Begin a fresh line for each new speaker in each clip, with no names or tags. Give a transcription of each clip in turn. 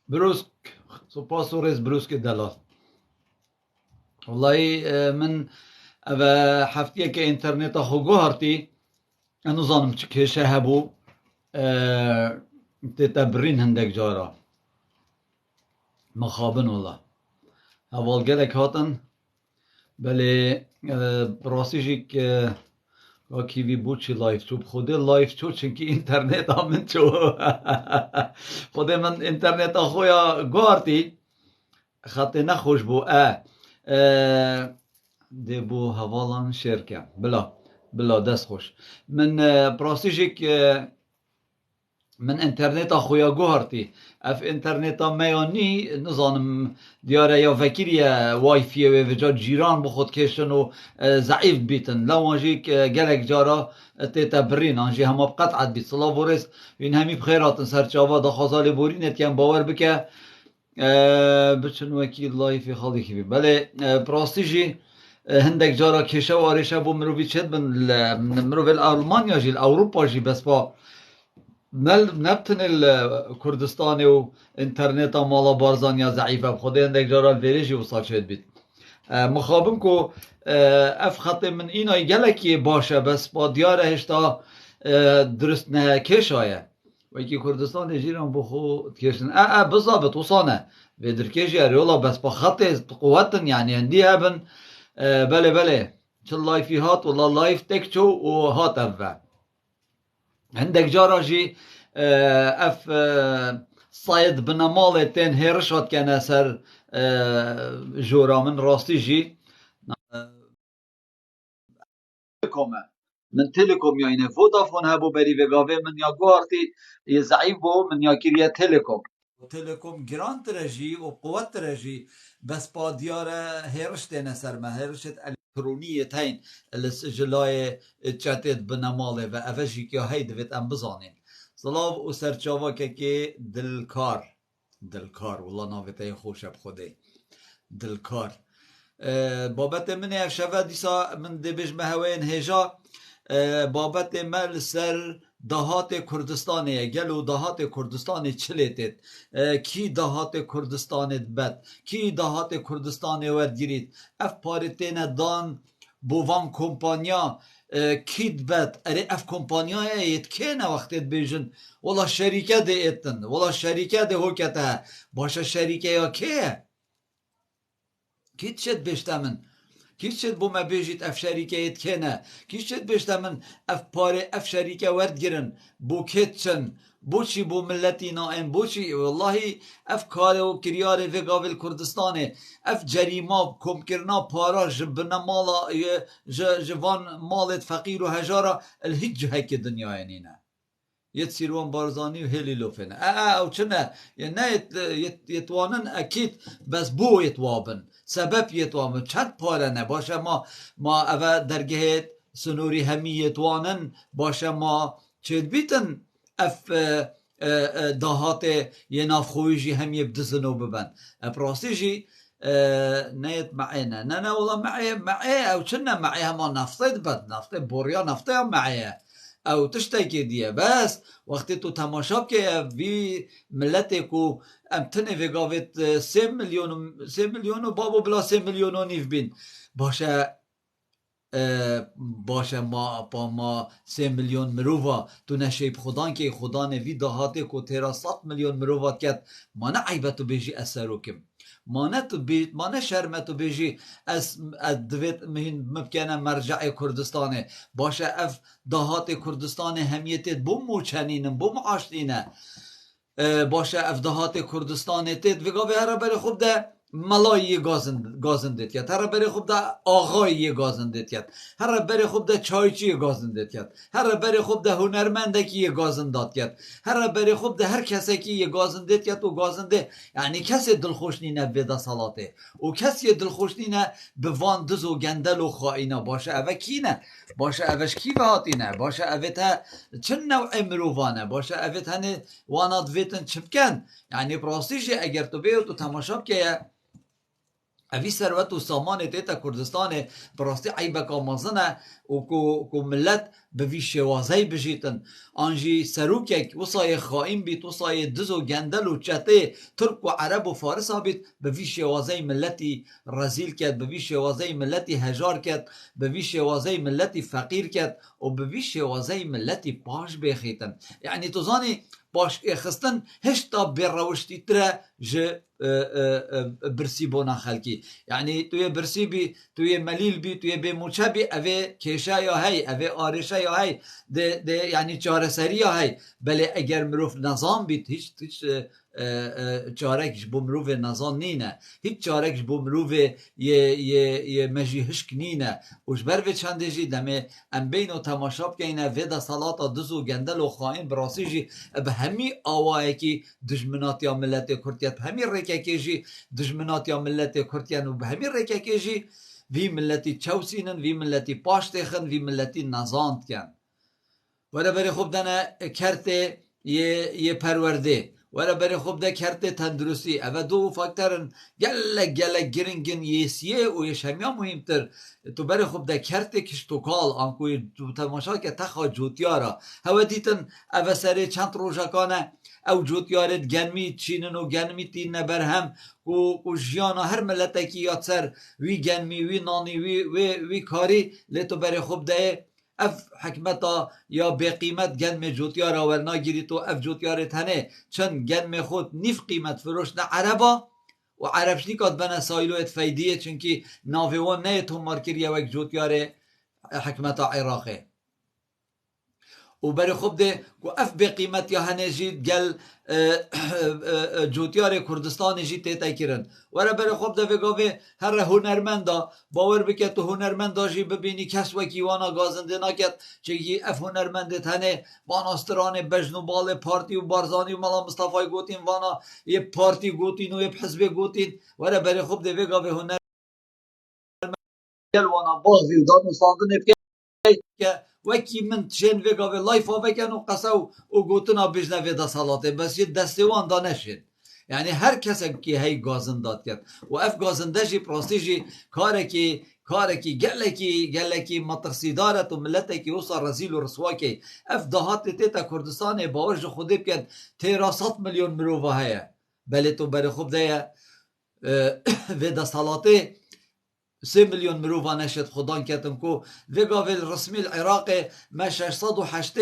بروسك سپاس و رز بروسك دلال والله من اوه هفتیه که اینترنت خو گوهرتی انو زانم چه کشه هبو تتبرین هندک جارا مخابن والله اول گلک هاتن بله براسیجی که کیوی بود چی لایف چوب خوده لایف چوب چنکی اینترنت ها من چو خوده من اینترنت ها خویا گوارتی خطی نخوش بو ده بو هوالان شرکه بلا دست خوش من براسیجی که من اینترنت خویا گوهرتی اف اینترنت میانی نزانم دیاره یا وکیری وای فی و وجا جیران بخود کشن و ضعیف بیتن لوانجی گلک جارا تتبرین آنجی همه بقطعت بیت صلاح بورس این همی بخیراتن سرچاوا دا خازال بورینت کم باور بکه بچن وکیل لایفی خالی کی بی بله پراستیجی هندک جارا کشه و آرشه بو مروی چد من مروی الالمانیا جی الاوروپا جی بس با نبتن الكردستاني و انترنت مالا بارزانيا ضعيفة بخده عندك جارا الفيريجي وصال شد بيت مخابم كو اف خطي من اینا گلکی باشه بس با دیاره هشتا درست نه کش آیه و یکی کردستان جیران بخو تکشن بزابط وصانه و درکشی اريولا بس با خطي قوتن يعني هندي هبن بله چل لایفی هات والله لایف تکچو و هات افا عندك جاراجي اف صايد بنمالة تين هيرشات كان اثر جورا من راستي جي من تيليكوم يعني فودافون هبو بري وگاوه من يا گوارتي يزعيب بو من يا كيريا تيليكوم جران ترجي وقوات ترجي بس با ديارة هيرش تين اثر ما هيرشت الكترونية تين السجلاي تشاتيت بنمالة و افجي كيا هيد ويت ام بزانين صلاف و سرچاوا که دلکار والله ناویتای خوشه بخوده دلکار بابت من افشفه دیسا من دبیج مهوین هجا بابت مل سر دهات کردستانه گلو دهات کردستانه چلیتید کی دهات کردستانه بد کی دهات کردستانه ورد گیرید اف پارتین دان بوان کمپانیا کید بد اره اف کمپانیا ایت که نه وقتت بیجن ولا شریکه ده ایتن ولا شریکه ده هوکته باشه شریکه یا که کیت شد بشتمن کیت شد بو ما بیجید اف شریکه ایت که نه کیت شد بشتمن اف پاره اف شریکه ورد گیرن بو کتچن بوچی بو ملتی نائن بوچی والله اف کار و کریار وگاول کردستانه اف جریما کم کرنا پارا جبنا مالا جوان مالت فقیر و هجارا الهیج هک دنیا نینه یت سیروان بارزانی و هلی لوفنه او چنه نه یتوانن اکید بس بو یتوابن سبب یتوابن چند پاره نه باشه ما اوه درگه سنوری همی یتوانن باشه ما چید بیتن اف دهات یه نافخویجی هم یبدزن و ببن اپراستی جی نیت معینا نه والله معی او چنه معی هما نفطید بد نفطه بوریا نفطه هم معیه او تشتکی دیه بس وقتی تو تماشا که وی ملتی کو امتنه وگاوت 3 میلیون و بابو بلا 3 میلیون و نیف بین باشه ما 3 میلیون مروفا تو نشیب خودان که خدا نوی دهاته کو تیرا 100 میلیون مروفا کت ما نه عیبتو بیجی اثرو کم ما نه شرمتو بیجی از دویت مهین ممکنه مرجع کردستانه باشه اف دهات کردستانه همیتت بوم موچنینم بوم عاشتینه باشه اف دهات کردستانه تید وگا به هر بر خوب ده ملای گازنده کرد، هر بری خوب ده آقای گازنده کرد، هر بری خوب ده چایچی گازنده کرد، هر بری خوب ده هنرمنده کی گازنداد کرد، هر بری خوب ده هر کسی کی گازنده کرد و گازنده یعنی کسی دلخوش نینه به صلاته و کسی دلخوش نینه به وان دز و گندل و خائنه باشه اوه کی نه باشه اوش کی بهاتینه باشه اوه تا چه نوع مروفانه باشه اوه تا وانات ویتن چپکن یعنی پراستیش اگر تو بیو تو تماشا که اوی ثروت و سامان تیتا کردستان براستی عیبک آمازنه و کو ملت به وی شوازهی بجیتن آنجی سروکک وصای خائن بیت وصای دز و گندل و چته ترک و عرب و فارس ها بیت به وی شوازهی ملتی رزیل کرد به وی شوازهی ملتی هجار کرد به وی شوازهی ملتی فقیر کرد و به وی شوازهی ملتی پاش بخیتن یعنی تو زانی باش خستن هشتا بروشتی تره جه برسی بونا خلکی یعنی توی برسی بی توی ملیل بی توی به موچه بی اوه کشه یا هی اوه آرشه یا هی ده یعنی چاره سری یا هی بله اگر مروف نظام بید هیچ چارکش بو مروف نظام نینه هیچ چارکش بو مروف یه مجی هشک نینه وش بر و چنده جی دمه ام بین و تماشاب که اینه ویدا سلاتا دزو گندل و خائن براسی جی به همی آوائه کی دجمنات یا ملت کردیت به همی ریکه که جی دجمنات یا ملت کردیت و به همی ریکه که جی وی ملتی چوسینن وی ملتی پاشتخن وی ملتی نزاند کن ولی بری خوب دنه کرته یه پرورده ولی بری خوب ده کرته تندرستی اوه دو فاکترن گلک گرنگن یسیه و یه شمیا مهمتر تو بری خوب ده کرته کشتوکال آنکوی تو تماشا که تخوا جوتیارا هوا دیتن اوه سره چند روژکانه او جوتیارت گنمی چینن و گنمی تین بر هم و جیانا هر ملتکی یاد سر وی گنمی وی نانی وی کاری لیتو بری خوب ده اف حکمتا یا به قیمت گنم جوتیار آورنا گیری تو اف جوتیار تنه چند گنم خود نیف قیمت فروش نه عربا و عربش نیکات بنا سایلو ات فیدیه چونکی ناویوان نه تو مارکریه وک جوتیار حکمتا عراقه و برای خوب ده که اف به قیمت یا هنه جید گل جوتیار کردستان جید تیتا کرن وره برای خوب ده وگاوه هر هنرمندا باور بکت تو هنرمندا جی ببینی کس وکی وانا گازنده نکت چگی اف هنرمنده هنه باناستران بجنو بال پارتی و بارزانی و ملا مصطفی گوتین وانا یه پارتی گوتین و یه حزب گوتین وره برای خوب ده وگاوه هنر گل وانا بازی و دانو ساندن که وکی من تشین وگا و لایفا بکن و قصه و گوتنا بجنه ویدا سالاته بس یه دستوان دا نشین یعنی هر کسی که هی گازن داد کرد و اف گازنده جی پراستی جی کارکی گلکی مطرسی دارت و ملتکی وصا رزیل و رسواکی اف دهات تیتا کردستان باورج خودی بکن 13 میلیون مروفه هیا بله تو بری خوب ده ویدا سالاته 3 میلیون مروفا نشد خدان کتن کو وگاویل رسمی العراق ما 608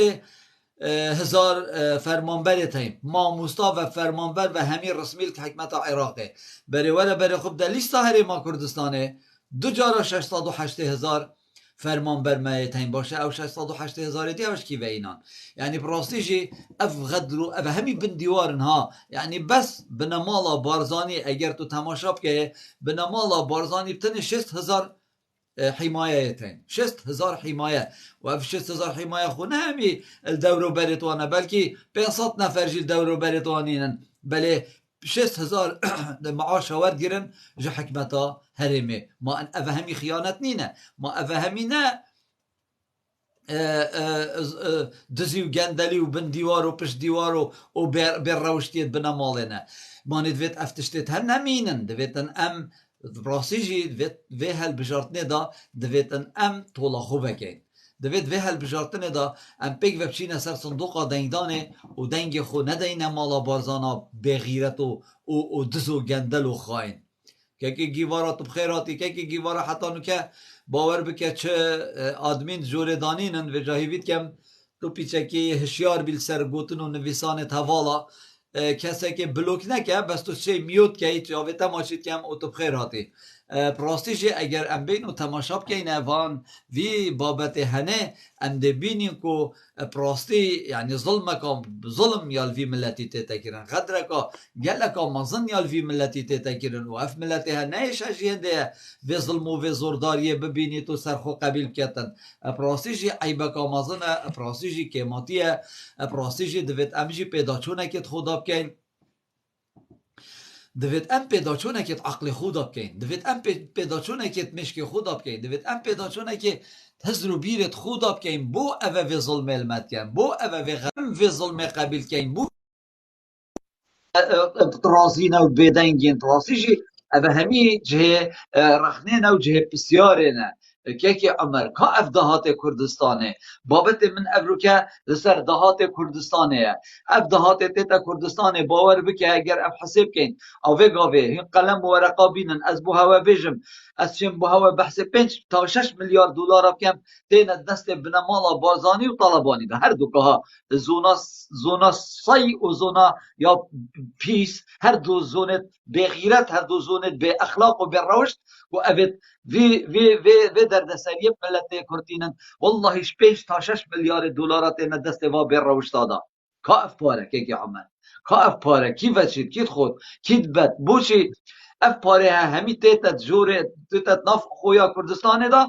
هزار فرمانبر تایم ما موستا و فرمانبر و همین رسمی حکمت عراقه بری ولا بری خوب در لیست هری ما کردستانه دو جارا 608 هزار فرمانبر ما تایم باشه او 608 هزار دیوش کی و اینان یعنی پراستیجی اف غدرو اف همی بن دیوارن ها یعنی بس بنمالا بارزانی اگر تو تماشا که بنمالا بارزانی بتن 6000 حمایه تایم 6000 حمایه و اف 6000 حمایه خونه همی الدورو بريطوانا بلکه 500 نفر جی الدورو بريطوانینن بله 6000 معاش ورد گیرن جا حکمتا هرمه ما ان افهمی خیانت نینه ما افهمی نه دزی و گندلی و بن دیوار و پشت دیوار و بر روشتیت بنا مالینه ما ندویت افتشتیت هر نمینن دویتن ام براسي جي دویت وی هل بجارتنه دا دویتن ام طولا خوبه کن دوید وی هل بجارتنه دا ام پیک و بچینه سر صندوقا دنگدانه و دنگ خو ندینه مالا بارزانا بغیرت و دز و گندل و خاین که گیوارات بخیراتی که گیوارا حتی نو که باور بکه چه آدمین جوردانینن و جاهیوید کم تو پیچکی هشیار بیل سر گوتن و نویسان توالا کسی که بلوک نکه بس تو چه میوت که ایچ آوه تماشید کم او تو بخیراتی پراستیجی اگر ام بین و تماشا بکنه وان وی بابت هنه ام دبینیم که پراستی یعنی ظلم یال وی ملتی تیتا کرن غدرکا گلکا مزن یال وی ملتی تیتا کرن و اف ملتی هنه شجیه ده وی ظلم و وی زورداریه ببینی تو سرخو قبیل کتن پراستیجی عیبکا مزن پراستیجی کماتیه پراستیجی دوید امجی پیدا چونه کت خدا بکن دوید ام پیدا چونه کت عقل خدا بکن دوید ام پیدا چونه کت مشک خدا بکن دوید ام پیدا چونه که هزرو بیرت خدا بکن بو اوه وی ظلم علمت کن بو اوه وی غم وی ظلم قبیل کن بو رازی نو بیدنگین راسیجی اوه همی جه رخنه نو جه بسیاره نه که عمر که اف دهات کردستانه بابت من ابرو که لسر دهات کردستانه اف دهات تیتا کردستانه باور بکه اگر اف حساب کن اوه گاوه هین قلم و ورقا بینن از بو هوا بیجم از چیم بو هوا بحث 5 تا 6 میلیارد دلار بکم تین دست بنمالا بازانی و طالبانی ده هر دو که ها زونا سی و زونا یا پیس هر دو زونت به غیرت هر دو زونت به اخلاق و به رشد و اوید وی در سریع ملت کردینن والله 5 تا 6 میلیارد دلارات این دست و به رشد دادا که اف پاره که عمل که اف پاره کی وچید کی خود کی بد بوشی اف پاره همی تیتت جوره تیتت نف خویا کردستان دا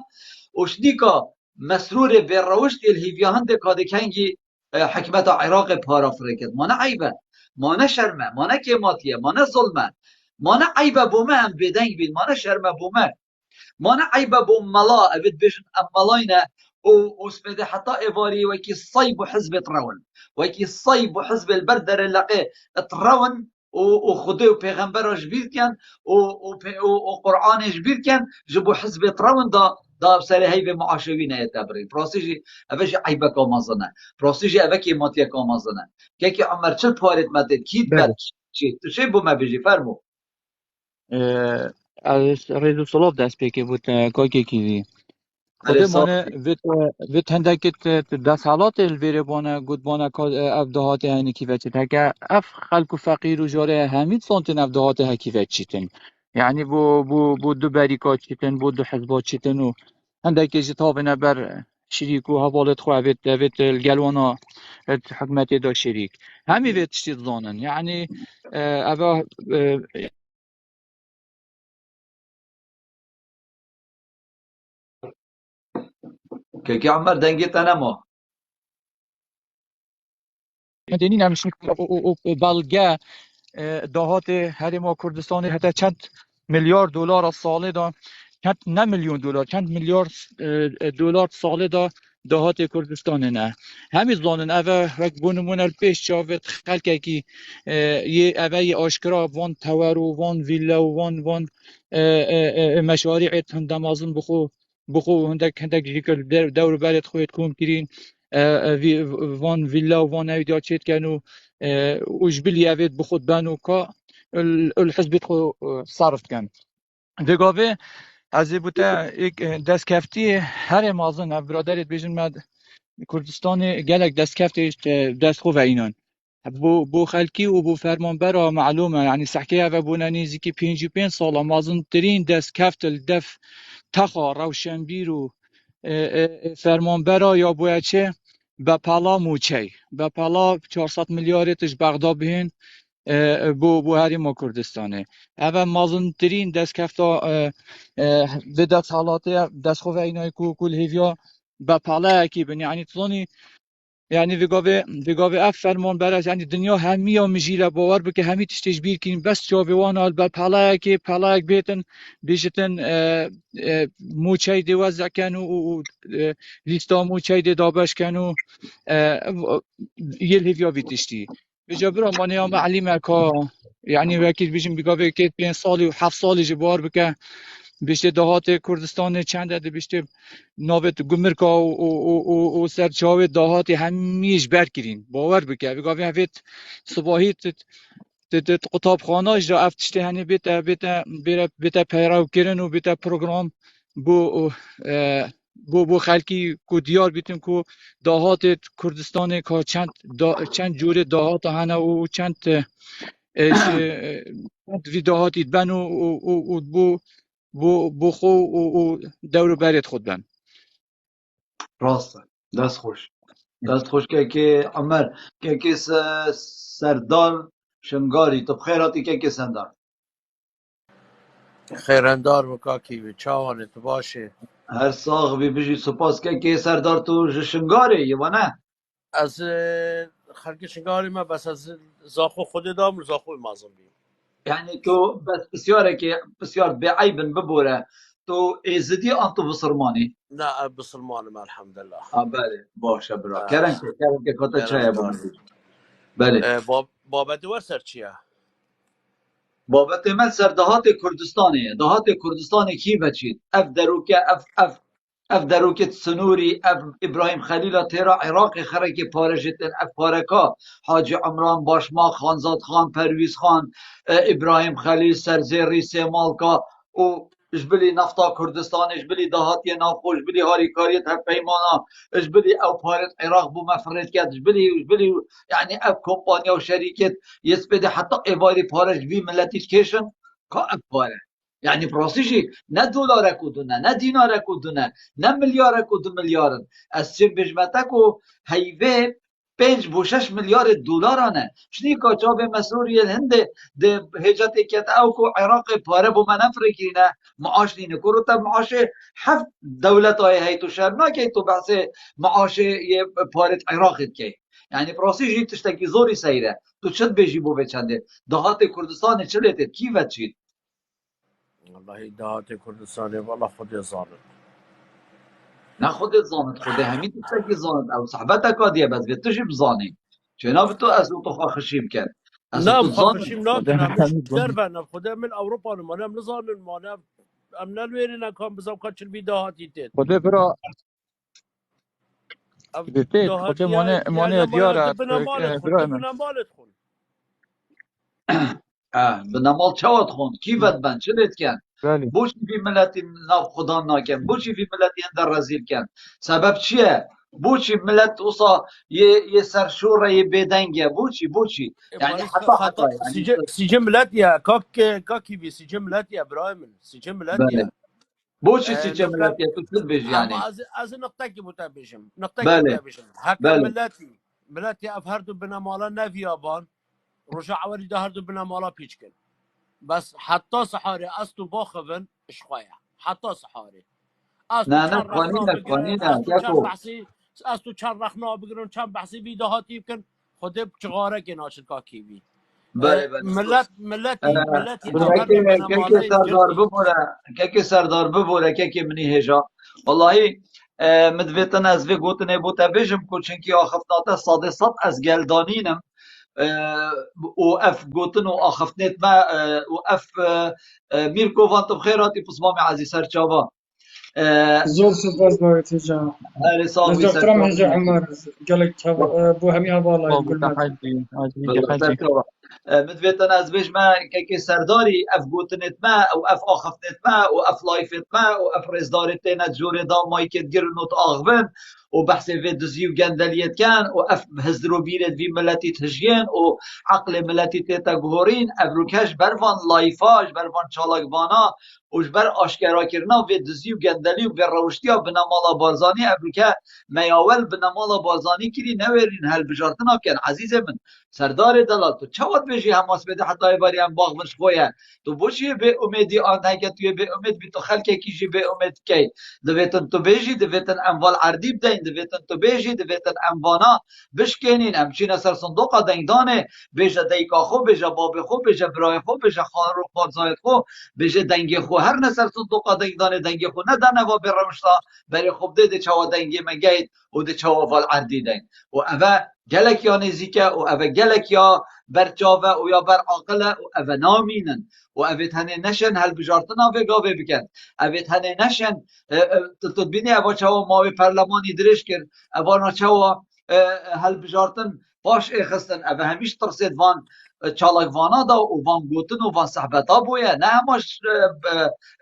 اشدیکا مسرور به رشد الهیویان ده کاده کنگی حکمت عراق پارا فرکت ما نه عیبه ما نه شرمه ما نه کماتیه ما نه ظلمه ما نه عیبه بومه هم بدنگ بید ما نه شرمه بومه ما نه عیبه بوم ملا اوید بشن ام ملاینه او اسفده حتی ایواری وکی صیب و حزب ترون وکی صیب و حزب البردر لقه ترون و خدا و پیغمبرش بیر کن و قرآنش بیر کن جبو حزب ترون دا سر هی به معاشوی نه تبری پروسیجی اوش عیبه کامازنه پروسیجی اوکی ماتیه کامازنه که عمر چل پارت مدد کیت بد چی تو چه بو ما بجی فرمو
از ریدو سلاف دست پیکه بود کاکی کیوی خود مانه ویت هندکت دست حالات الویره بانه گود بانه اف دهات هنی کیوچی تکه اف خلق و فقیر و جاره همید سانتن اف دهات ها کیوچیتن یعنی بو دو بریکات چیتن بو دو حزبات چیتن و هندکی جتاب نبر شریک و حوالت خواه ویت الگلوانا حکمت دا شریک همی ویت شتید زانن یعنی اوه
که عمر دنگی تنمو
مدنی نمیشنی بلگه دهات هرما کردستانی حتی چند میلیارد دلار ساله دا چند نه میلیون دلار چند میلیارد دلار ساله دا دهات کردستان نه همین زانن اوه وک بونمون پیش چاوت خلقه کی یه اوه یه آشکرا وان تور و وان ویلا و وان مشاريع هندمازن بخو هندك جيكل دور بالت خويت كوم كرين وان فيلا وان ايديا تشيت كانوا وجبل يافيت بخود بانو كا الحزب خو صرفت كان دقاوه از بوتا ایک دست کفتی هر مازن برادرت بیشن مد کردستان گلک دست کفتی دست خو و اینان بو خلکی و بو فرمانبر معلومه یعنی سحکه و بو ننیزی که 55 سال مازن ترین دست کفت الدف تخا روشنبیر و فرمانبر یا باید چه به پلا موچه به پلا 400 میلیاردش بغداد بهین بو هری ما کردستانه اول مازن ترین دست کفتا به دست حالاته دست خواه اینای کل هیویا به پلا کی بنی یعنی تلانی یعنی وگاوه اف فرمان برش یعنی دنیا همی ها مجیله باور بکه همی تشتیش بیر کن بس جاویوان آل به پلاک بیتن بیشتن موچه دی وزع کن و لیستا موچه دی دابش کن و یل هیویا بیتشتی بجا برا مانه ها معلیمه که یعنی وکیل بیشم بگاوه که 5 سالی و 7 سالی جبار بکه بیشتر دهات کردستان چند ده بیشتر نوبت گمرکا و سرچاوه دهات همیش برکرین باور بکه بگاوی هفت صباحی قطاب خانه اجرا افتشته هنی بیتا پیراو کرن و بیتا پروگرام بو خلکی کو دیار بیتن کو دهات کردستان که چند جور دهات هنه و چند وی دهاتی بن و بو بو خو و دور برید خود بن.
راسته دست خوش دست خوش که عمر که سردار شنگاری تو بخیراتی که سردار
خیراندار وکاکی چاوانت باشه.
هر ساغ بی بجی سپاس که سردار تو شنگاری یه نه
از خلق شنگاری ما بس از زاخو خود دام زاخو مازم بیم.
یعنی تو بس بسیاره که بسیار بعیبن ببوره تو ایزدی آن تو بسرمانی
نه بسلمانم الحمدلله.
بله باشه برا کرن که کتا چای
خیراندار.
بگم بله
بابت ور چیه؟
بابت من سر دهات کردستانه دهات کردستان کی بچید اف دروکت سنوری اف ابراهیم خلیل تیرا عراق خرک پارشتن اف پارکا حاج عمران باشما خانزاد خان پرویز خان ابراهیم خلیل سرزیری سیمالکا و اجبلی نفتا کردستان اجبلی دهاتی نافو اجبلی هاریکاریت هف پیمانا اجبلی او پارت عراق بو مفرد کرد اجبلی يعني اف كومبانيا وشركه يثبت حتى ايفاري بارج في ملتي كيشن كا اف باره يعني بروسيجي نا دولار كودنا نا دينار كودنا نا مليار كود مليارن السيم بجمتكو هيفي 5 و 6 مليار دلار انا شني كاچاب مسروري الهند ده هجت كت او كو عراق پاره بو منفر كينا معاش دين كرو تب معاش حف دولت هي تو شرنا كي تو بحث معاش پاره عراق كي يعني بروسيجي تشتكي زوري سيره تو چد بيجي بو بچنده دهات كردستان چلت كي وچيد
والله دهات کردستانی والله خود زارد.
نه خودت زانت خود همین تشتكي زانت او صحبتك هاديه بس بتش بزاني چنا بتو از تو خشيم كان از
نام
تو زانت
خاکشیم
خدا
ناکنم نش
همین
در
بان.
بنام خدا من اروپا نمانم نزانم مانم ام نلویری نکام بزم کچل بی دهاتی تید.
خدا برا بپید خدا
دهاتی ها یعنی
مانه
ما یا
دیارت
دبنا مالت خون
برای من.
دبنا مالت خون.
بنمال چوات خون کی ود بن چلت كان
بله.
بوش في ملت ناف خدا ناكن بوش في ملت اندر رزيل كان سبب چیه بوچی ملت اوسا یه سرشور یه بدنگه بوچی يعني
مالش که
حتى
خطا
يعني
سی ملت یا کاکی بی سی ملت یا برایم سی ملت
بله
یا
بوچی سی چه
نکم
ملت تو چل بيجي
اما
يعني
از نقطه کی بوده بیشم نقطه کی
بله
بوده بیشم حکم
بله
ملتی اف هر دو بنا مالا نفیابان رجع عوری ده هر دو بنا مالا پیچ کن بس حتی صحاري استو باخذن شخويا حتی صحاري استو
نه
چند رخنا
قانینه
بگیرن
قانینه
استو چند
یکو
بحثی استو چند رخنا بگیرن چند بحثی بی دهاتی بکن خود چغاره که ناشد کا کیوی
بله بله درست
ملتی
برو.
افهر دو بنا
که
مالای
سردار
جرتی
ببوره که سردار ببوره که منی هجا والله مدویتن از وی گوتنه بوتا بیجم کو چنکی آخفتاته ساده صد از گلدانینم و اف گوتن و آخفتنت ما و اف میرکو وانت بخیراتی پسمام عزیز سرچاوا
زور سپاس باید هجا
اهل
از
ساقوی
دکترم
سرچاوا
هجا عمر قالك بو همي هوالا
بابا
يقول مات
تحدي عزيزي
بالله
حجي.
سرچاوا مدویتن از بیش ما که سرداری اف گوتنت ما و اف آخفتنت ما و اف لایفت ما و اف رزدارت تینا جور دا مای که گرنوت آغبن و بحث في دزي وجندليت كان واف هزرو بيرد في ملتي تجين و عقل ملتي تيتا جهورين افروكاش برفان لايفاج برفان چالاك بانا وش بر آشکارا کرنا و دزی و گندلی و بر روشتیا بنامالا بارزانی افریکا میاول بنامالا بارزانی کری نورین هل بجارتنا کن عزیز من سردار دلال تو چواد بجی حماس بده حتی باری هم باغ مش خویه تو بوشی به امیدی آن که توی به امید بی تو خلک کیجی به امید کی دویتن تو بیجی دویتن اموال عردی بدین دویتن تو بیجی دویتن اموانا بشکنین امچین سر صندوق دینگدانه بیجا دیکا خو بیجا باب خو بیجا برای خو بیجا خان رو خارزایت خو بیجا دنگ خو هر نسر صندوق دینگدانه دنگ خو ندانه و برمشتا برای خوب ده چوا دنگی مگید و ده چوا فال عردی دین و اوه گلک یا نزیکه و اوه گلک یا برچاوه و یا بر عاقله و اوه نامینن و اوه تنه نشن هل بجارتنا و گاوه بکن اوه تنه نشن تدبینی اوه چوا ماوی پرلمانی درش کرد اوه چوا هل بجارتن باش اخستن اوه همیش ترسید وان چالاک وانا دا و وان گوتن و وان صحبتا بویا نه هماش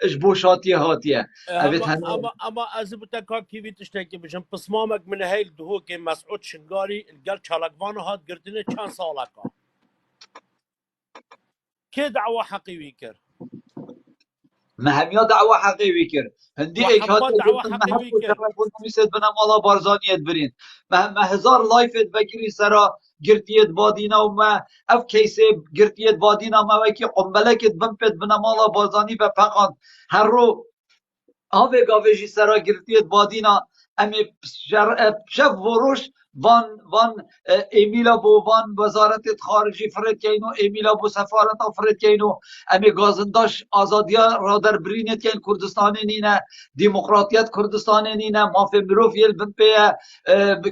اش بوشاتیه هاتیه اوه تنه
اما از بوتا کا کیوی تشتکی بشم پسمامک من هیل دهو که مسعود شنگاری الگل چالکوان هات گردنه چند سالکا که دعوه حقیوی کرد
ما همیا دعوة حقي ويكر هندي ايك هات
وحما دعوة
قلت ما
حقي
هفو
ويكر
تلفون نميسد بنا مالا بارزانيت برين ما هزار لايفت بكري سرا قرتيت بادينا وما اف كيسي قرتيت بادينا ما ويكي قنبلكت بمبت بنا مالا بارزاني بفقان هرو آوه گاویجی سرا گرفتید بادینا امی شف وروش وان ایمیلا بو وان وزارت خارجی فرد کینو ایمیلا بو سفارت فرد کینو امی گازنداش آزادیا را در برینت کین کردستان نینه دموکراتیت کردستان نینه مافی مروف یل بمپیه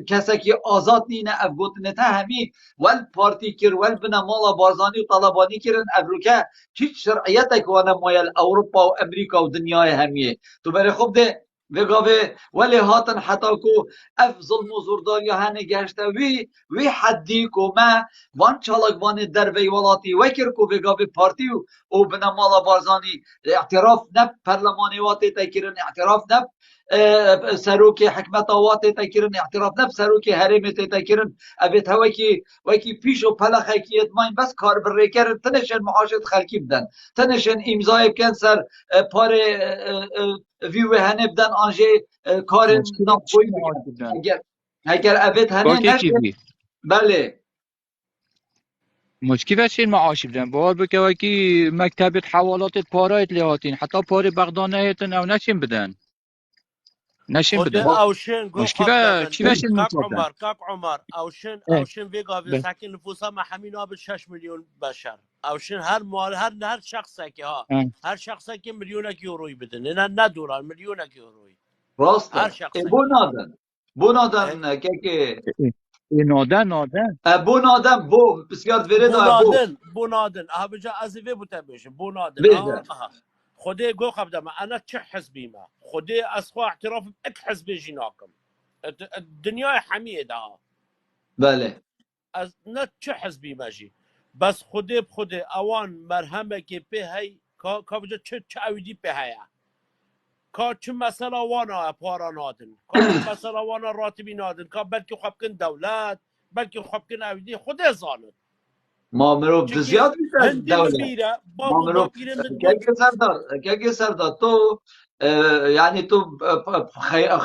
کسی که آزاد نینه افگوتنته همی ول پارتی کر ول بنا مالا بارزانی و طالبانی کرن افروکه هیچ شرعیت اکوانه مایل اوروپا و امریکا و دنیای همیه تو برای خوب ده وگاوه ولی هاتن حتی کو اف ظلم و زورداری هنه گشته وی حدی کو ما وان چالک وان در وی ولاتی وکر کو وگاوه پارتی و بنا مالا بارزانی اعتراف نب پرلمانی واتی تکرن اعتراف نب سروک حکمت واتی تکرن اعتراف نب سروک حرمت تکرن ابیت وکی پیش و پلخ حکیت ماین بس کار بر کرن تنشن معاشت خلکی بدن تنشن امضای بکن سر پار ویو هنه بدن آنجه کار
مشکل چی
ناپوی
معاش
بکن
بدن
اگر ابیت هنه
کاکی
نشه
کیوی
بله
مشكلة شيء المعاش بدن بار بكواكي مكتبة حوالات پارایت لهاتين حتى پار بغدانه هيتن او نشين بدن نشين
خود
بدن
اوشن گو خواب
مشكلة
دبن
چی وشين مصابن
کاک عمر
ايه
اوشن ویگا و
به
ساکن نفوسا ما همین آب 6 میلیون بشر اوشن هر مال هر شخصه که ها
اه.
هر شخصه که میلیون یوروی بدن نه دلار میلیون یوروی هر
راسته
شخصه
بو
که
نادن بو نادن که
ايه نادن
بو نادن بو بسیار ویرد بو
بونادن ها بجا از وی بوده بشه بونادن
بیده
ها خودی گو خواب دم انا چه حزبی ما خودی از خو اعتراف اک حزب جناکم الدنيا حمیه ده
بله
از نه چه حزبی ماجی بس خودی بخودی اوان مرهمه که به هی کا بجا چه اویدی به هیا کا چه مثلا وانا پارا نادن کا چه مثلا وانا راتبی نادن کا بلکه خواب کن دولت بلکه خواب کن اویدی خودی زاند
ما مرو
چونکه
بزیاد میشه
هندی
دولت
مبیره
ما
بابو
مرو
باپیره مدگوت
که سردار تو يعني تو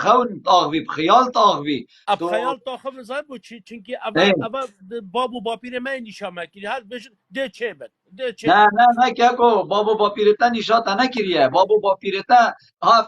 خون طاغوي بخيال طاغوي
اب
تو
خیال تا خب نظر بود چونکه
ايه
اوا بابو باپیره من نشامه کردی هر بش ده چه بد ده چه
نه
بد
نه نه که کو بابو با پیرتا نشاط نکریه بابو با پیرتا اف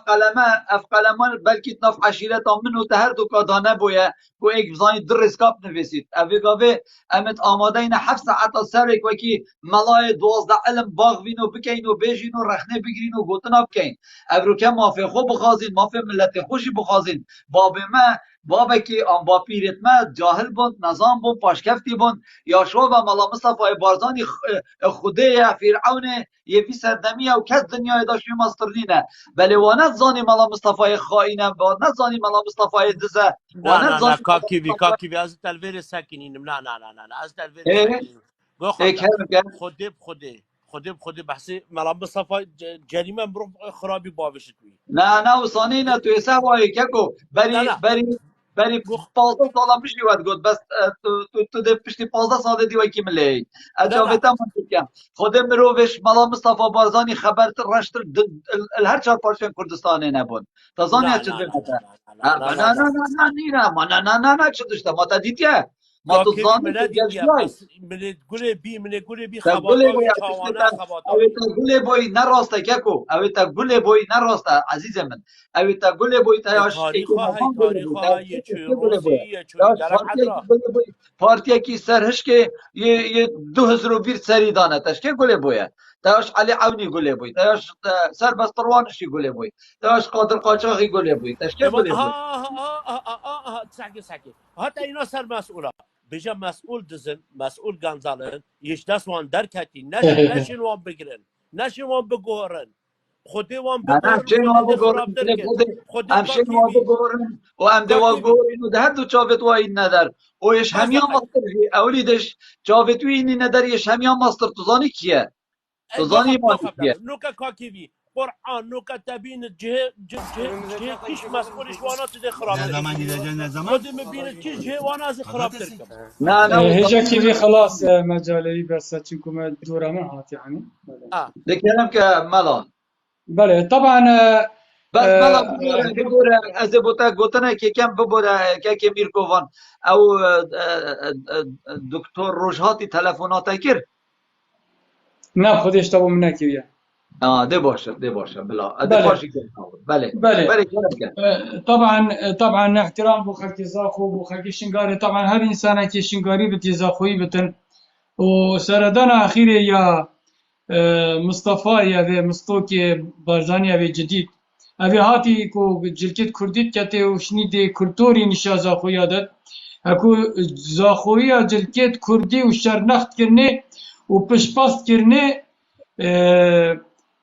قلمه بلکه نف عشیرت منو ته هر دو کادانه بویه کو ایک بزانی در اسکاپ نویسید اوی گاوه امت آماده این 7 ساعت سر یک وکی ملای 12 علم باغ وینو بکین و بیجین و رخنه بگیرین و گوتنا بکین او که مافی خوب بخوازین مافی ملت خوشی بخوازین باب ما بابا که آن با پیرت ما جاهل بند نظام بند پاشکفتی بند یا شو و ملا مصطفی بارزانی خدای فرعون یه وی سردمی او کس دنیای داشت مسترینه ولی وانت زانی ملا مصطفی خائنه وانت زانی ملا مصطفی دزه
نه
وانت
نه نه
زانی ملا مصطفی
کاکی بی از تلویر ساکنینم نه از تلویر
اه
ساکنینم گو
اه
خواب
که
دم
میگن
خودی بحثی ملا مصطفی جریمه برو خرابی باوشت وی
نه نه وصانی نه تو ایسا وای که کو
نه
بری
گو
15 سال پیش بیواد گفت بس تو ده پشتی 15 سال دی وای کی ملی
نه
اجابتا من کم خود مروش ملا مصطفی بارزانی خبر رشت هر چهار پارچه کردستان نبود تازانی چه بمته نه نه نه نه نه ما نه نه نه نه چه داشته ما تا دیدیه ما تو
کاکیوی
زانی
منه
تو
دیدیه
گشتیای
بس من گله بی
تا گله
خباتاوی
بوی پشتی
چاوانه
تا اوی
خباتاوی
تا گله بوی نراسته که کو اوی تا گله بوی نراسته عزیز من اوی تا گله بوی تاش ایکی مفان گله بوی تاش
یه چوی
چه گله
روسی
بوی
یه چوی
تاش
گرک
پارتیا کی
حدرا
گله بوی پارتیا کی سرهش که یه 2001 سری دانه تاش که گله بوی تاش علی عونی گله بوی تاش سر بستروانشی گله بوی تاش قادر قاچاقی گله بوی تاش که
اما
گله بوی
تسعكي حتى اینا سر مسئوله بجا مسئول دزن مسئول گنزالن یش دست وان درکتی نشین وان بگیرن نشین وان بگوهرن خودی وان
انا
بگوهرن
همچین
خودی
وابو
ده
گورن
خراب
بله
درکن
بوده
خودی
همچین وابو
کاکیوی
گورن و هم دوا گورن و ده هر دو چاوت وای ندار اویش
بس
همیا
دقیق
مستر جی اولیدش چاوت وی اینی ندار یش همیا مستر تو زانی کیه تو زانی
گو
مانی
خب
کیه
دم نوکا کاکیوی قرآن نوکا تبین جه کیش مسئولش وانا ده خراب
Ne zaman
ترکم
gideceğiz ne zaman?
خودی مبینه کیش جه وانا از خراب
Pazartesi.
ترکم
نه نه و
هجا
زانی
كيفي خلاص مجالي بس تشوفكم دورة ما هات يعني
اه
دکرم که ملا
بله طبعا
بس مالا
آه،
ببوره از بوتا گوتنه که کم ببوره که میرکوان او دکتر روشهاتی تلفونات کرد.
نه خودش تابو من نکیه.
ده باشه بلا ده
بله
پاشی کنه. بله
بله
بله کنه.
طبعا احترام بو خلق زاخو بو خلق شنگاری طبعا هر انسان که شنگاری بتی زاخویی بتن و سردان اخیر یا مصطفى یا به مستوک بارزانی یا جدید اوی هاتی کو جلکت کردید کته و شنید کلتوری نشا زاخوی عادت اكو زاخوية جلكيت كردي وشرنخت كرني وبشباست كرني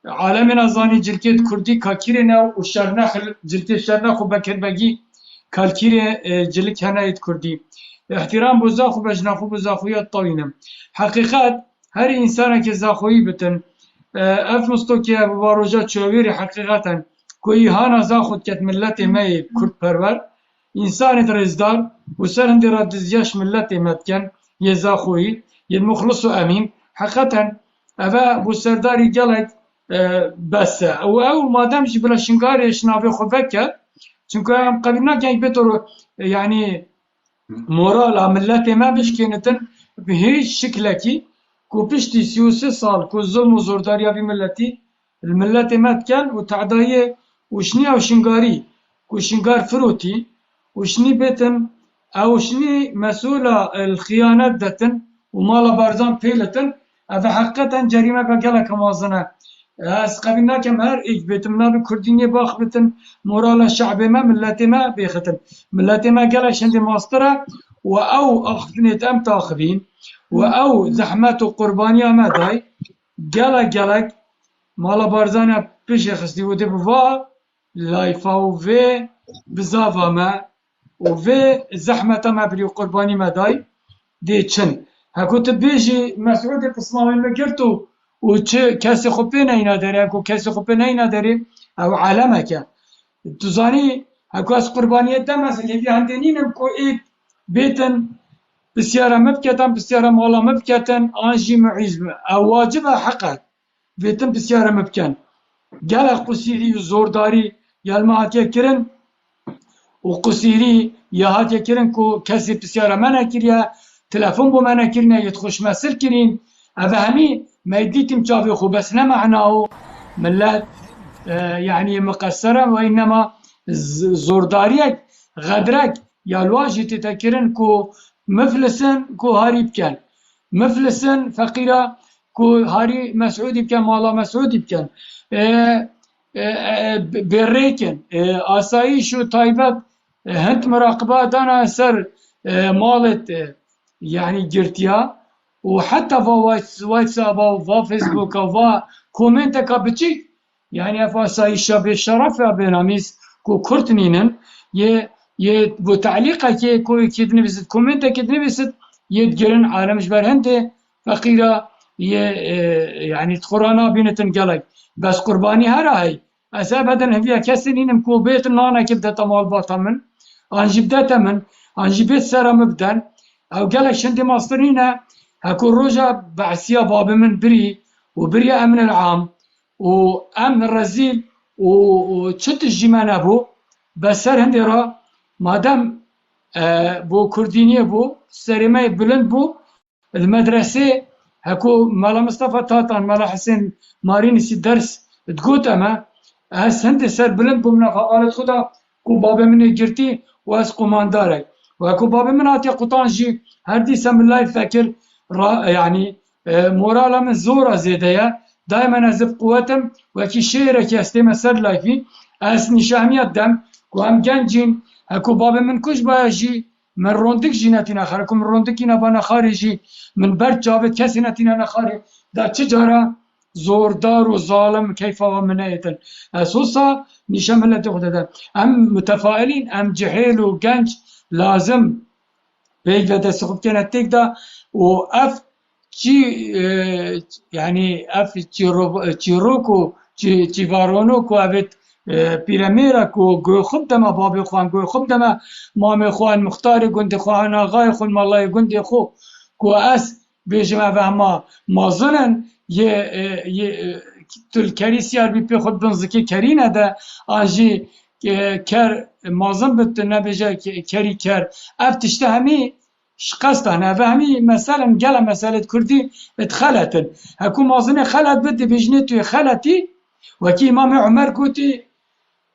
عالمنا زاني جلكيت كردي كاكيرنا وشرنخ جلكيت شرنخ وبكربجي كالكيري جلك هنايت كردي احترام بزاخو بجناخو بزاخوية طوينة حقيقات هر انسان که زاخویی بتن اف مستوكي بواروجات شويري حقيقة كوي هانا زاخد كت ملت مي كرد پرور انسان رزدار وسر هندي راد زياش ملت متكن يزاخوي المخلص امين حقيقة افا بوسرداري جلك بس او ما دامش بلا شنغاري شنابي خبكه چونكو هم قبلنا كان بتر يعني مورال ملت ما بشكنتن بهيج شكلكي كو بشتي سيوسي صال كو ظلم وزورداريا في ملتي الملت ما تكن وتعداية وشني او شنغاري كو شنغار فروتي وشني بيتن او شني مسؤولة الخيانات دتن ومالا بارزان بيلتن هذا حقيقة جريمة بقالة كمازنة از قبلنا كم هر ايج بيتم نابي كرديني باخ بتن مورال الشعب ما ملت ما بيختن ملت ما قالة شندي ماسترة او اخفنيت ام تاخذين او زحمات وقربانية ما داي قالك مالا بارزانة بيش خستي ودي بوا لايفا وفي بزافا ما وفي زحمة ما بري قرباني ما داي دي چن هكو تبيجي مسعود الاسلامي مكرتو وچه کسی خوبه نینا داره اكو کسی خوبه نینا داره او عالمك تزاني اكو از قربانيت دم از اللي هندنين كو ايد بيتن بسيارة مبكتن بسيارة مالا مبكتن انجي معيز او واجبها حقك بيتن بسيارة مبكن قال قصيري زورداري يالمات يكرن وقصيري يا هات يكرن كو كسي بسيارة منا كريا تلفون بو منا كرنا يتخش مسر كرين هذا همي ما يديتم جافي خو بس لا معناه ملات يعني مقصرة وإنما زورداريك غدرك يا الواجي تتكرن كو مفلسن كو هاري بكان مفلسن فقيرة كو هاري مسعودي بكان مالا مسعودي بكان بريكن آسایش و تایبت هند مراقبات أنا سر مالت يعني جرتيا وحتى في واتساب و فيسبوك و كومنتك بتشي يعني آسایش بالشرف بناميس كو كرتنينن يه بو تعليقك كو كدني بست كومنتك كدني بست يتجرن عالمش برهنده فقيرة يعني تقرانا بينتن قالك بس قرباني هراي أسابدا هفيا كسرين كو بيت نانا كبدا تمال باطمن أنجي بدا تمن أنجي بيت سارة مبدن أو قالك شندي ماسترينا هكو روجا بعسيا باب من بري وبري أمن العام وأمن الرزيل وشت الجمان أبو بس سر هندي را مادام بو كردينية بو سرماي بلند بو المدرسة هكو مالا مصطفى تاطان مالا حسين ماريني سي درس تقول أما هس هند سر بلند بو من قالت خدا كو بابا من جرتي واس قماندارك وكو بابا من هاتي قطان جي هردي سم الله يفكر يعني مورالا من زورا زيدايا دائما ازب قوتم وكي شيرك يستيم سر لايفي اس نشاميات دم وهم جنجين هكو بابا من كوش باجي من روندك جيناتنا خاركم من روندك نبانا خارجي من برد جابت كسي نتينا خارج دا تجارة زوردار وظالم كيف ومنايتن اسوسا نشام الله تاخذ ام متفائلين ام جحيل وجنج لازم بيجي ده سخب كانت تكدا واف تشي يعني اف تشيروكو تشيفارونوكو ابت بيراميرا كو جو خب دما بابي خوان جو خب دما مامي خوان مختار قند خوان غاي خون مالله قند خو كو اس بيجما فهما ما ظنن يه تل كريسيار بي خود بنزكي كرينا دا آجي كر مازن بت نبجا كري كر افتشته همي شقستان فهمي مثلا قال مسألة كردي اتخلتن هكو مازن خلت بد بجنتو خلتي وكي امام عمر كوتي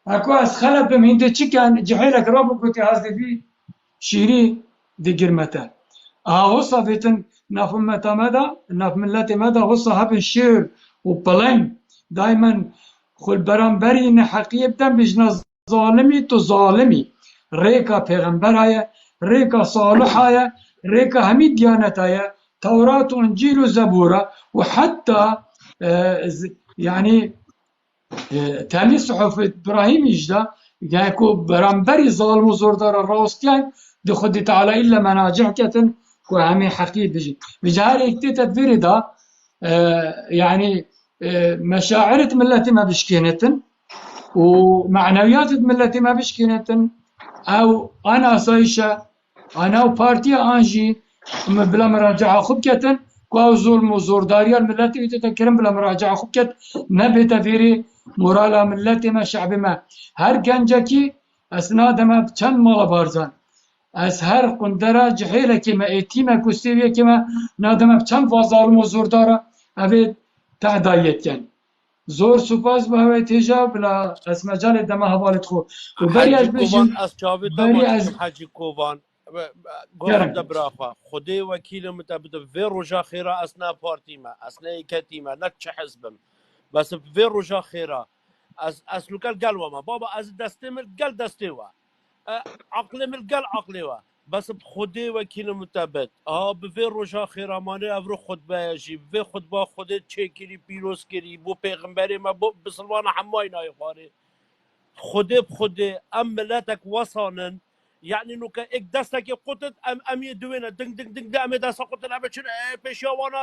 هكو از خلت بمهنده چي كان جحيلك رابو كوتي هازدي بي شيري دي قرمتا هوصا بيتن ناف متا مدى ناف ملتي مدى هوصا هبن شير وبلين دايما خل برانبري نحقية بدن بجنا ظالمي تو ظالمي ريكا پیغمبر هيا ريكا صالح هيا ريكا همي ديانت هيا توراة وانجيل وزبورة وحتى يعني تاني صحف ابراهيم يجدا يقول برانبري ظالم وزوردار الراوستيان دي خدي تعالى إلا مناجع كتن وهمي حقيقة بيجي بجهاري اكتي تدبيري دا يعني مشاعر ملتي ما بشكينتن ومعنويات ملتي ما بشكينتن او انا سايشة انا وبارتي انجي بلا مراجعة خبكتن كواو ظلم وزورداريا الملتي يتذكرن بلا مراجعة خبكت نبي تفيري مورالا ملتي ما شعبي ما هر گنجكي اسناد ما چند مال بارزان از هر قندرة جحيلة كما ايتيما كستيوية كما نادم بچند وظالم وزوردارا اوه تعدايت يعني زور سپاس به هوای تیجا بلا از مجال دم حوالت خو و بری از
حاجی
بجیم
کوبان از چاوی
بری
داماد
از
حاجی کوبان گفتم
گرم
دبرافا خدای وکیل متبد في رجا خيرا اسنا بارتيما اسنا كتيما نتش حزبم بس في رجا خيرا از لوكال قالوا بابا از دستمل قال دستيوا عقل مل قال عقليوا بس بخدي وكيل متبت بفي رجا خيرا ماني افرو خطبه جي في خطبه خدي تشيكري بيروس كري بو پیغمبري ما بو بسلوان حماينا يخاري خدي بخدي ام ملاتك وصانا يعني انه اك دستك قطت ام يدوينا دنگ دنگ دنگ ام دست قطت ام چن بشيا وانا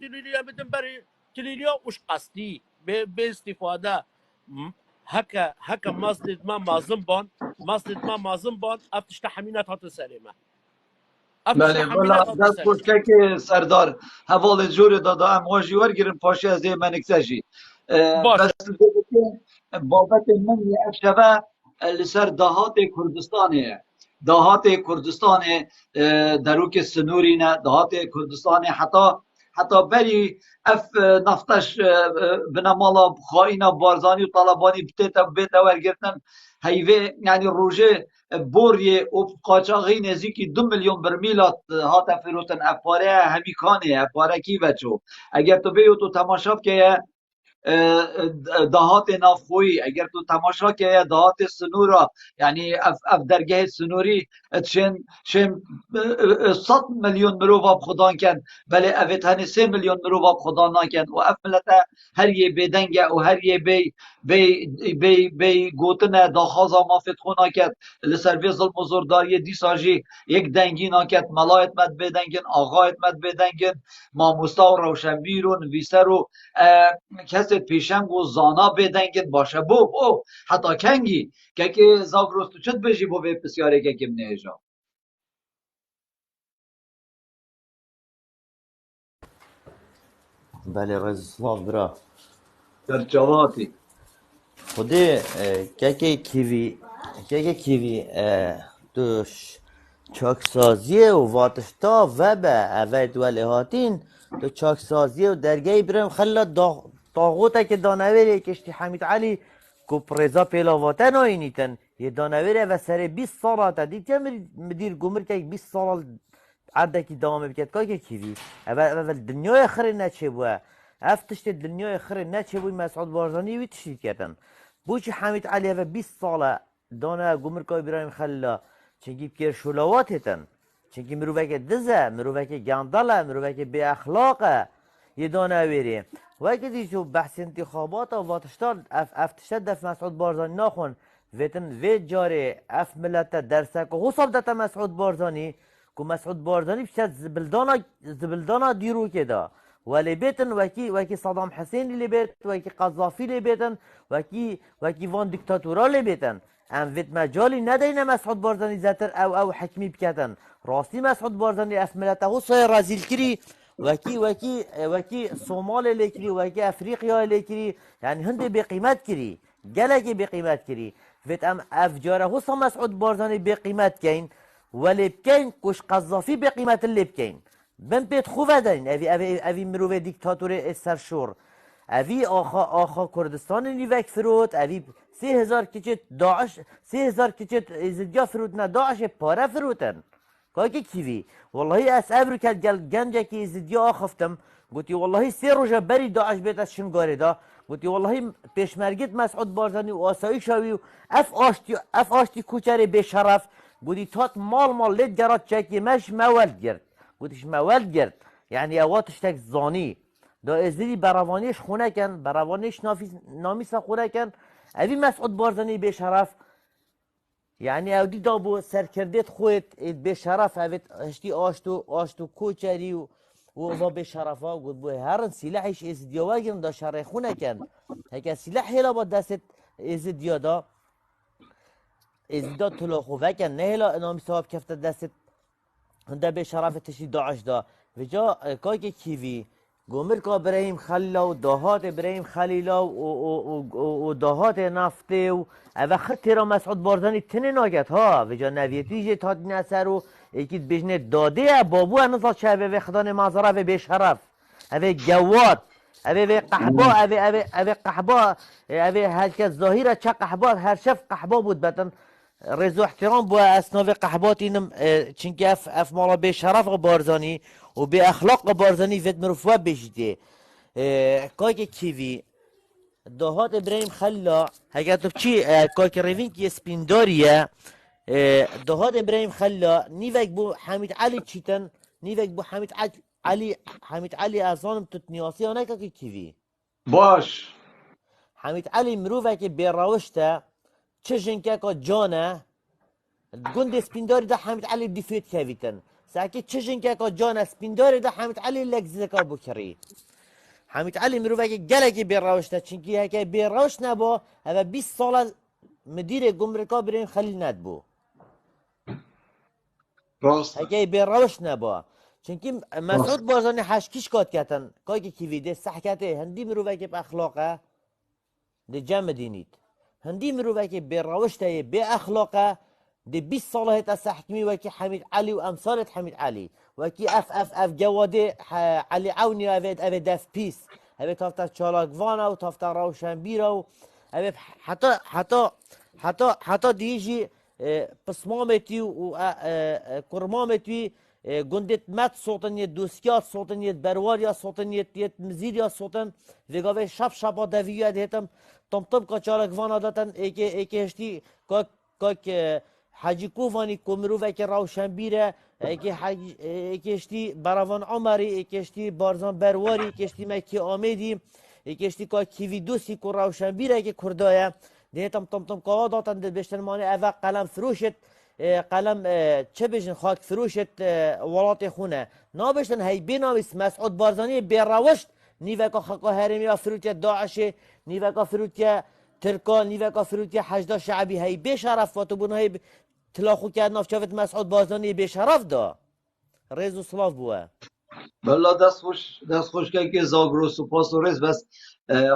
تليليا بدنبري تليليا وش قصدي باستفاده هكا مصلد ما مازن بان مصلد ما مازن بان افتش تحمينات هات سليمه افتش
بله والا
تحمينات هات
دست
سليمه
پشکه که سردار حوال جور دادا ام واجی ورگیرن پاشی از یه منکسجی
باشه
بس بابت من یه شبه لسر دهات کردستانه دهات کردستان دروک سنوری نه دهات کردستان حتی بری اف نفتش بنمالا خائنا بارزانی و طالبانی بتا ورگرتن هیوه یعنی روژه بوری و قاچاقی نزدیکی 2 میلیون برمیلات هات فروتن افاره همیکانه افاره کی بچو اگر تو بیو تو تماشا که دهات نافخویی اگر تو تماشا که دهات سنورا یعنی اف درگاه سنوری چن 100 میلیون مرواب خدان کن بله اوت هنی 3 میلیون مرواب خدان نکن و اف ملتا هر یه بدنگه و هر یه بی گوتن داخازا مافت خو نکد لسر وی ظلم و زورداری دیساجی یک دنگی نکد ملایت مد بدنگن آقایت مد بدنگن ماموستا و روشنبیرون ویسر و کسی پیشنگ و زانا بدنگن باشه بو حتی کنگی که زاگروستو چد بجی بو به پسیاره که کم نیجا
بله رزاق برا
در جواتی
خودی که کیوی دوش چاکسازی و واتشتا و به اوه دوله هاتین تو چاکسازی و درگاهی برم خلا طاغوتا که دانویره کشتی حمید علی کو پریزا پیلاواتن آینیتن یه دانویره و سر 20 سال تا دید که مدیر گمر که 20 سال عده که دوام بکرد که کیوی اول دنیای خری نچه بوه افتشت دنیای خری نچه بوی مسعود بارزانی وی تشتید کردن بوچی حمید علی و 20 ساله دانه گمر که ابراهیم خلا چنگی بکر شلوات هتن چنگی مروفه که دزه مروفه که گندله مروفه که بی اخلاقه یه دانه ویری وقتی دیشو بحث انتخابات و واتشتال افتشت دف مسعود بارزانی ناخون ویتن وی جاری اف ملت درسک و حساب دتا مسعود بارزانی که مسعود بارزانی بشت زبلدانا دیرو که دا ولی بیتن وکی صدام حسین لی بیت وکی قذافی لی بیتن وکی وان دیکتاتورا لی بیتن ام وید مجالی ندینه مسعود بارزانی زتر او حکمی بکتن راستی مسعود بارزانی اف ملت حسای رزیل کری وکی صومال لیکری وکی افریقیا لیکری یعنی هند به قیمت کری گلگی به قیمت کری فت ام افجاره حسام مسعود بارزانی به قیمت کین ولی بکین کش قذافی به قیمت اللي بکین بن بيت خوفا دارین اوی مروه دیکتاتور سرشور اوی آخا کردستان نیوک فرود اوی 3000 کچت داعش 3000 کچت ازدیا فرود نه داعش پاره فرودن که کیوی والله اس ابرو کل گنجه که ازدیا آخفتم گوتی والله 3 روزه بری داعش بیت از شنگاره دا گوتی والله پیشمرگت مسعود بارزانی و آسایش شوی و اف آشتی کوچری به شرف گوتی تات مال لید گرات چکی مش مولد گرد گوتیش مولد گرد یعنی اواتش تک زانی دا ازدی براوانیش خونه کن براوانیش نامیسا خونه کن اوی مسعود بارزانی به شرف یعنی اودی دا بو سرکردت خودت به شرف اوید هشتی آشتو کوچری و به شرفا گفت بو هرن سلاحش ازدیا وگرن دا شرع خونه کن هکا سلاح هلا با دست ازدیا دا ازدیا طلو خوفه کن نه هلا نامی صاحب کفت دست هنده به شرف تشی داعش دا و جا که کیوی گمر که ابراهیم خلا و دهات ابراهیم خلیلا و دهات نفته و اوه خطی را مسعود بارزانی تنه ناگت ها و جا نویتی جه تا دین اثر و ایکید بجنه داده بابو هنوزا چه اوه خدان مازره و به شرف اوه جواد اوه قحبا اوه قحبا اوه هلکت ظاهره چه قحبا هر شف قحبا بود بطن رضا احترام با اسناف قحبات اینم چنکه اف مالا به شرف بارزانی و به اخلاق بارزانی فت مرفوع بشیده که کیوی دهات ابراهیم خلا هکه تو چی که روین که سپینداریه دهات ابراهیم خلا نیوک بو حمید علی چیتن نیوک بو حمید علی ازانم تتنیاسی ها نکه کیوی
باش
حمید علی مروفه که بیراوشته چه جنکه که جانه گند سپینداری ده حمید علی دیفیت کویتن ساکی چه جنکه که جانه سپینداری ده حمید علی لگزیدکا بکری حمید علی مروفه که گلگی بیراوشته چنکی هکه بیراوش نبا هوا 20 سال مدیر گمرکا برین خلیل ند بو
راست
هکه بیراوش نبا چنکی مسعود بارزانی حشکیش کات کتن که کیویده صحکته هندی مروفه که اخلاقه ده جمع دینید هندی مروفه که به روشته به اخلاقه ده 20 ساله هتا سحکمی وکی حمید علی و امثالت حمید علی وکی اف جواده علی عونی و اوید دف پیس اوید تافتا چالاکوانا و تافتا روشنبیرا و اوید حتی دیجی پسمامتی و کرمامتی گندت مت صوتن یه دوسکیات صوتن یه برواریا صوتن یه مزیریا صوتن وگاوه شب دویاد هتم طمطم که چالک وانا داتن ایکی هشتی که حاجی کوفانی کمرو و که روشنبیره ایکی هشتی براوان عمری ایکی هشتی بارزان برواری ایکی هشتی مکی آمیدی ایکی هشتی که کیوی دوستی که روشنبیره که کردایه دیتم طمطم که داتن دل بشتن مانه اوه قلم فروشت قلم چه بجن خاک فروشت ولات خونه نابشتن هی بینامیست مسعود بارزانی بیروشت نیوکا خاکا هرمی و فروتیا داعشه نیوکا فروتیا ترکا نیوکا فروتیا حجدا شعبی هی بشرف و تو بونه هی تلاخو کرد نافچافت مسعود بارزانی بشرف دا ریز و صلاف بوه
بلا دست خوش که زاگروس و پاس و رز بس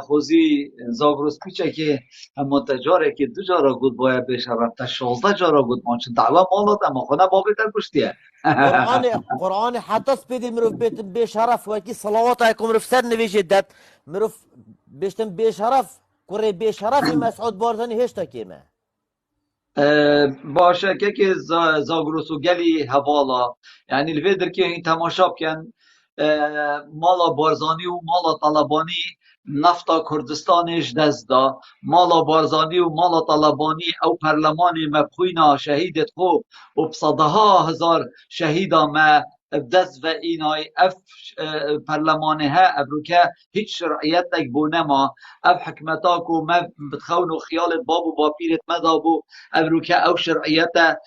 خوزی زاگروس پیچه که اما تجاره که 2 جارا گود باید بشه رفته 16 جارا گود مانچه دعوه مالات اما خونه بابی تر کشتیه
قرآن حتی سپیدی مروف بیت بشرف و کی صلوات ایکم مروف سر نویشه داد مروف بیشتن بشرف کره بشرف مسعود بارزانی هشتا کیمه
باشه که زاگروس و گلی حوالا یعنی الویدر که این تماشا بکن مالا بارزانی و مالا طالبانی نفتا کردستانش دست دا مالا بارزانی و مالا طالبانی او پرلمانی مبخوینا شهیدت خوب و بصده ها هزار شهیدا ما بدست و اینای اف پرلمانه ها ابروکه هیچ شرعیت تک بو نما اف حکمتاکو ما بتخونو خیالت بابو باپیرت مدابو ابروکه او شرعیت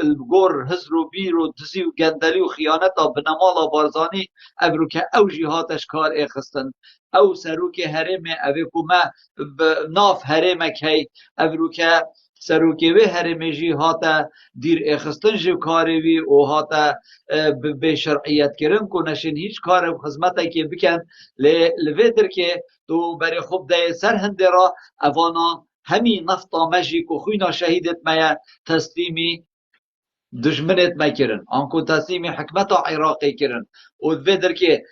الگور هزرو بیرو دزی و گندلی و خیانتا بنمالا بارزانی ابروکه او جهاتش کار اخستن او سروک حرم اوی کومه ناف حرم کی ابروکه سروکی و هرمجی هاتا دیر اخستن جو کاری وی و هاتا به شرعیت کرن کو نشین هیچ کار و خدمت که بکن لویدر که تو برای خوب ده سر هنده را اوانا همی نفتا مجی کو خوینا شهیدت میا تسلیمی دجمنت مکرن آنکو تسلیم حکمت عراقی کرن و دویدر که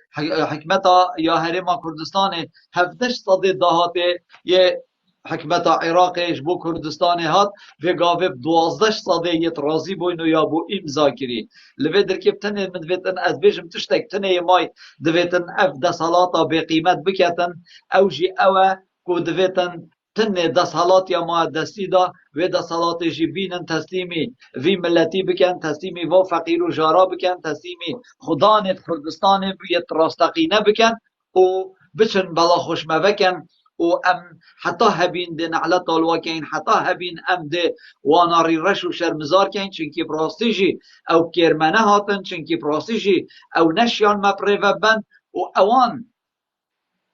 حکمت یا هرم کردستان هفتش صد دهاته یه حکمت عراقیش بو کردستان هات و گاوه 12 صده یت رازی بوینو یا بو امضا کری لویدر که بتنه من دویتن از بیشم تشتک تنه مای دویتن اف ده صلاتا به قیمت بکتن او جی اوه کو دویتن تنه ده صلات یا ما دستی دا و ده صلات جی بینن تسلیمی وی ملتی بکن تسلیمی و فقیر و جارا بکن تسلیمی خدا نت کردستان بیت راستقینه بکن و بچن بلا خوشمه بکن و ام حتی هبین ده نعلت الواکین حتی هبین ام ده واناری رش و شرمزار کن چنکی براستی جی او کرمنه هاتن چنکی براستی جی او نشیان مپره و بند و اوان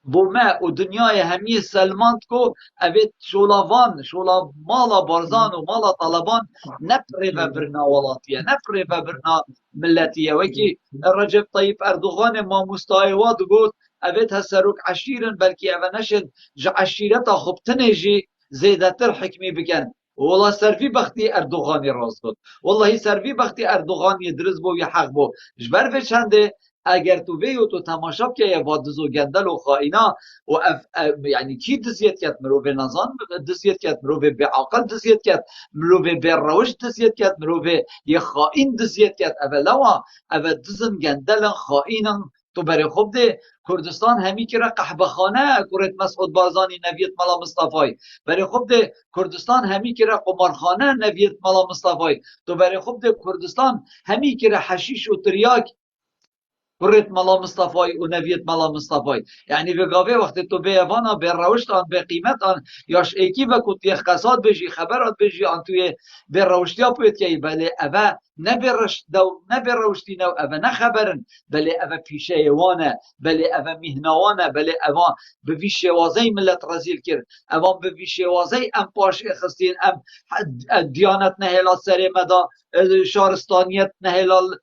بو ما و دنیای همی سلماند کو اوید شولا مالا بارزان و مالا طالبان نپره و برنا ولاتیه نپره و برنا ملتیه وکی رجب طیب اردوغان ما مستایواد گود اوید هسروک عشیرن بلکی او نشد جا عشیرتا خوب تنجی زیده تر حکمی بکن والله سرفی بختی اردوغانی راست بود والله سرفی بختی اردوغانی درز بو یا حق بو جبر به چنده اگر تو بیو تو تماشا که یا وادز و گندل و خائنا و یعنی کی دزیت کرد مرو به نظام دزیت کرد مرو به عقل دزیت کرد مرو به روش دزیت کرد مرو به یه خائن دزیت کرد اولا اول دزن گندل خائنن تو برای خوب ده کردستان همی که را قحبه خانه کرد مسعود بارزانی نویت ملا مصطفی برای خوب ده کردستان همی که را قمارخانه نویت ملا مصطفی تو برای خوب ده کردستان همی که را حشیش و تریاک بريت ملا مصطفى ونبيت ملا مصطفى يعني بقاوه وقت تو بيوانا بروشتان بقيمتان ياش ايكي بكوت يخقصات بيجي خبرات بيجي ان توي بروشتيا بويت كي بله اوا نبرش دو نبروشتي نو اوا نخبرن بله اوا بيشيوانه بله اوا مهنوانه بله اوا بفيشوازي ملت رزيل كير اوا بفيشوازي ام باش اخستين ام ديانت نهلا سري مدا شارستانیت نهلال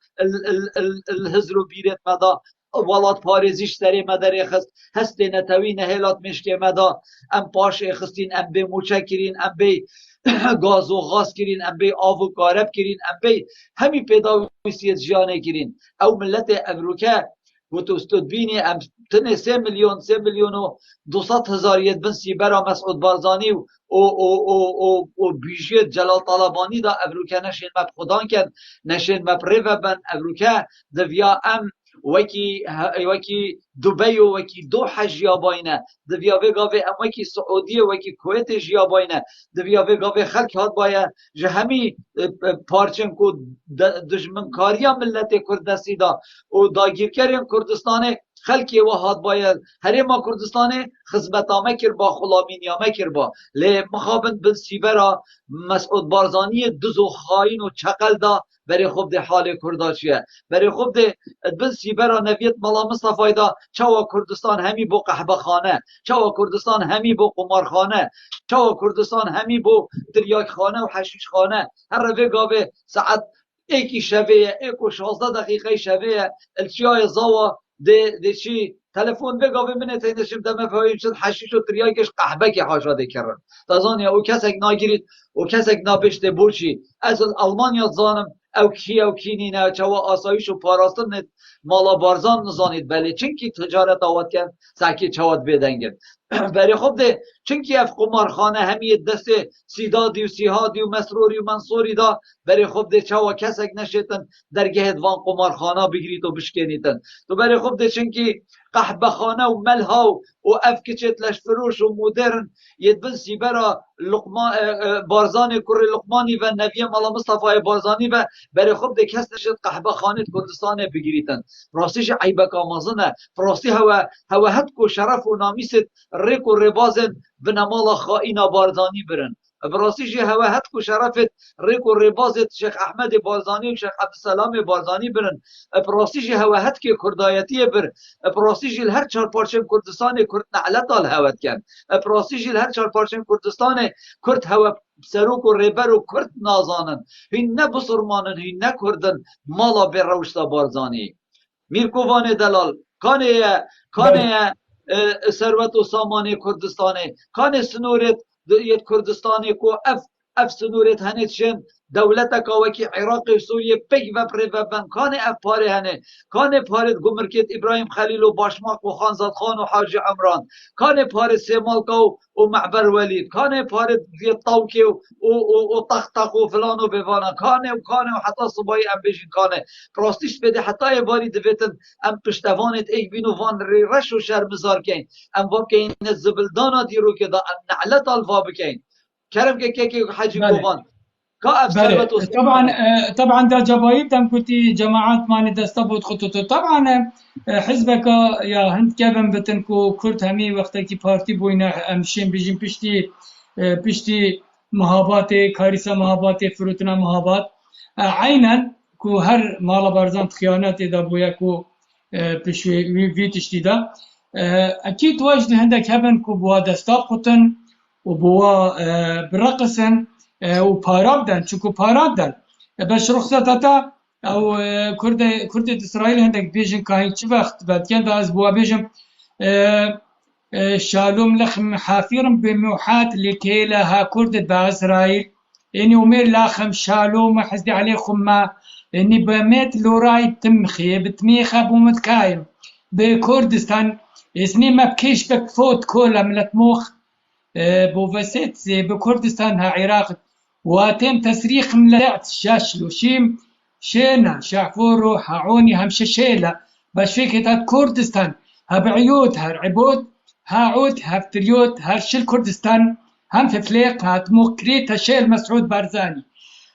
الهزر و بیرت مدا ولات پارزیش سری مدر خست هست نتوی نهلات مشک مدا ام پاش خستین ام به موچه کرین ام به گاز و غاز کرین ام به آو و کارب کرین ام به همی پیداویسیت جانه کرین او ملت امریکا و تو استدبینی ام تنه 3 میلیون و 200,000 ید بن سیبرا مسعود بارزانی و بیجیت جلال طالبانی دا امریکا نشین مب خدان کن نشین مب ریو بن امریکا دویا ام وکی دبی و وکی دوحه جیا باینه دویا وگاوه ام وکی سعودیه وکی کویت جیا باینه دویا وگاوه خلق هات باید جه همی پارچن کو دجمنکاریا ملت کردستی دا و داگیرکرین کردستانه خلقی و هات باید هرما کردستانه خدمتامه کر با خلامینیامه کر با لی مخابن بن سیبرا مسعود بارزانی دز و خاین و چقل دا برای خوب ده حال کردا چیه برای خوب ده بن سیبرا نویت ملا مصطفی دا چوا کردستان همی بو قحبه خانه چوا کردستان همی بو قمار خانه چوا کردستان همی بو تریاک خانه و حشیش خانه هر روی گاوه ساعت ایکی شوه ایکو 16 دقیقه شوه الچیای زاوا ده چی تلفن بگاوه منه تینشم دمه فهیم چند حشیش و تریاکش قحبه که حاشاده کرن تازانیا او کسک ناگیرید او کسک ناپشته بوچی از المانیا زانم او کی نینه چوا آسایش و پاراستن مالا بارزان نزانید بله چنکی تجارت آواد کن ساکی چواد بیدنگن برای خوب ده چنکی اف قمارخانه همی دست سیدادی و سیهادی و مسروری و منصوری دا برای خوب ده چوا کسک نشیتن در گهد وان قمارخانه بگیرید و بشکنیتن تو برای خوب ده چنکی قحبه خانه و ملها و اف کچت لش فروش و مدرن یدبن سیبرا لقمان بارزان کر لقمانی و نبی مالا مصطفی بارزانی و برای خوب ده کس نشد قحبه خانه کردستان بگیریتن راستیش عیبک آمازنه راستی هوا هد کو شرف و نامیست ریک و ربازن و نمالا خائینا بارزانی برن براسي جي هوا هتكو شرفت ريكو ريبازت شيخ احمد بارزاني وشيخ عبد السلام بارزاني برن براسي جي هوا هتكي كردايتي بر براسي جي الهر چهار پارچم کردستان کرد نعلت آل هوت کن براسي جي الهر چهار پارچم کردستان کرد هوا سروک و ریبر و کرد نازانن هین نه بسرمانن هین نه کردن مالا بر روشتا بارزانی میرکووان دلال
بله
کانه ثروت و سامان کردستانه کانه سنورت یت کردستانی کو اف سنورت هنیتشن دولت کاوکی عراق و سوریه پی و پری و بن کانه اف پاره هنه کانه پاره گمرکت ابراهیم خلیل و باشماق و خانزاد خان و حاج عمران کانه پاره سیمالکا و معبر ولید کانه پاره طوکی و طخطق و فلان و بوانا کانه و حتی صبای ام بیشین کانه راستیش بده حتی باری دویتن ام پشتوانت ای بینو وان ری رش و شرمزار کن ام واقعین زبلدانا دیرو که دا ام نعلت الفا بکن کرم که حجی
بله
کوفان کا اف
بله
ثروت و
طبعا
سلطانه
طبعا دا جبايب دم كنتي جماعات ماني دستبوت خطوط طبعا حزبك يا هند كابن بتنكو كرت همي وقتا كي بارتي بوينا امشين بيجين بيشتي مهابات كارثة مهابات فروتنا مهابات عينا كو هر مالا برزان خيانات دا بويا كو بشوي في تشتي دا اكيد واجد هندك هبن كو بوا دستاب خطن وبوا برقصن و پارا بدن چونکو پارا بدن بس رخصت تا او کرد اسرائیل هندک بیجن که چه وقت بعد کن از بوا بیجم شالوم لخم حافيرم بموحات لكيلا ها كرد باسرائيل اني ومير لاخم شالوم حزدي عليكم ما اني بميت لوراي تمخي بتميخه بومتكايم بكردستان اسني ما بكيش بكفوت كولا من المخ بوفاسيت بكردستان ها عراق واتم تسريخ ملعت شاشلو شيم شينا شعفورو حعوني هم ششيلة باش فيك كردستان ها بعيوت ها عبود ها عود ها فتريوت ها شل كردستان هم في فليق ها تموكريت هشيل مسعود بارزاني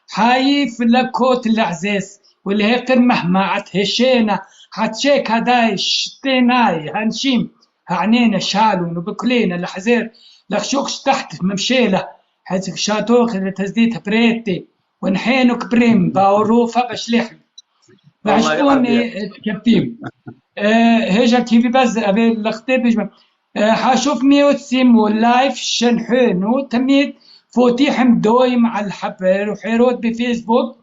حايف لكوت العزيز واللي هيك مهما عتهشينا حتشيك هداي شتيناي هنشيم هعنينا شالو نبكلينا الحزير لخشوكش تحت ممشيله حيث شاتوخ تزديد بريتي ونحينك بريم باوروفا بشليح بعشقون كبتيم هيجا كيفي بس ابي لختي بيجمع حاشوف ميوت سيم واللايف شنحونو تميت فوتيح مدويم على الحبر وحيروت بفيسبوك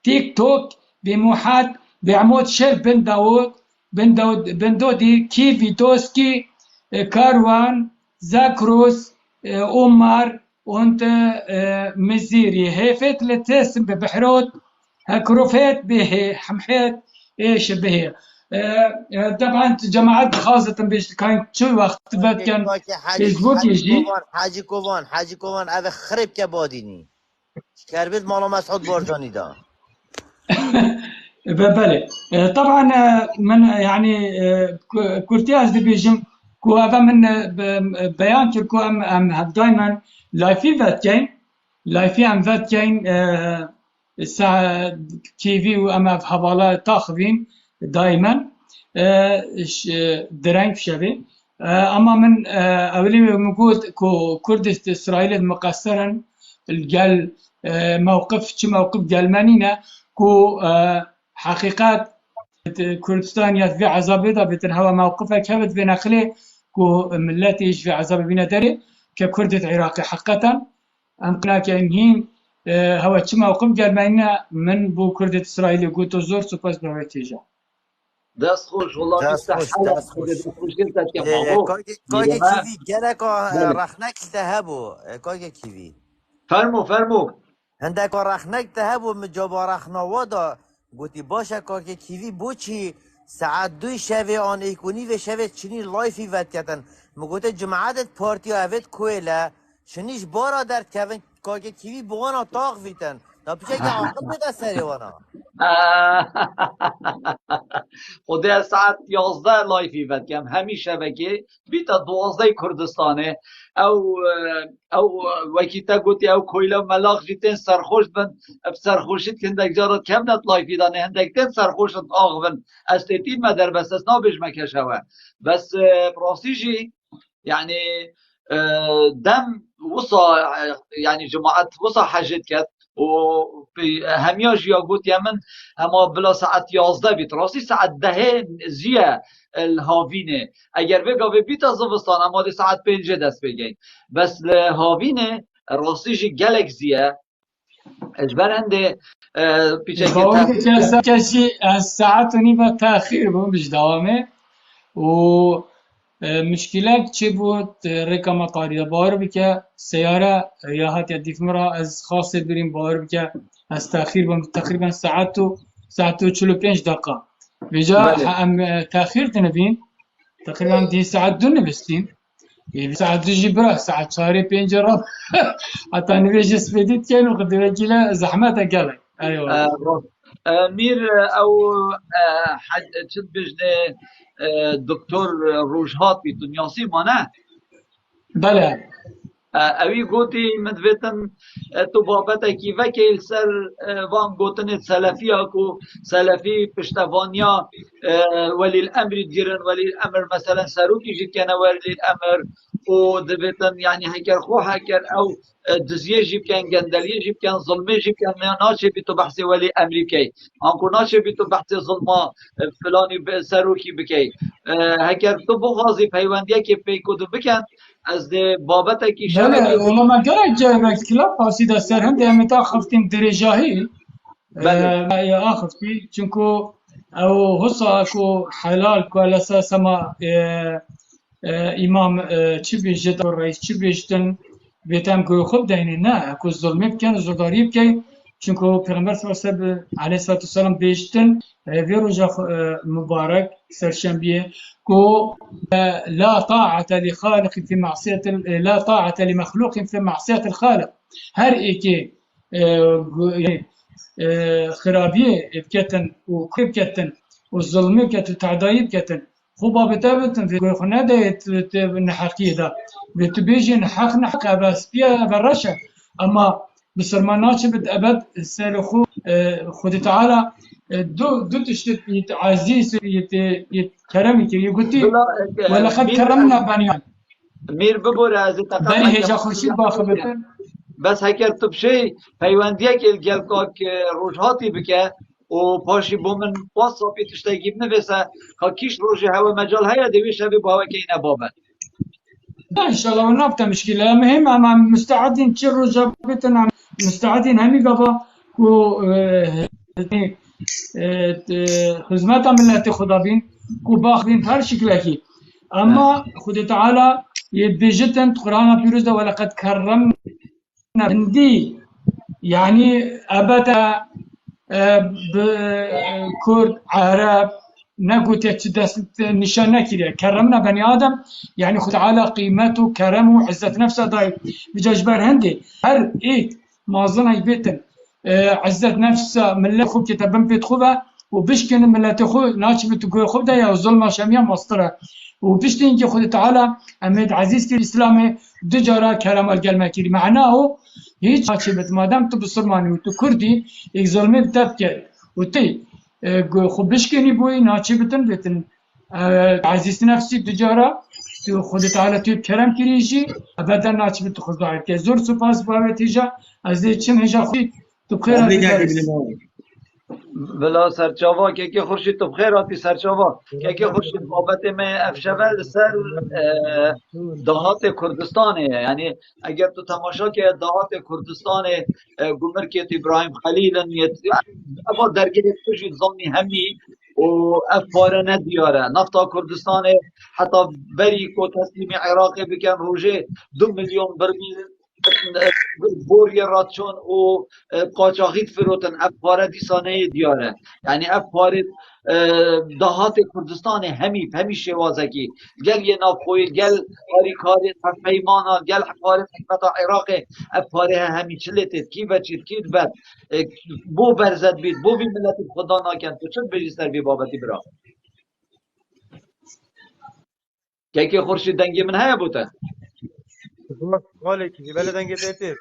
تيك توك بموحات بعمود شيف بن دودي كيفي دوسكي كاروان زاكروس أمار وانت مزيري هيفت لتسم ببحروت كروفيت به حمحيت ايش به طبعا جماعات خاصة بيش كان شو وقت بعد كان فيسبوك يجي
حاجی کوان اوه خرب که بادینی کربید مالا مسعود بارزانی دا
بله طبعا من يعني كورتياز دي بيجم كو هذا من بيان كو ام دائما لايفي فات كاين لايفي ام فات كاين الساعة تي في واما في حوالا تاخذين دائما درنگ شبه اما من اولي موجود كو كردست اسرائيل مقصرا الجال موقف شو موقف جالمانينا كو حقيقات كردستان يات في عذاب دا بتن هوا موقفها كبت بين أخلي كو ملاتي إيش في عذاب بينا داري ككردة عراقي حقا أم كنا كأنهين هوا تش موقف جرمانينا من بو كردة إسرائيل يقول تزور سوباس بروتيجا
دست خوش والله
دست خوش دست خوش
مشكلتك يا بابا
کاگه کیوی گره که رخنک تهبو کاگه کیوی
فرمو
هندک رخنک تهبو مجابا رخناوا دا گوتی باشه کاگه کیوی بوچی ساعت 2 شوه آن ایکونی و شوه چنی لایفی ود کتن مگوته جماعت پارتی اوید کویله شنیش بارا در کون کاگه کیوی بوانا تاق ویتن دا پیشه که عاقل بده سری وانا
خدا ساعت 11 لایفی ود کم همین شبکه بیتا 12 کردستانه او وکیتا گوتی او کویلا ملاق جیتن سرخوش بن سرخوشید که هندک جارت کم نت لایفی دانه هندک تن سرخوشت آغ بن استیتین مدر بس اسنا بجمکه شوه بس براسیجی يعني دم وصا يعني جماعة وصا حاجت كات وفي هميا جيا قلت يمن هما بلا ساعة 11 بيت راسي ساعة 10 زيا الهاوینه اگر بگا به بیتا زمستان اما دی ساعت 5 دست بگین بس الهاوینه راستیجی گلک زیه اجبر هنده پیچه که
باوی که کسی از ساعت و نیم تأخیر بود مش دوامه و مشکلات چی بود رقم طاری باور بکه سیاره یا هات دیف مرا از خاصه بریم باور بکه از تأخیر بود تقریبا ساعت و 45 دقیقه بجا هم تأخیر تنبین تقریبا دی ساعت دو نبستین ساعت دو جبرا ساعت 4-5 را حتى نبيش سبيديت كان وقدر كلا زحمتها قال ايوه
میر او حد چند بجنه دکتر روجهات بی دنیاسی مانه
بله
اوی گوتی من دویتن تو بابتا کی وکیل سر وان گوتن سلفی اکو سلفی پشتوانیا ولی الامر دیرن ولی الامر مثلا سروکی جید کنه ولی الامر و دویتن یعنی هکر خو هکر او دزیه جیب کن گندلیه جیب کن ظلمه جیب کن ناچه بی تو بحث ولی امریکی آنکو ناچه بی تو بحث ظلما فلانی سروکی بکی هکر تو بغازی پیوندیه که پیکودو بکن از بابت کی شب
بله والله ما قرأت جايبك كلاب قصيدة سرهم دي متى خفتم درجاهي يا اخفتي چونكو او هسا اكو حلال كو على اساس ما امام چی بیشتر رئیس چی بیشتن بیتم که خود دینه نه اكو ظلمي بكن زداري بكن چونكو پیغمبر صلی الله علیه و سلم بیشتن في رجا مبارك سرشنبيه كو لا طاعة لخالق في معصية لا طاعة لمخلوق في معصية الخالق هر إيكي خرابية بكتن وكرب كتن والظلم كتن تعدايب كتن خوبا بتابتن في خنا ده نحقي ده بتبيجي نحق بس بيا برشة أما بسرماناتش بد أبد سالخو خد تعالى دو تشتت عزيز يتكرمي كي يقولي ولقد كرمنا بني آدم
میر ببوره از
بني هجا خورشید باخبرتن
بس هکر تو بشه پیوندیه که گلکاک روژهاتی بکه و پاشی بومن باز صافی تشتگیب نویسه که کیش روژه هوا مجال هیا دویش هوی باوه که اینه بابن
ان شاء الله ونبت مشكله مهم اما مستعدين تشروا جابتنا مستعدين همي بابا و خدمتها ملت خدا بين كو باخذين هر شكلكي اما خد تعالى يبجتن قرآن بيروز ولقد كرمنا بندي يعني ابدا كرد عرب نقول دست نشان نكري كرمنا بني ادم يعني خد تعالى قيمته كرمه عزة نفسه دايب بجاجبر هندي هر ايه ما ظن بيتن عزة نفسه من خو كتبن بيت خوبه وبشكن من خو ناش بتقول خوب ده يا ظلم شاميه مصطره وبشتين كي خد تعالى امد عزيز في الاسلام دجارة كرم الجلمه كري معناه هيك شبت ما دام تو بسلماني وتو كردي يك ظلمي بتبكي وتي خو بشكني بوي ناچي بتن عزيز نفسي دجارة تو خد تعالى تو كرم كريجي ابدا ناچي بت خدا كي زور سپاس بابت هجا از چم هجا خو تو بخير
بلا سرچاوا که خورشید تو بخیر آتی سرچاوا که خورشید بابت میں افشول سر دهات کردستانه یعنی اگر تو تماشا که دهات کردستان گمر که ابراهیم خلیل اما درگیر توشید ضمنی همی و افاره ندیاره نفتا کردستان حتی بری کو تسلیم عراق بکن روژه 2 میلیون برمیل بوری راتشون و قاچاقیت فروتن افاره دیسانه دیاره یعنی افاره دهات کردستان همی شوازکی گل یه نافوی گل آریکاری پیمانا گل افاره حکمت عراق افاره همی چلتت کی بچید کی بد بو برزد بید بو بی ملت خدا ناکن تو چند بجی سر بی بابتی برا که خورشید دنگی من هیا بوده
قالك في بلدن قديتت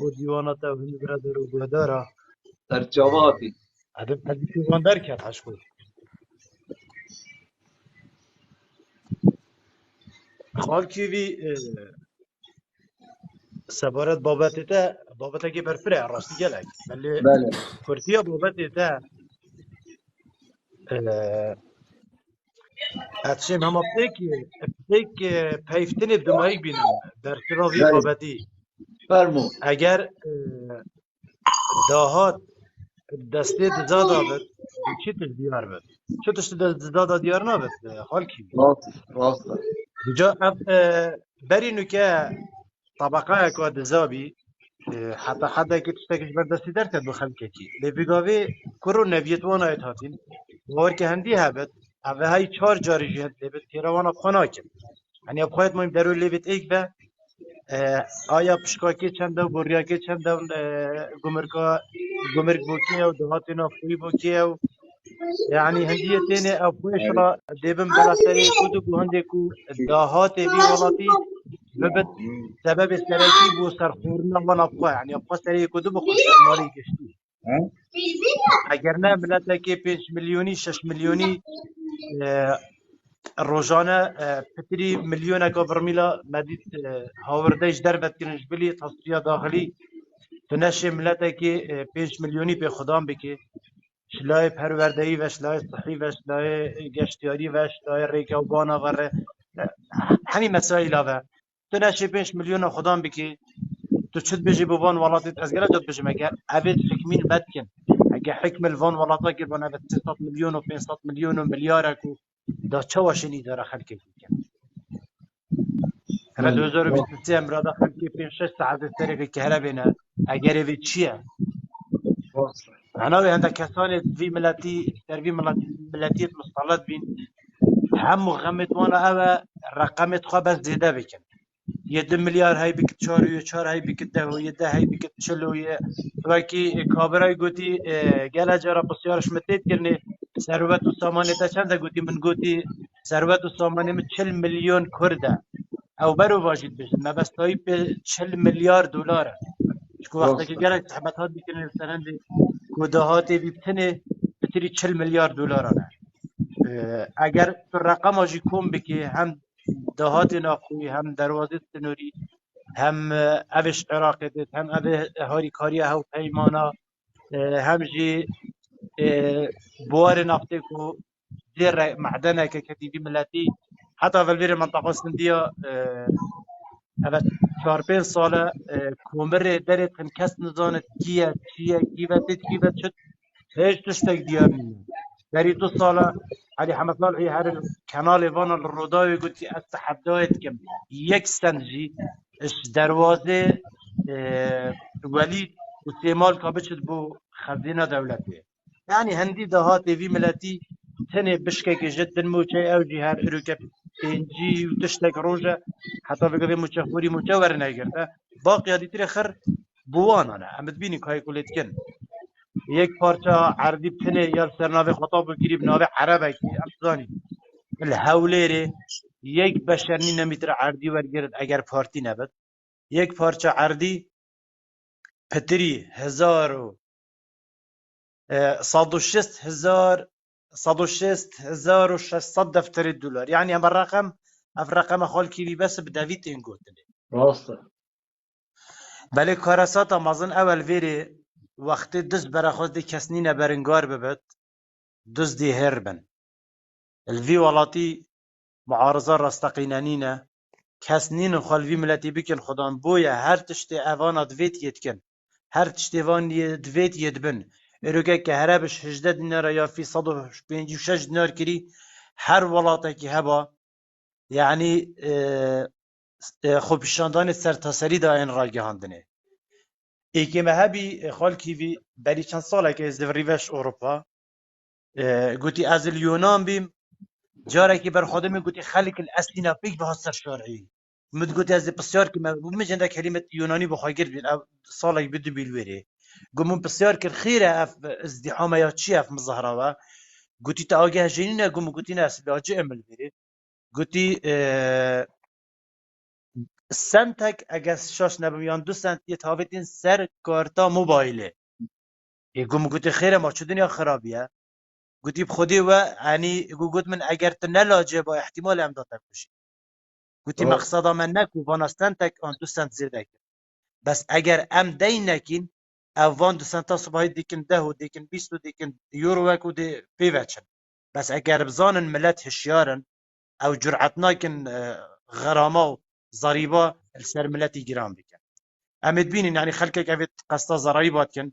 وديوانات وهند برادر وبدارة
سرچاواتی
عدد حد ديوان دار كات عشقو خالکی وی سبارت بابت که برفره راستی گلک ولی
بله
کورتیا بابت تا اتشم هم پیک پیفتن دمایی بینم در سراوی
بله
بابتی
فرمو
اگر داهات دسته دزادا بد چی تش دیار بد چه تش دزادا دیار نبد خالکی وی
راست راست
جا بری نوکه طبقه اکو دزابی حتی که تشتکش بردستی در کرد بخلکه کی لبیگاوی کرو نویت وانا ایت هاتین باور که هندی هبت اوه های 4 جاری جهت لبت تیرا وانا بخونا کن یعنی اب خواهد مهم درو لبت ایک به آیا پشکاکی چنده و بوریاکی چنده و گمرک بوکی و دهات نافوی بوکی و يعني هندية تاني أو بوشرا ديبن بلا سري كودو بوهندي كو داهات بي ولاتي ببت سبب سركي بو سرخورنا وانا بخوا يعني بخوا سري كودو بخوا استعمالي كشتي اگر نه ملت که 5 میلیونی 6 میلیونی روزانه پتری میلیون که برمیلا مدید هاوردیش در بد کنش بلی تصفیه داخلی تنشه ملت که 5 میلیونی به خدام بکی شلای پروردهی و شلای صحی و شلای گشتیاری و شلای ریکوبانا و همین مسائل ها تو نشه 5 میلیون خدام بکی تو چت بجی بوان ولاتت از گره جد بجی مگه اوید حکمین بد کن اگه حکم الوان ولاتا که بنا 300 میلیون و 500 میلیون و میلیارد کو دا چه واشنی داره خلقی کن هر
بله راست
2023 امرادا خلقی 5 6 ساعت سری که هر بینه اگر وی چیه
راست
انا عندك كسان في ملاتي تربي ملاتي مصطلات بين هم غمت وانا او رقمت خو بس زياده بكن 1 مليار هاي بك 4 هاي بك 10 هاي بك 40 وكي كابراي قوتي قال جرى بسيار شمتيت كرني ثروت السامانه تا چند قوتي من قوتي ثروت السامانه من 40 مليون كرده او برو واجد بس ما بس تاي 40 مليار دلار شكو وقتا
راست
که گلک تحبطات بکنه مثلا کودهاتی بتنه بتری 40 میلیارد دلار آنه اگر تو رقم آجی کم بکی هم دهات ناخوی هم دروازه سنوری هم اوش عراقی دید هم اوه هاری کاری هاو پیمانا هم جی بوار نفتی کو زیر معدنه که کتیبی ملتی حتی والبیر منطقه سندیا اوه 4 5 ساله کومر درت کن کس نزاند کیه چیه کیوه شد هیچ تشتك ديار نينا داري 2 سالة علي حمد الله هر الكنال فانا الروداوي قلت اتحدايت كم يك سنجي اش دروازه وليد واستعمال كابتشت بو خزينة دولتي يعني هندي دهات في ملتي تني بشكك جدا موشي او جهار اروكا بينجي وتشتك روجا حتى في قضية مشهوري مجاور نايقرتا باقي هذه تري خر بوان انا امد بيني كاي كوليت كن یک پارچه عربی بتنه یا سرناوی خطاب بگیری بناوی عربی که افغانی الهوليري یک بشرنی نمیتر عردی ورگرد اگر پارتی نبد یک پارچه عردی پتری 1600 دفتر دلار يعني ام الرقم اف رقم خالكي بي بس بدافيت انجوتني
راست
بله کارسات مازن اول ویری وقتی دز برا خود دی کسنی نبرنگار ببد دز دی هربن الفي ولاتي معارضه رستقینانینه کسنین خالوی ملتی بکن خدان بویا هر تشتی اوان دویت یتکن هر تشتی وان دویت یدبن اروگه که هربش 18 دینار یا فی 156 دینار کری هر ولاته که هبا یعنی خوب شاندان سرتاسری دا این را گهاندنه ایکی مهبی خالکی وی بری چند ساله که از ریوش اروپا گوتی از اليونان بیم جاره که بر خودم گوتی خلق الاسلنا پیک به سر شرعی مد گوتی از بسیار که من مجنده کلمه یونانی بخوای گرد ساله بدو بیلوری گمون بسیار که خیره اف ازدحام یا چی اف مظاهره و گوتی تا آگه جنینه گم گوتی نه لاجه عمل بری گوتی سنتک اگه شاش نبم یان 2 سنت یه تاوتین سر کارتا موبایله گم گوتی خیره ما چه دنیا خرابیه گوتی بخودی و یعنی گوت من اگر تو نلاجه با احتمال امداد تکوشی گوتی مقصدا من نکو وانستان تک آن 2 سنت زیده کن بس اگر ام دی نکین او وان 2 سنتا صبحی دیکن 10 و دیکن 20 و دیکن یورو وکو دی پیوچن بس اگر بزانن ملت هشیارن او جرعت ناکن غرامه و ضريبه السر ملتي جرام بكن ام تبين يعني خلكك افت قسطا ضريبات كن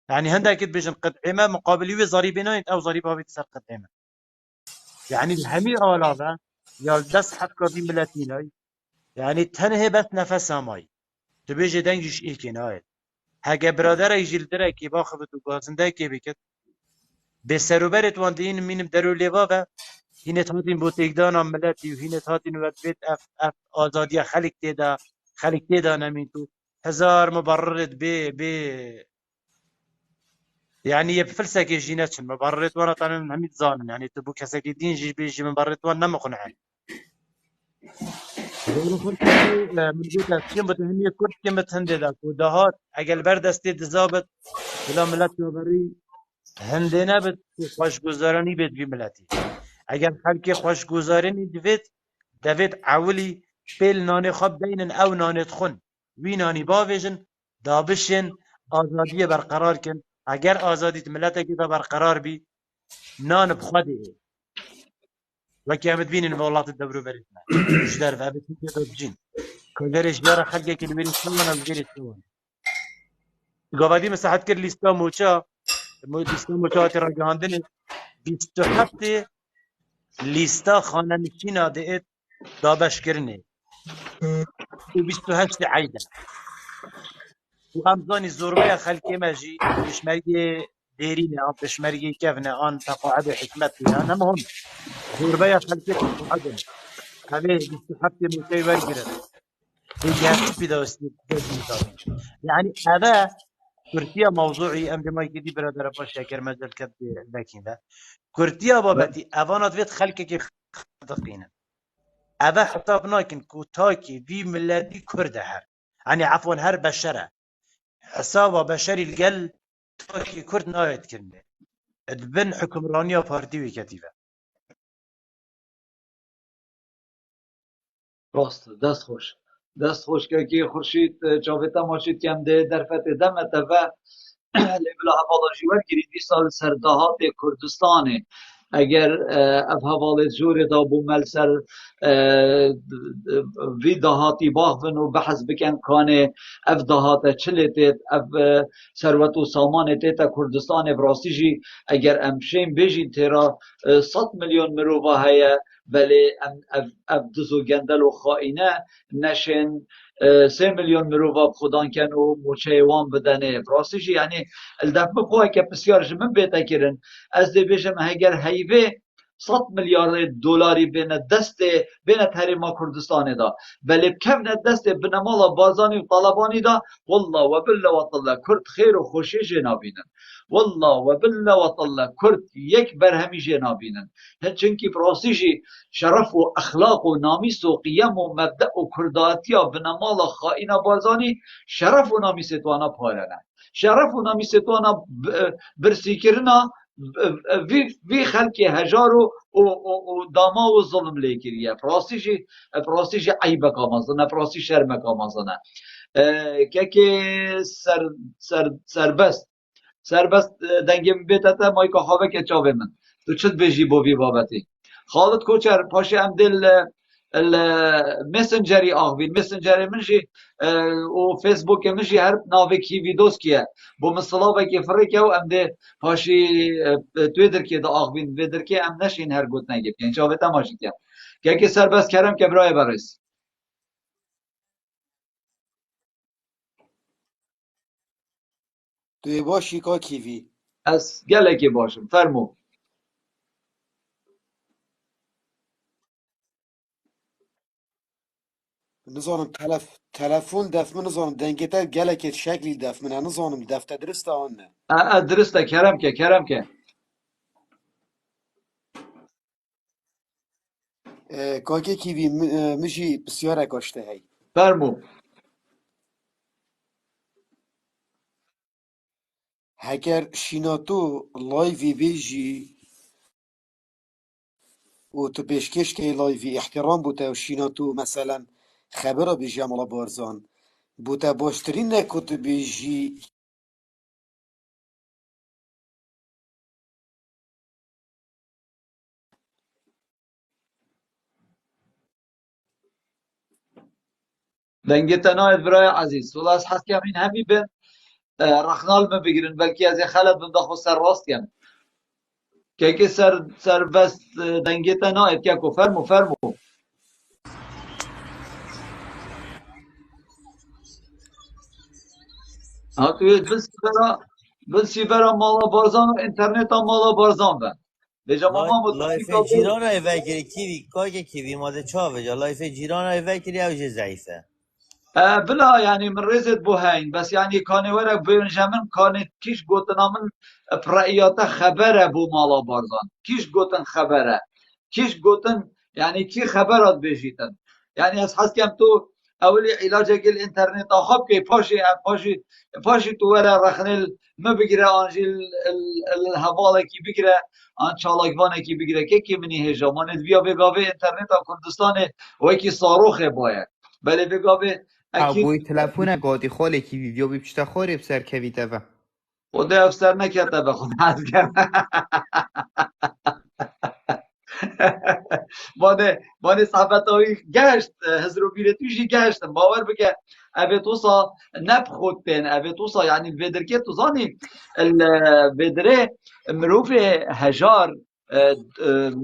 يعني هندا كد بيجن قطعمه مقابل وي ضريبه او ضريبه بيت سر قطعمه يعني الهمي اولادا يا دس حد كافي ملتيناي يعني تنهي بس نفسها ماي تبيجي دنجش ايكيناي هاگه برادر ایجیل دره کی باخه تو گازنده کی بکت به سروبرت واندین مینم درو لیوا و هینه تاتین بو تگدان ملتی و هینه تاتین و بیت اف آزادی خلق تیدا نمین تو هزار مبررت به يعني يبفلسك جيناتشن مبررت وانا طبعا هميت ظالم يعني تبو كسك دين جي بيجي مبررت وانا مقنع زول خلتي من قلت كم بتهني كرت كم بتهندي ذاك ودهات اجل بردستي دزابت ولا ملت بري هندنا بت خوش گزارانی بيت بي ملتي اگر خلق خوش گزارانی دوید عولی پیل نان خواب دینن او نانت خون وی نانی باویجن دابشن آزادی برقرار کن اگر آزادیت ملت کی برقرار بی نان بخوده وكي هم تبين والله الدبر بريتنا جدار فابت كده بجين كل جدار خلقه كل بيري سوانا بغير سوانا قبادي مساحات كل ليستا موچا ليستا موچا ترى جاندن بيستحبت ليستا خانه نشينا ديت دابش كرني و28 عيدا وامزاني زوربيا خلقي ماجي بشمرقي ديريني عن بشمرقي كيفنا عن تقاعد حكمتنا انا مهم زوربيا خلقي تقاعدنا هذه بيستحبت موچاي ورقرن هيك بيدا يعني هذا كرتيا موضوعي ام دماغ جدي برادر باش شاكر مجال كد لكن ذا كرتيا بابتي افانات فيت خلقك دقينا هذا حتى بناكن كوتاكي في ملاتي كرد هر يعني عفوا هر بشره حسابه بشري القل تاكي كرد نايت كلمه بن حكمرانيه بارتي وكتيبه
راست دست خوش که خورشید جاویتا ماشید کم ده در فتح دمت و لیبلا حوالا جوار گریدی سال سردهات کردستانه اگر اف حواله جور دا بومل سر وی دهاتی باغون و بحث بکن کانه اف دهات چلتت اف ثروت و سامان تیتا کردستان براستی جی اگر امشین بیجین تیرا 100 میلیون مروفا هیا بله اف دزو گندل و خائنه نشن 3 میلیون مروفا خودان کن و موچه وان بدنه براستی جی یعنی الدف بخواه که بسیارش من بیتا کرن از دی بیشم هگر هیوه 100 میلیارد دلاری بین تحریما کردستان دا ولی کم دست بنمالا بازانی و طالبانی دا والله و بالله و طالله کرد خیر و خوشی جنابینن والله و بالله و طالله کرد یک برهمی جنابینن چونکی پراسیجی شرف و اخلاق و نامیس و قیم و مبدأ و کرداتیا بنمالا خائنا بازانی شرف و نامیس توانا پارنه شرف و نامیس توانا برسی کرنا وی خلقی هجار و داما و ظلم لیکریه پراسیجی عیبه کامازنه پراسی شرمه کامازنه که سربست دنگم بیتته مایکا خوابه که چاوه من تو چت بجی بو وی بابتی خالد کوچر پاشی ام دل المسنجری آخبین مسنجری منشی و فیسبوک منشی هر ناوه کی ویدوس کیه بو مصلاوه کی فرقه و ام ده پاشی تویدر کی دا آخبین ویدر کی ام نشین هر گوت نگیب یعنی چاوه تماشی که سربست کرم که برای برس
توی باشی کا کیوی
از گله که باشم فرمو
نزانم تلفون دف من نزانم دنگتا گلکت شکلی دف من نزانم دفته درسته آن نه
درسته کرم که
کاکی کیوی مجی بسیار اکاشته هی
فرمو
هگر شیناتو لایوی بیجی و تو پیشکش که لایوی احترام بوده و شینا تو مثلا خبره بیجی مالا بارزان بوده باشترین نکو تو بیجی
دنگی تناید برای عزیز ولی حس کم این همی بین رخنال ما بگیرن بلکی از یه خلط بنداخو سر راست کن که سر بس دنگی تناید که کو فرمو ها توی بسی برا مالا بارزان و اینترنت هم مالا بارزان بند بجا ماما
لایف
متفقا
جیران های وکری کیوی که کیوی ماده چاوه جا لایف جیران های وکری اوجه ضعیفه
بلا يعني من رزت بوهين بس يعني كان ورق بنجامن كانت كيش قوتنا من برأياته خبره بو مالا بارزان كيش قوتن خبره كيش قوتن يعني كي خبرات بيجيتن يعني از حس كم تو اولي علاجك الانترنت اخب كي باشي تو ورا رخنل ما بقرا انجي الهواله كي بقرا ان شالكوانه كي بقرا كي مني هجا مانت بيا بقاوه انترنت كردستان وكي صاروخ بايه بله بقاوه
او
اكيد
بوی تلفون قاطی خاله کی ویدیو بی پشت خوری بسر کویته و
خدا افسر نکرده به خود از کرد مانه صحبت های گشت هزرو بیرتوشی گشت باور بکه اوه توسا نب خود بین اوه توسا یعنی بدرکه تو زانی بدره مروف هجار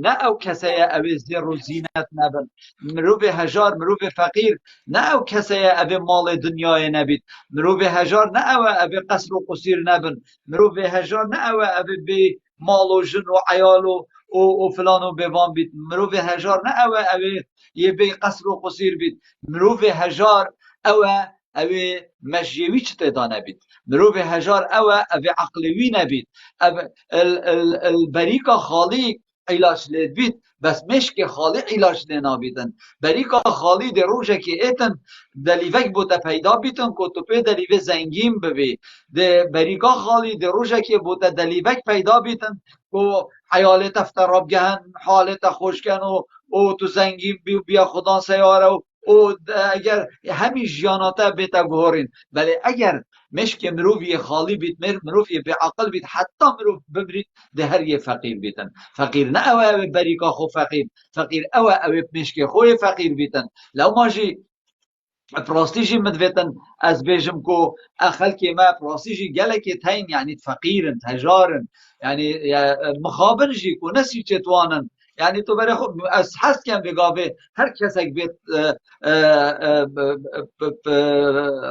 نه او کسی اوه زیر و زینت نبن مروف هجار مروف فقیر نه او کسی اوه مال دنیای نبید مروف هجار نه اوه قصر و قصیر نبن مروف هجار نه اوه بی مال و جن و عیال و فلان و بوان بید مروف هجار نه اوه یه بی قصر و قصیر بید مروف هجار اوه مجیوی چطه دانه بید مروف هجار اوه عقلوی نبید البریکا خالی علاج لید بید بس مشک خالی علاج لینا بیدن بریکا خالی در روژه که ایتن دلیوک بوده پیدا بیتن که تو پی دلیوه زنگین ببی ده بریکا خالی در روژه که بوده دلیوک پیدا بیتن که حیالت افتراب گهن حالت خوشگن و تو زنگین بیا خدا سیاره و اگر همین جیاناتا بیتا گهارین بله اگر مشک مروفی خالی بیت مروفی به عقل بیت حتی مروف ببرید ده هر یه فقیر بیتن فقیر نه اوه بریکا خو فقیر اوه مشک خوی فقیر بیتن لو ماجی پراستیجی مدویتن از بیجم کو اخل که ما پراستیجی گله که تین یعنی فقیرن تجارن یعنی مخابن جی کو نسی چتوانن یعنی تو برای خود از هست کم بگاوه هر کسی بیت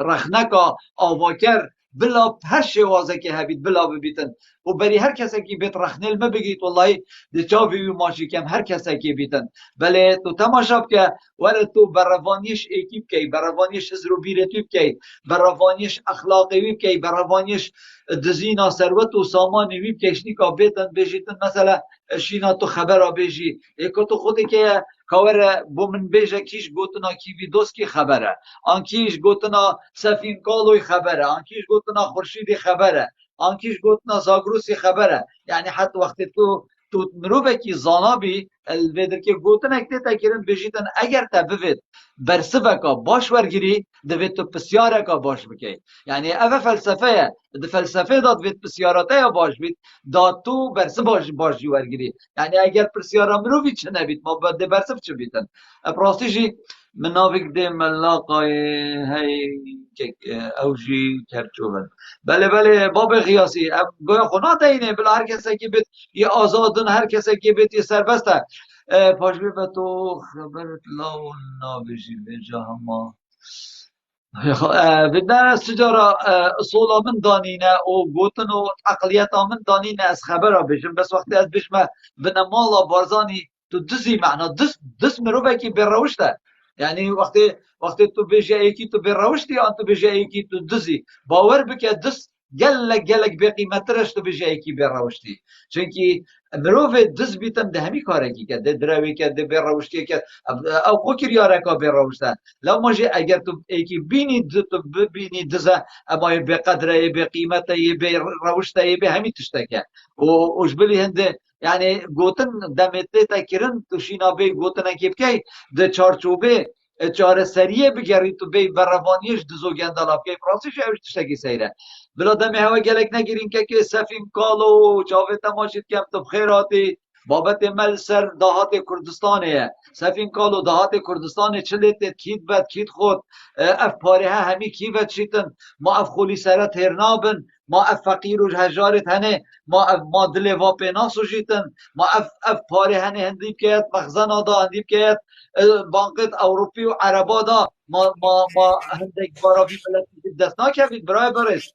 رخنکا آواکر بلا هر شوازه که هبید بلا ببیتن و بری هر کسی که بیت رخنل ما بگید والله ده چاوی و ماشی کم هر کسی که بیتن بله تو تماشا که ولی تو بروانیش اکیب کی بروانیش ازرو بیرتیب کی بروانیش اخلاقی کی بروانیش دزینا ثروت و سامان ویب کشنی کا بیتن بجیتن مثلا شینا تو خبر بیجی اکو تو خودی که کاور بو من بیجه کیش گوتنا کی وی دوست کی خبره آن کیش گوتنا سفین کالوی خبره آن کیش گوتنا خورشیدی خبره آن کیش گوتنا زاگروسی خبره یعنی حتی وقتی تو مروبه کی زانا بی الویدر که گوتن اکتی تکیرن بجیتن اگر تا بوید برسبه که باش ورگیری دوید تو پسیاره که باش بکی یعنی اوه فلسفه ده فلسفه داد وید پسیارته یا باش بید داد تو برسه باش جو ورگیری یعنی اگر پسیاره مروبی چه نبید ما باید برسف چه بیتن پراستیجی منافق ده ملاقای هی اوجی کرچوبن بله باب قیاسی گویا خونات اینه بلا هر کسی که بیت یه آزادن هر کسی که بیت یه سربسته پاجبی به تو خبرت لاون نابجی به جا ما بدنا سجارة أصولا من دانينا وقوتن وعقليات من دانينا أس خبرها بيجن بس وقت أز بيش ما بنا مالا بارزاني تو دزي معنا دس مروبكي بالروشته يعني وقت تو بيجي ايكي تو بالروشتي أن تو بيجي ايكي تو دزي باور بك دس گلک بقیمترش تو بجه ایکی بالروشتی چونکی مروف دز بیتن ده همی کاره کی کرد ده دروی کرد ده بالروشتی کرد او خو کریاره که بالروشته لو ماجی اگر تو ایکی بینی تو بینی دزه اما به قدره به قیمته به روشته به همی تشتکه و اجبلی هنده يعني گوتن دمته تکرن تو شینا بی گوتن کی بکی د چارچوبه چاره سریه بگری تو بی بروانیش دزو گندالا بکی فرانسیش اوش تشتکی سیره بلا دمی هوا گلک نگیرین که سفین کالو چاوه تماشید کم تو بخیراتی بابت مل سر دهات کردستانه سفین کالو دهات کردستان چلیت کید بد کید خود اف پاره ها همی کی بد شیتن ما اف خولی سره ترنابن ما اف فقیر و هجارت هنه ما دل و پناس و جیتن ما اف پاره هنه هندی بکیت مخزن دا هندی بکیت بانقت اوروپی و عربا دا ما هندک بارابی ملتی دست ناکبید برای برش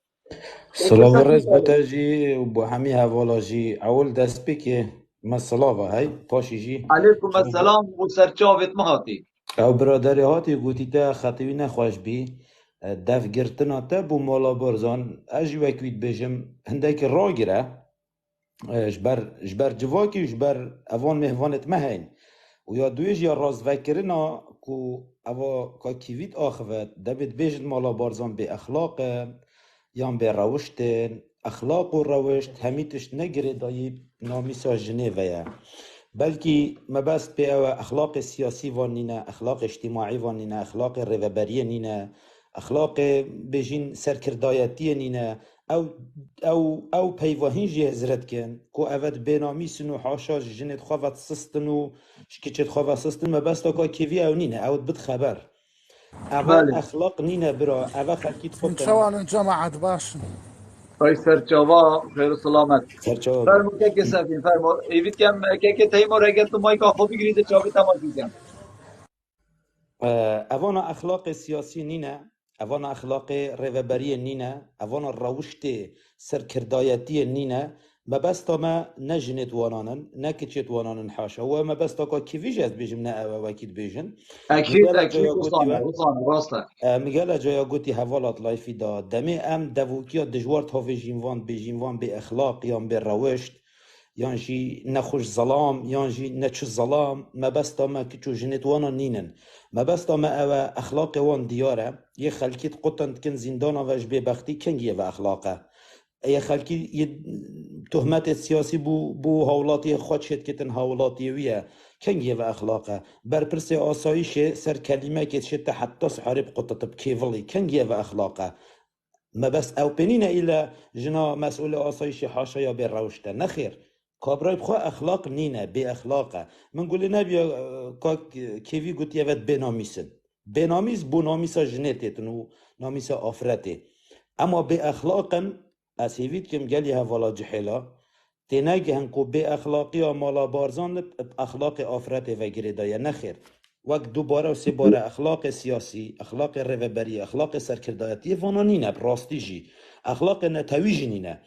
ایکو
صلاة
سفین
الرئيس
کالو
بتاجي وبو حمي هفولاجي أول داس بيكي ما الصلاة هاي باشي جي
علیکم
شوف
السلام و سرچاوت مهاتی
أو برادري هاتي قوتي تا خطيوي نخواش بي داف گرتنا تا بو مالا برزان أجي وكويت بيجم هندك الراجرة جبر جواكي وجبر أفان مهوانت مهين ويا دويج يا راز فكرنا كو أوا كا كيفيت آخوات دابت بيجد مالا برزان بأخلاق یان به روشت اخلاق و روشت همیتش نگره دایی نامیسا جنیوه بلکی مبست به او اخلاق سیاسی وانینه اخلاق اجتماعی وانینه اخلاق ریوبری نینه اخلاق بجین سرکردایتی نینه او پیواهین جی هزرت کن کو اود بینامی سنو حاشا جنت خواهد سستن و شکچت خواهد سستن مبست که کیوی او نینه او بد خبر اوه
بله
اخلاق نینه برا اوه خلکیت خودتن
شوال جماعة باش
خواهی سرچاوا خیر و سلامت
سرچاوه
فرمو که سفین فرمو ایوید کم که تیمو رگل تو مایکا خوبی گریده چاوی تماشی کم
اوانا اخلاق سیاسی نینه اوانا اخلاق ریوبری نینه اوانا روشت سرکردایتی نینه ما بستا ما نجنت وانانن نکچت وانانن حاشا و ما بستا که کیویج از بیجم نه او وکید بیجن
اکید
میگل
اکید
جایا گوتی و
حسانه راسته
میگل جایا گوتی حوالات لایفی دا دمی ام دووکیا دجوار تاوی جینوان به اخلاق یا به روشت یان جی نخوش ظلام یان جی نچ ظلام ما بستا ما کچو جنت وانا نینن ما بستا ما او اخلاق وان دیاره یه خلکیت قطن کن زندانا وش ببختی کنگیه و اخلاقه یه خلکی یه تهمت سیاسی بو هولاتی خود شد کتن هولاتی ویه کنگیه و اخلاقه برپرس آسایش سر کلمه که شد حتی سحارب قطط بکیولی کنگیه و اخلاقه ما بس او بنينا الى جنا مسؤول آسایش حاشا یا به روشته نخیر کابرای بخوا اخلاق نینه به اخلاقه من قول نبیا کیوی گوت یود بنامیسن بنامیس بو نامیسا جنتتن و نامیسا آفرته اما به اخلاقن از هیوید کم گلی هوالا جحیلا تنگه هنکو به اخلاقی و مالا بارزان اخلاق آفرته و گریدایه نخیر وقت دوباره و سه باره اخلاق سیاسی اخلاق ریوبری اخلاق سرکردایتی وانا نینه براستی جی اخلاق نتویجی نینه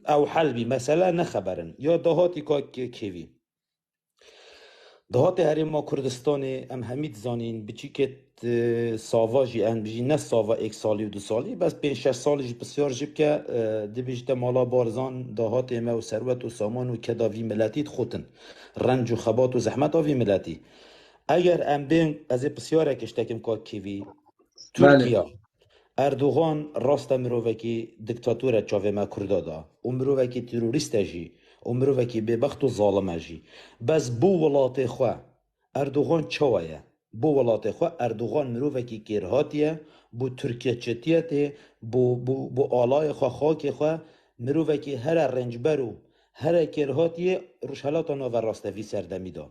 او حلبی مثلا نخبرن یا دهاتی که کیوی دهات هرما کردستان ام همید زانین بچی که ساواجی ان بجی نه ساوا ایک سالی و دو سالی بس 5-6 سالش بسیار جب که دی بجت مالا بارزان دهات ما و ثروت و سامان و کداوی ملتیت خوتن رنج و خبات و زحمت آوی ملتی اگر ام بین از بسیار کشتکم که کیوی
بله
ترکیه اردوغان راست مروکی دیکتاتور چاوه ما کرده دا و مروکی تروریست جی و مروکی ببخت و ظالم جی بس بو ولات خواه اردوغان چوایه بو ولات خواه اردوغان مروکی کرهاتیه بو ترکیه چتیته بو آلای خواه خاک خواه مروکی هر رنجبرو هر کرهاتیه روشهلات نو راسته وی سردمی دا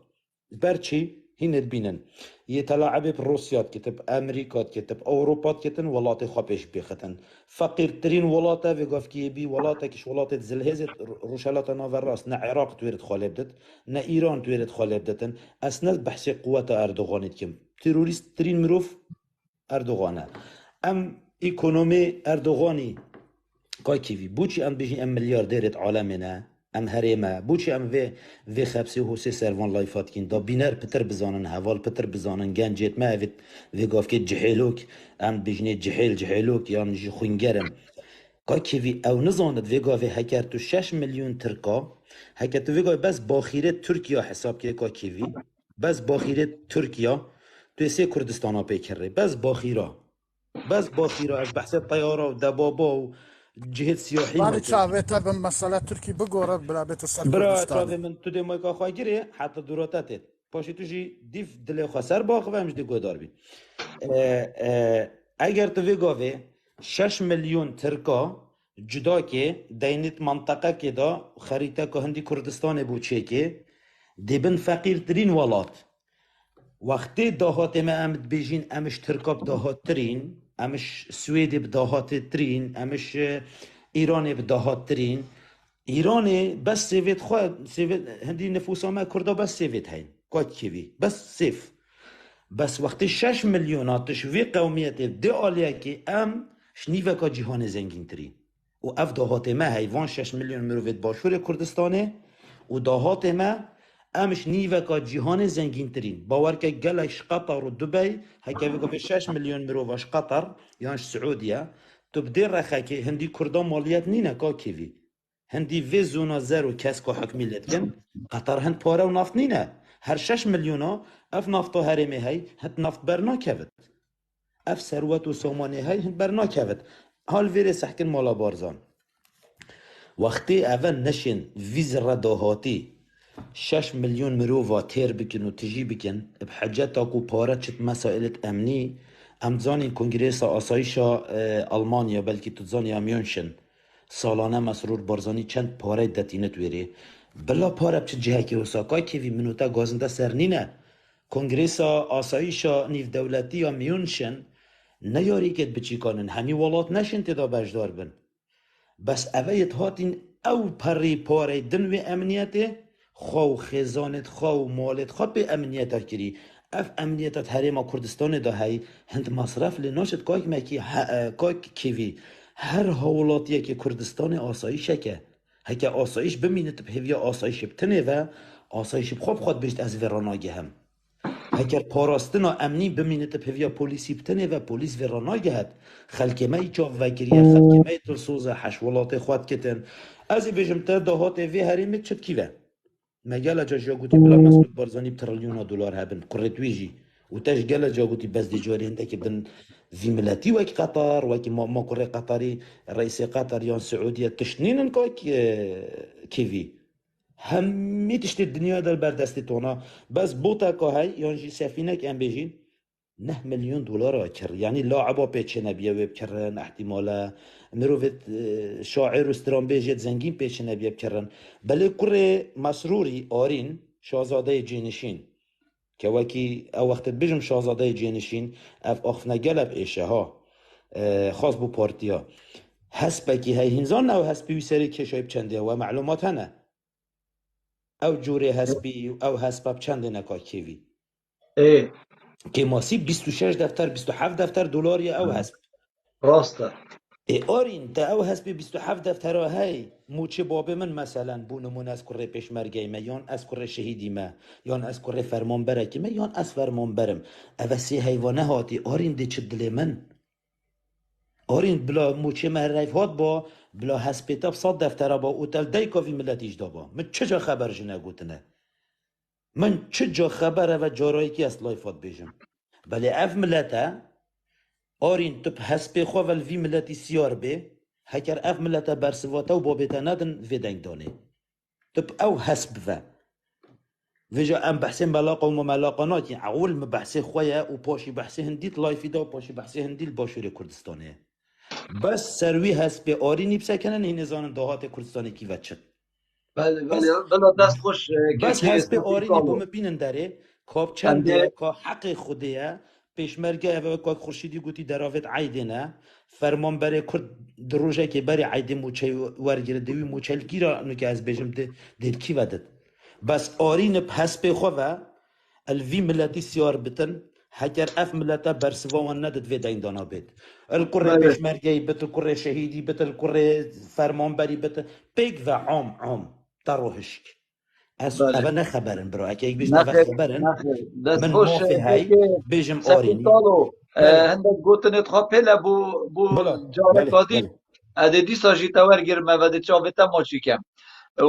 برچی هینت بینن یه تلاعب روسیات کتب امریکات کتب اوروپات کتن ولات خوابش بیختن فقیرترین ولاته و گفت که بی ولاته کش ولات زلهزت روشالات ناور راست نه عراق تویرت خالب دت نه ایران تویرت خالب دتن اسناد بحث قوت اردوغانیت کم تروریست ترین مروف اردوغانه ام اکونومی اردوغانی قای کیوی بوچی ام بجی ام میلیاردرت عالمنا ام هریما بوچی ام و خبسی حسی سروان لایفات کین دا بینر پتر بزانن حوال پتر بزانن گنجت ما اوید و گاف که جحیلوک ام بجنی جحیلوک یا نجی خوینگرم قای کیوی او نزاند و گاف هکر تو 6 میلیون ترکا هکر تو و گاف بس باخیره ترکیا حساب که قای کیوی بس باخیره ترکیا تو سه کردستان ها پیکره بس باخیره از بحث طیاره و دبابا و جهت سیاحی
بله
مرکزی
چاوێتە بم مەسەلە تورکی بگۆڕە برابێتە سەر
برا
کوردستانی
چاوه من تو دمای که خواه گیره حتی دوراتت پاشی تو جی دیف دل خواه سر باخ و همش دی گودار بی اگر تو ویگاوه 6 میلیون ترکا جدا که دینت منطقه که دا خریطه که هندی کردستان بو چه که دیبن فقیر ترین ولات وقتی دهات ما امد بیجین امش ترکا بدهات ترین امش سوید بدهات ترین امش ایران بدهات ترین ایران بس سیویت خواه سیویت هندی نفوس ما کرده بس سیویت هین قاید کیوی بس سیف بس وقتی 6 میلیون آتش وی قومیت دی آلیه که ام شنیوه که جهان زنگین ترین و اف دهات ما هیوان 6 میلیون مروفید باشور کردستانه و دهات ما امش نیوه که جهان زنگین ترین باور که گلش قطر و دبی هکه بگو به 6 میلیون مروفش قطر یانش سعودیه تو بدیر رخه که هندی کردان مالیت نینه که کیوی هندی وی زونا زر و کس که حکمیلت کن قطر هند پاره و نفت نینه هر 6 میلیونا اف نفت و هرمه های هند نفت برنا کود اف ثروت و سامانه های هند برنا کود حال ویره سحکن مالا بارزان وقتی اول نشین ویز را دهاتی 6 میلیون مروفا تیر بکن و تجی بکن بحجت تاکو پاره چت مسائلت امنی امزانی کنگریس آسایشا آلمانیا بلکی تزانی میونشن سالانه مسرور بارزانی چند پاره دتینت ویری بلا پاره بچه جهه که وساقای که وی منوتا گازنده سرنینه کنگریس آسایشا نیف دولتی یا میونشن نیاری که بچی کنن همی ولات نشن تدا بجدار بن بس اوید هاتین او پری پاره دنوی امنیته خو خزانت خو مالت خو به امنیت کری اف امنیت حریم کردستان ده های هند مصرف لناشد کاک مکی کاک کیوی هر حولاتیه که کردستان آسایشه که هکه آسایش بمینت به هویا آسایش بتنه و آسایش خوب خود بشت از وراناگه هم هکر پاراستنا امنی بمینت به هویا پولیسی بتنه و پولیس وراناگه هد خلک مای چاو وکریه خلک مای ترسوزه حشولات خود کتن ازی بجم تا دهات وی حریمت چد کیوه مجال جا گوتی بلا مسعود بارزانی بتریلیون دلار هبن كرت ويجي وتاج جالا جا گوتی بس دي جواري هندك بدن في ملاتي وك قطر وك ما كوري قطري رئيس قطر يون سعودية تشنين كوك كيفي همي تشتي الدنيا دل بردستي تونا بس بوتا كهي يونجي سفينك ام بيجين 9 مليون دلار كر يعني لاعبا بيتشنا بيا بكرن احتمالا مروفت شاعر استرامبيجت زنگين بيتشنا بيا بكرن بله كره مسروري آرين شاهزاده جينشين كواكي او وقت بيجم شاهزاده جينشين اف اخفنا قلب ايشه ها خاص بو بارتيا هسبكي هاي هنزان او هسبي ويسري كشاي بچنده و معلومات هنه او جوري هسبي او هسبا بچنده نكا كيوي
ايه
که ماسی 26 دفتر 27 دفتر دلاری او هست
راسته
ای آرین تا او هست به 27 دفتر های موچه باب من مثلا بو نمونه از کره پیشمرگی ما یان از کره شهیدی ما یان از کره فرمان برکی ما یان از فرمان برم او سی حیوانه هاتی آرین دی چه دل من آرین بلا موچه محریف هات با بلا هسپیتا 100 دفتر با اوتل دایکاوی ملتیش دابا من چجا خبر جنه گوتنه من چجا خبره و جارایی که از لایفات بیجم بله اف ملتا آرین تو حسب خواه والوی ملتی سیار بی هکر اف ملتا برسواتا و بابتا ندن ویدنگ دانه تو او حسب و ویجا ام بحثی ملاقا و ملاقانات یعنی اول مبحثی خواه و پاشی بحثی هندیت لایفی دا و پاشی بحثی هندیل باشور کردستانه بس سروی حسب آرینی بسکنن این ازان دهات کردستانی کی وچد
بلا دست خوش
بس
که
حسب
اسمتی
آرینی
کالو
بوم بینن داره کاب
انده
چنده که حق خوده پیشمرگه و که خورشیدی گوتی دراوت عیدنه فرمان برای کرد دروژه که برای عید موچه ورگیره دوی موچه گیره نو که از بیجم دید کی ودد بس آرین حسب خواه الوی ملتی سیار بتن هکر اف ملتا برسوان ندد وی دین دانا بید الکره
بله
پیشمرگه بت الکره شهیدی بت الکره فرمان بری بت پیگ و عام تروحشک از
بله
اول نخبرن برا اگه یک بیشت اول
نخیر
خبرن
نخیر دست
من
خوش
مافی های
که
بیجم
سپی
آرینی
کالو
بله
هندک گوتنت خواه پیله بو
بله
جاره
بله
کادی
بله
اده دی ساجی تاور گرمه و ده چاوتا ماچی کم و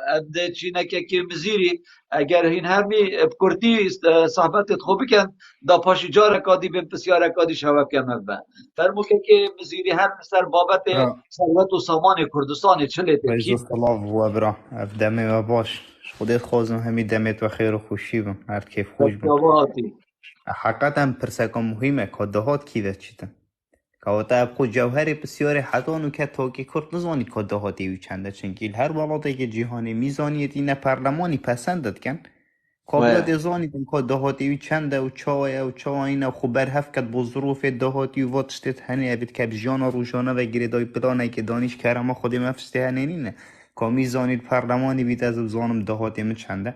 اد چینکه که مزیری اگر هین همی بکرتی صحبت خوبی کن دا پاشی جار کادی به بسیار کادی شواب کن به فرمو که مزیری هم سر بابت
برا
ثروت و سامان کردستان چله
رئیس
ترکید
الصلاة و برا اف دمه و باش خودت خوازم همی دمت و خیر و خوشی بم هر کیف خوش بم
دستیاباتی
حقیقتا پرسکا مهمه که دهات کی ده چیتن که وقتا ابخو جوهر بسیار حدانو که تاکی کرد نزانید که دهاتی و چنده چنگیل هر ولاده که جهانی میزانید این پرلمانی پسندد کن قابل
و
دزانید که دهاتی و چنده و چاوه اینا خو برهف کد با ظروف دهاتی و واتشتت هنه ابید که بجانا روشانه و گریدای پلانه که دانش کرما خودی مفسته هنه نینه که میزانید پرلمانی بید از بزانم دهاتی من چنده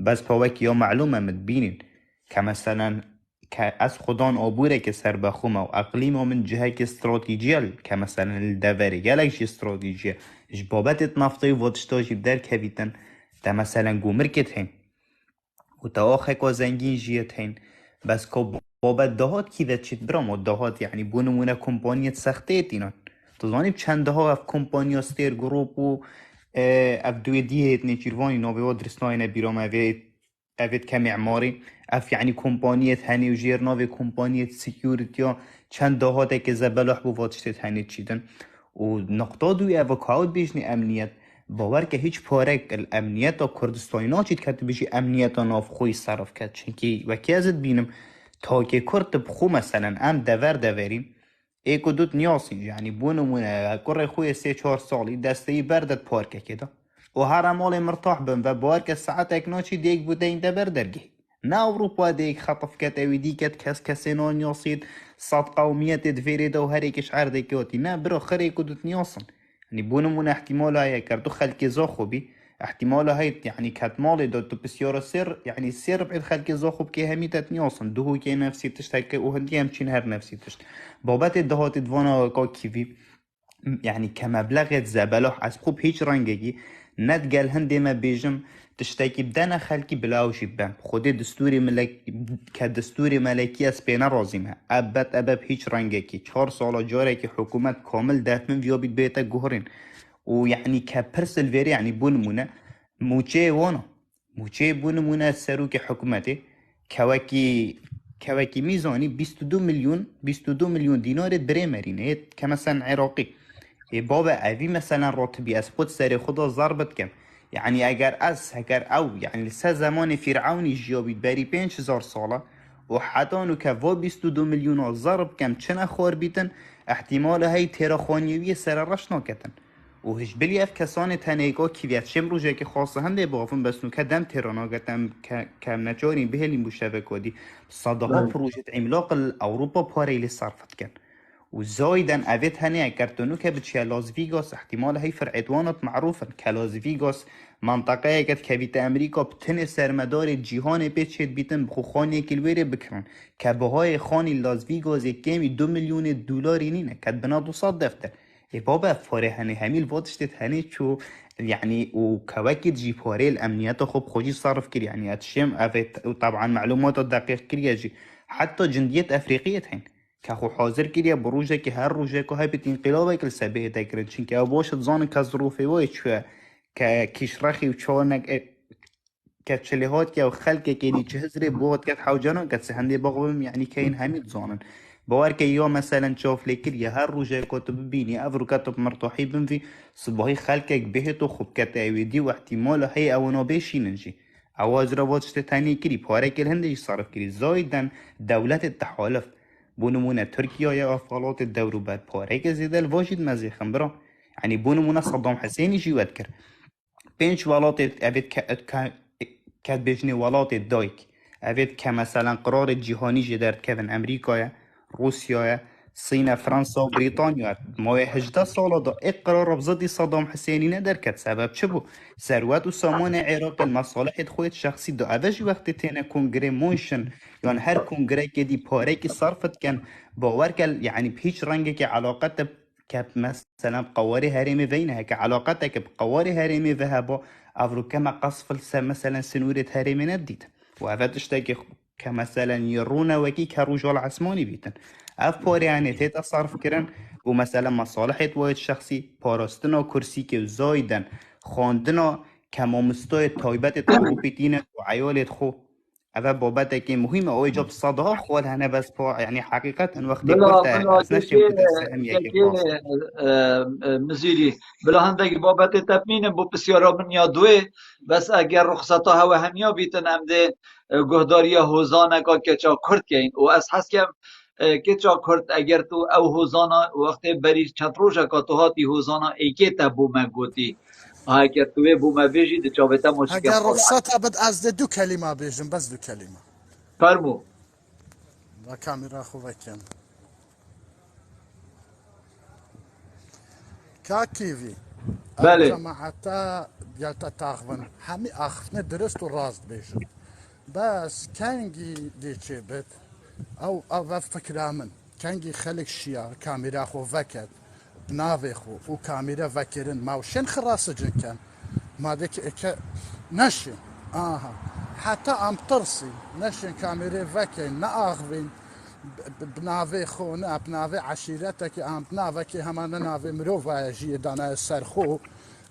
بس پاوک یا معلومه مد بینید که مثلا که از خدان آبوره که سر بخوم و اقلیم من جهه که استراتیجیل که مثلا الدوری گلکش استراتیجیه اش بابت نفطی واتشتاجی در کویتن ده مثلا گومرکت هن و تا آخه که زنگین جیت هن بس که بابت دهات کی ده چید برام و دهات یعنی بونمونه کمپانیت سخته تینان تزانیم چند ها اف کمپانیا ستیر گروپ و اف دوی دیه نيچيرواني نوبي ودرسناين بيروم افيت كمعماري اف يعني كومبانية هني وجير نوبي كومبانية سيكوريتيا چند دهاته که زبلح بو واتشتت هني چيدن و نقطه دوی اوکاود بیشنی امنیت باور که هیچ پارک الامنیت و کردستانی ناچید که بيجي امنیت ناف خوی صرف کرد چنکی وکی ازت بینم تا که کرد بخو مثلا ام دوریم ایک و دوت نیاسی یعنی بونمونه کره خوی 3-4 سالی دسته بردت پارکه کده و هر مال مرتاح بن و بارک ساعت اکناچی دیگ بوده این دبر درگی نه اروپا دیگ خطف کت اوی دیگت کس نان نیاسید صد قومیت دفیری دو هر ایکش عرده کیاتی نه برو خر ایک و دوت نیاسن یعنی بونمونه احتمال های کردو خلق زاخوبی احتمال هاي يعني كات مالي دو بسيارة سر يعني سر بعد خلق زاخوب كي هميتت نياصن دهو كي نفسي تشتكي وهندي همچين هر نفسي تشت بابت الدهات دوانا كيفي يعني كمبلغ زبلوح از خوب هيج رنگي ندقل هندي ما بيجم تشتكي بدنا خلقي بلاوشي بام خودي دستوري ملك كدستوري ملكي اسبينا رازيمها ابب هيج رنگي 4 سال جاري كي حكومت كامل دات من فيو بيتا جوهرين ويعني كبرسل فيري يعني بونمونه موچه وانا موچه بونمونه سروك حكومته كواكي ميزاني 22 مليون دينار بريمرين كمثلا عراقي بابا اوی مثلا راتبی از خود سر خدا ضربت کم یعنی اگر او یعنی لسه زمان فرعونی جیابید بری 5000 ساله و حتانو که و 22 میلیون ضرب کم چنه خور بیتن احتمال های تیراخانیوی سر رش ناکتن و هیچ بلی اف کسان تنیگا کیویت شم روژه که خاصه هنده بافن بس نو که دم تیراناگتم کم نچاری بهلیم بو شبکادی صدها پروژت عملاق اروپا پاره لی صرفت کن وزايدا أفيت هني كرتونو كبتشي لاس فيغاس احتمال هي فرعتوانات معروفا كلاس فيغاس منطقة كت كبيت أمريكا بتن سرمدار جيهان بيتشيت بيتن بخو خاني كلويري بكرن كبهاي خاني لاس فيغاس كامي 2 مليون دولار نينه كت بنا 200 دفتر بابا فاره هني هميل فاتشتت هني شو يعني وكواكب جي فاري الأمنيات خب خوجي صرف كري يعني أتشم أفيت وطبعا معلومات دقيق كري جي حتى جندية أفريقية هن که خو حاضر کریه بروجه که هر روزه که های بیت انقلابه که سبه تکرن چون که باشد زان که ظروفه وای چوه که کشرخی و چوانک که چلیهات که و خلق که دی چه هزری بود که حوجانان که سهنده باقوم یعنی که این همید زانن باور که یا مثلا شاف لکریه هر روزه که تو ببینی افرو کتب مرتاحی بنفی صباحی خلقك بهتو خوب كتاويدي واحتمال هي اونا بيشيننجي عواز رواتشت تاني كري بارك الهندي صرف كري زايدا دولة التحالف بونمونه تركيا يا افغالات الدور بعد بارك زيدا الواجد مزيخن برا يعني بونمونه صدام حسين يجي وذكر بينش ولات ابيت كاد بيجني ولات دايك ابيت كمثلا قرار جهاني جدار كفن امريكا روسيا الصين فرنسا وبريطانيا ما 18 سال دا اقرار بضد صدام حسيني ندر كد سبب چبو ثروت و سامان عراق المصالح خود شخصي دا اوج وقت تينا کنگره موشن يعني هر کنگره که دی پاره که صرفت کن باور کل يعني بهيش رنگه که علاقت که مثلا قواري هرمي بينها كعلاقتك بقواري هرمي ذهبا افرو كما قصف مثلا سنورة هرمي نديد وهذا تشتكي كمثلا يرونا وكي كرجال عثماني بيتن اف باري يعني تيتا صرف كرن ومثلا مصالح وايد شخصي باراستنا كرسي كي زايدن خواندنا کمامستای تایبت تخو پیتینه و عیالت خو اوه بابت که مهمه او ایجاب صدها خوال هنه بس پا یعنی حقیقتا وقتی
بلا
کرده
بلا
از نشتیم که درسته هم یکی
که
باز
مزیری بلا هندگی بابت تپمینه بو بسیارا من یادوه بس اگر رخصتا هوا همیا بیتن امده گهداری حوزانه که چا کرد کین و از حس کم که چا کرد اگر تو او حوزانا وقتی بری چند روژه که تو هاتی حوزانا ایکی تا بو من گوتی ها که توی بو من بیجی ده چاوتا موسیقی
اگر
خاله
رخصت بد از دو کلمه بیجم بس دو کلمه
فرمو
و کامیرا خو وکم كاكيفي
بله
الجماعة يالتا تاخفن همي اخفنا درست وراست بيشن بس كانجي ديتشي بت او فكرة من كانجي خلق شيا كاميرا خو فكت نافي خو وكاميرا فكرن ما وشن خراس جن كان ما ديك نشن حتى ام ترسي نشن كاميرا فكن ناخفين بناوی خونه بناوی عشیرته که ام بناوی که همان ناوی مروفه جی دانه سرخو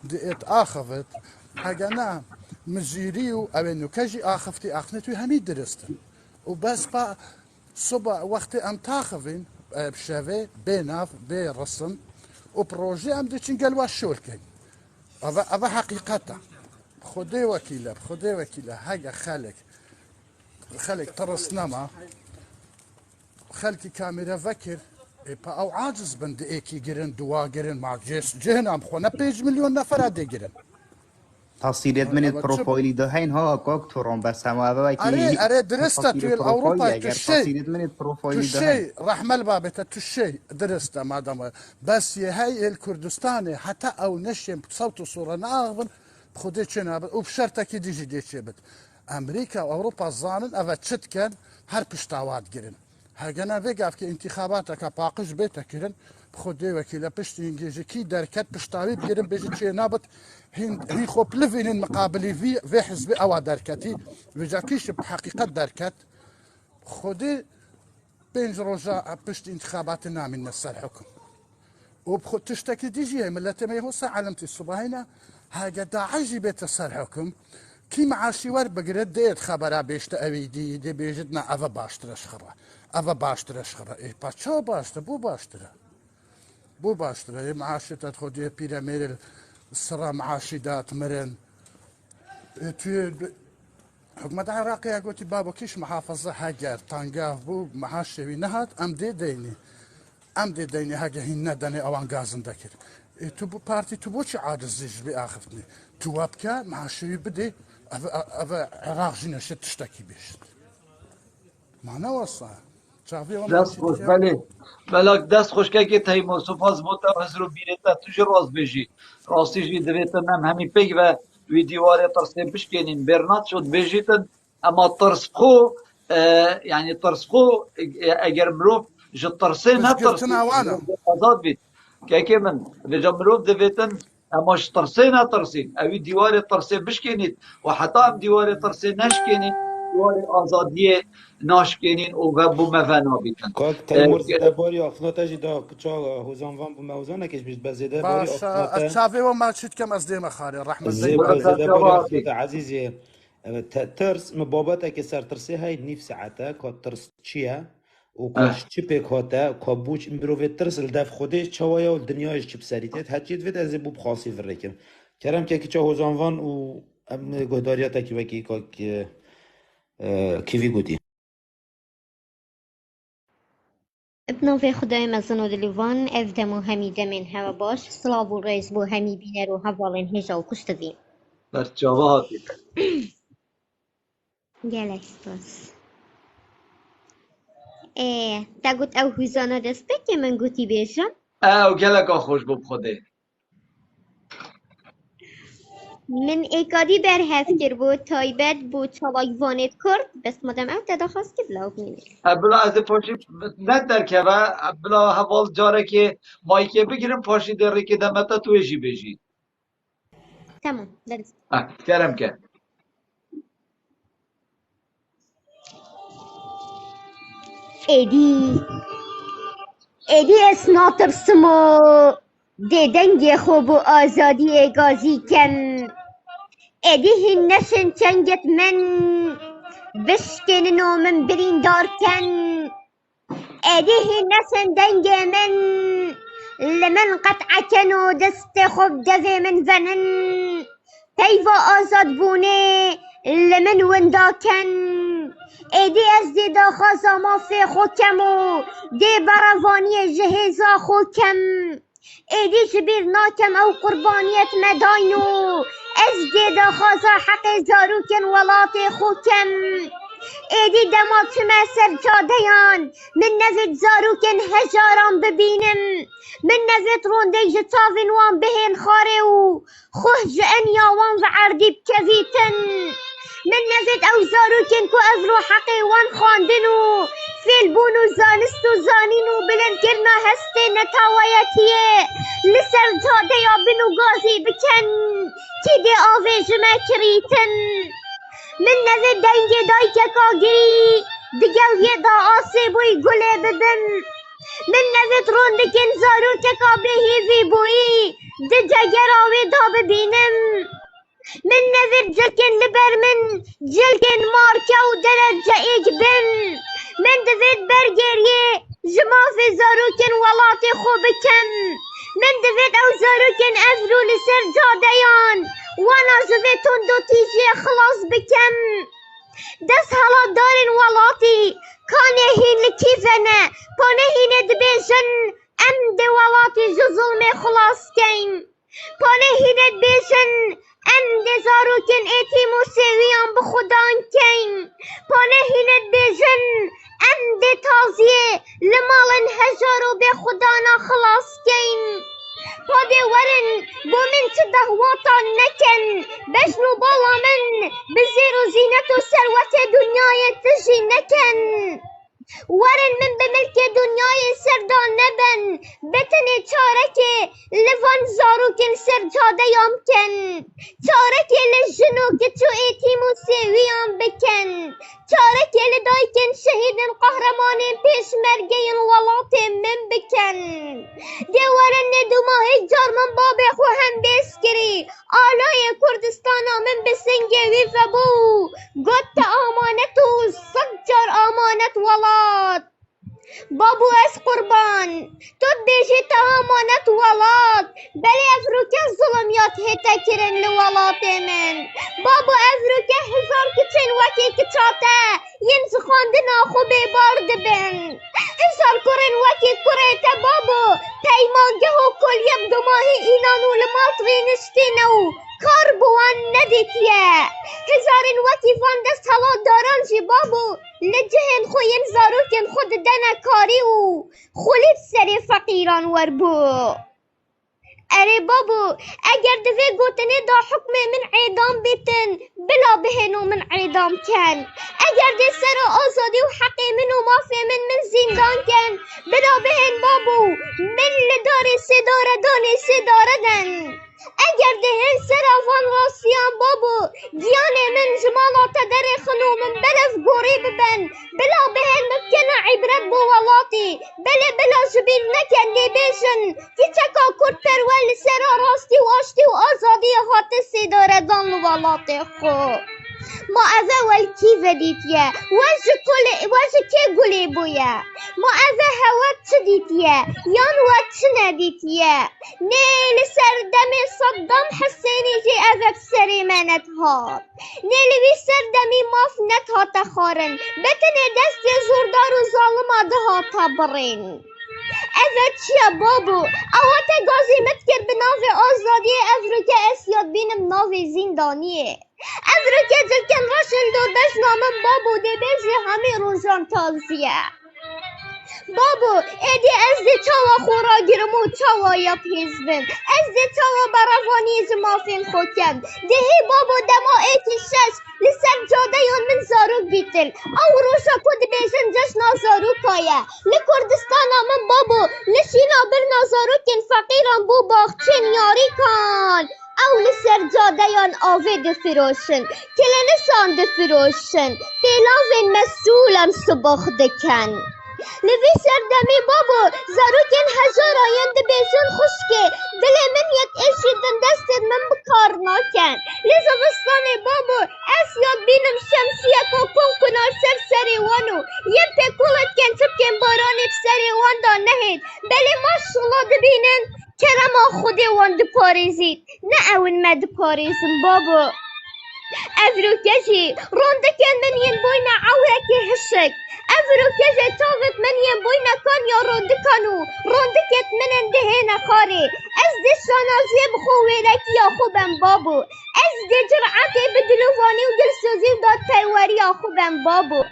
دیت آخفت اگه نه مزیری و اوینو کجی آخفتی آخنتوی همی درسته و بس با صبح وقت ام تاخفین بشوه بناف برسم و پروژه ام دیچین گلوا شول کن اوه حقیقته خدای وکیله هاگه خلق ترس نما خلقي كاميرا فكر با او عاجز بند ايكي جرن دوا جرن مع جهنم خونا بيج مليون نفر هدي جرن
تصویرت من پروفایلی ده هین ها کاک توران بس هم اوه
اري درستا
تصویر
توی الاوروبا
پروفایلی اگر
تشي
تصویرت من پروفایلی ده هین
تشي رحمة البابة تشي درستا مادام بس هاي الكردستاني حتى او نشم صوت صورة ناغبن بخودي چنا وبشرطة كي ديجي ديشي بت امريكا واوروبا الظانن افا تشت كان هر پشتاوات جرن هاگنا ویگاف که انتخابات که پاقش بیت کردن خودی وکیل پشت انگلیسی کی درکت پشتاوی بیرن بیشتر چه نابت هین خوب لفین مقابلی في حزب او درکتی وجا کیش بحقیقت درکت خودی بینج روزا پشت انتخابات نامین نسال حکم وبخد تشتكي ديجي ملت ما هو علمت الصباحنا هاجا داعي بيت السر حكم كي معاشي ور بقرد ديت خبرا بيشت اويدي دي بيجدنا افا باشترش خرا افا باشترش خرا اي باشا باشتر بو باشترا معاشي تدخل بيرامير السرا معاشي دات مرن توی حکومت عراقی گویی بابا کیش محافظه هاجر تانگاف بو معاش شوی نهاد ام دینی هاجر هین ندانی آوان گازن دکر تو بو پارتی تو بو چه عاجزیش بی آخفتنی تو وابکه معاش شوی بدی اف عراق جنش تشتکی بیشت ما نوصل شافی و
دست خوش بله بله دست خوش که تای موسوفاز بوده از رو بیرته توش راست بجی راستی جی دویتن هم همی پیگ و ویدیواره ترسه بشکنین برنات شد بجیتن اما ترس خو يعني ترس خو اگر مروف جا ترسه
بس قلت
نترسي
وانا
آزاد بید که من بجا مروف دویتن اما ترسه نترسي اوی دیوار ترسه بشکنید و حتی هم دیوار ترسه نشکنید دیوار آزادی ناشکنین و بو مفنا بیتن
کاک تیمور زده باری آخناتا جی دا کچا هوزانوان بو موزانه کش بیشت بزده باری
باشا
آخناتا
شافی و ما شد کم از دیم خالی رحمت
زي
دیم
بزده باری
جوابي
آخناتا عزیزی ترس مبابتا که سر ترسه های نیف ساعتا که ترس چیه و کاش چی پیک هاتا که بوچ امبروفه ترس الدف خودش چوایا و دنیایش چی بسریتت هرچی دوید از بو بخاصی فرکم کرم که کچا هوزانوان و گهداریاتا که وکی که کیوی گودی
بنوفي خدای مزن و دلیوان اف دمو همی دمین هوا باش سلاو و ریز بو همی بینر و هوالین هجا و کشتوین
بس جوابي
گلک سپاس تا گوت او هوزانا دست که من گوتی بیشم
او گلک خوش بو بخوده
من ایکادی بر هفکر بو تایبت بو چاوای وانت کرد بس مادم او تداخواست که بلاو مینه
بلا از پاشی نه در که بلا حوال جاره که مایکه بگیرم پاشی داره که دمتا توی جی بجی
تمام درست
کرم که
ایدی اسناتر سمو دي دنگ خوب و آزادی گازی کم ایدی هین نشن چنگت من بشکنن و من برین دار کن ایدی هین نشن دنگ من لمن قطع کن و دست خوب دوی من ونن پیوا آزاد بونه لمن وندا کن ایدی از دی داخوازا ما فی خو کم و دی بروانی جهیزا خو کم ایدی جبیر ناکم او قربانیت مداینو از دی داخوازا حق زاروکن ولات خو کم ایدی دمات شما سرجادیان من نزد زاروکن هجاران ببینم من نزد رونده جتاوین وان بهین خاره و خوه جئن یاوان و عردی بکویتن من نزد او زاروکن کو افرو حقی وان خواندنو فیل بونو زانستو زانینو بلند کرنا هسته نتاویتیه لسر جاده یا بنو گازی بکن کی دی آوه جمع کریتن من نزد دنگ دای ککاگیری دیگل یه دا آسی بوی گله ببن من نزد روندکن زارو ککا بهیوی بوی دی جگر آوه دا ببینم من نزد جلکن لبر من جلکن مارکا و درجه ایک بن من دوید برگریه جماف زاروکن ولات خوب کم من دوید او زاروکن افرو لسر جادیان وانا جوید تندو تیجی خلاص بکم دست حالا دارن ولاتی کانه هین لکیفنه پانه هین دبیشن ام دی ولاتی جو ظلم خلاص کن پانه هین دبیشن ام دی زاروکن ایتیم و سویان بخودان کن پانه هین دبیشن ام دی تازیه لمالن هجار و به خدانا خلاص کن پاده ورن بو من چه دهواتان نکن بشنو بالا من بزیر و زینت و ثروت دنیای تجی نکن ورن من به ملک دنیای سردان نبن بتنی چارک لوان زاروکن سرجاده یامکن چارک لجنو که تو ایتیم و سویان بکن چارک لدایکن شهیدن قهرمان پیش مرگین ولات من بکن دیورن دوماهی جارمن باب خو هم بسکری آلای کردستانا من بسنگوی فبو گت آمانت و سجار آمانت ولات بابو از قربان تو بیشی تا امانت ولات بلی افروکه ظلمیات هتا کرن لولات من بابو افروکه هزار کچن وکی کچاته ینز خواندنا خوبی بارد بن هزار کرن وکی کریتا بابو پیمانگه و کل یب دماهی اینانو لمات وینشتینو کار بوان ندیتیه هزارین وکی فان دست حالا داران جی بابو لجهن خوین زاروکن خود دنا کاری و خولید سری فقیران وربو اره بابو اگر دوی گوتنی دا حکم من عیدام بیتن بلا بهنو من عیدام کن اگر دی سر آزادی و حقی منو مافی من زندان کن بلا بهن بابو من لداری سداره دانی سداره دن اگر دهن سر آفان راسیان بابو دیان من جمالات در خنو من بلف گوری ببن بلا بهن ممکنه عبرت بو ولاتی بلا جبیر نکن بیشن کی چکا کرد پرول سر راستی و آشتی و آزادی هات سیداره دان ولاتی خو ما اوه والکی ودیتیه واجه که گلی بویه ما اوه هوت چه دیتیه یان وات چه ندیتیه نیل سردم صدام حسینی جی اوه بسری منت هات نیلوی سردمی ماف نت هات خارن بتنه دست زوردار و ظالم آده هاتا برین اوه چیه بابو اوه گازی متکر به ناو آزادی افریقه اسیاد بینم ناو زندانیه افریقه جلکن راشن دور بشنامن بابو دی بیجی همی روزان تازیه بابو ایدی از دی چاوا خورا گیرم و چاوا یا پیزبن از دی چاوا براوانی زمافین خوکم دیهی بابو دما ایتی شش لسر جاده یون من زاروک بیتل او روشا کود بیشن جشنا زاروکایه لکردستان من بابو لشینا برنا زاروکن فقیران بو باخچین یاری کن او لسر جاده یان آوه دفروشن کلنشان دفروشن پیلاوین مسئولم سباخ دکن لوی سردمی بابو زاروکن هزار آینده بیشون خوشکه دل من یک اشیدن دست من بکار ناکن لیزابستان بابو اس یاد بینم شمسیه کو کن کنار سری وانو یه پکولت کن چپکن بارانی سری وان دا نهید بلی ماشالله دبینن کرم خودی وان دو پاریزید نه اون مد پاریزم بابو افروکشی روندکن من ین بوینا عورکی هشک افروکشی تاوت من ین بوینا کان یا روندکانو روندکت من اندهینا خاری از دی شانازی بخویرکی یا خوبم بابو از دی جرعتی بدلوانی و دلسوزی و داد تیواری یا خوبم بابو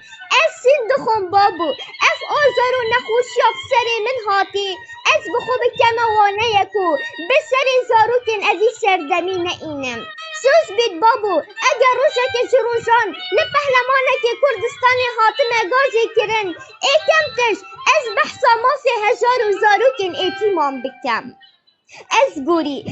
از سین دخون بابو اف آزار و نخوشی اف سری من هاتی از بخوب کموانه یکو بسری زاروکن ازی سردمی اینم سوز بید بابو اگر روشا که جروشان لپهلمانه که کردستانی حاتم اگازی کرن ای کمتش از بحثا مافی هزار و زاروکن ایتیمان بکم از گوری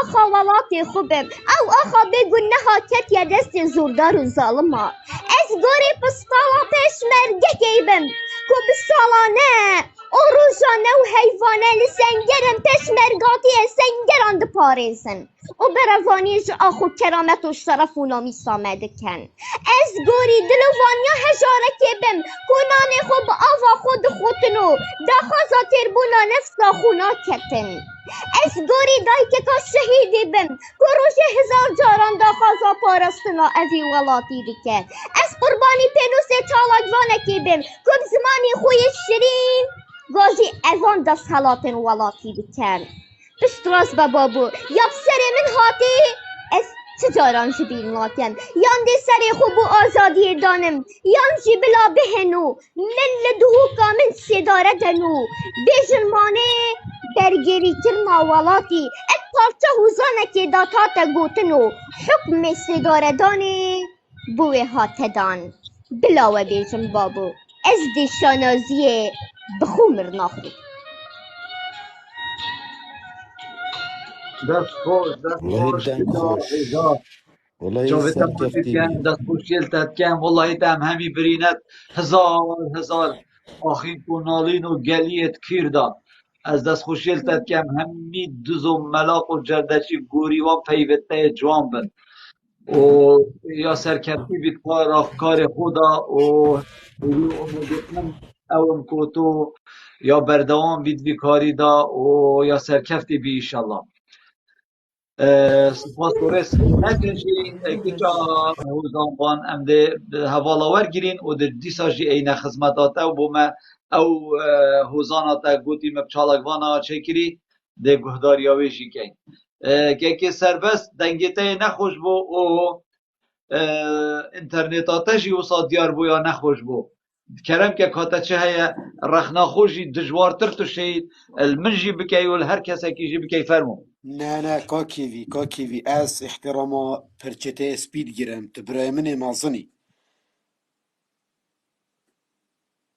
آخا ولاتی خوبم او آخا بگو نها کت یا دست زوردار و ظالما از گوری پستالا پیشمرگه گیبم کو بسالانه او روزانه و حیوانه لسنگرم پیشمرگاتی سنگران ده پاریزن و بروانیش آخو کرامت و شرف و نامی سامده کن از گوری دلوانیا هجاره کبم کنان خوب آوا خود خودنو داخازا تربونا نفتا خونا کتن از گوری دای که کا شهیدی بم کروش هزار جاران داخازا پارستنا اوی ولاتی بکن از قربانی پنوس چالاجوانه کی بم کب زمانی خوی شیرین گازی اوان دست حالاتن ولاتی بکن اشتراس بابو یاب سر من هاتی از چجاران جبیل ناکن یان دی سری خوب و آزادی دانم یان جی بلا بهنو من لدهو کامل سداره دنو بیجرمانه درگیری کرنا ولاتی ات پارچه حوزانه که داتات گوتنو حکم سداره دانه بوی هاتدان بلاوه بیجم بابو از دی شانازی بخومر ناخو
دست
والله
خوش
دنگ خوش
هزار
والله
جاوید
سرکفتي
تماشید
بي
کن دست خوشیلتت کن والله تم همی برینت هزار آخین کنالین و گلیت کیردا از دست خوشیلتت کن همی دوز و ملاق و جردشی گوری و پیوته جوان بن و یا سرکفتی بید کار خدا و امیدتم اون کوتو یا بردوام بید بی کاری دا و یا سرکفتی بی ایشالله سپاس گورس نکنشی کجا هوزان بان ام ده حوالا ورگیرین و ده دیسا جی این خدمتاته و بومه او هوزاناته گوتی مبچالگوانا چکری ده گهداریاوی جی کن که سربست دنگیته نخوش بو و انترنتاته جی وصا دیار بو یا نخوش بو کرم که کاتا چه هیا رخنا خوشی دجوارتر تو شید المنجی بکی و هر کسی که جی بکی فرمو
نه کاکیوی از احتراما پرچته سپید گیرم تبرای من مازنی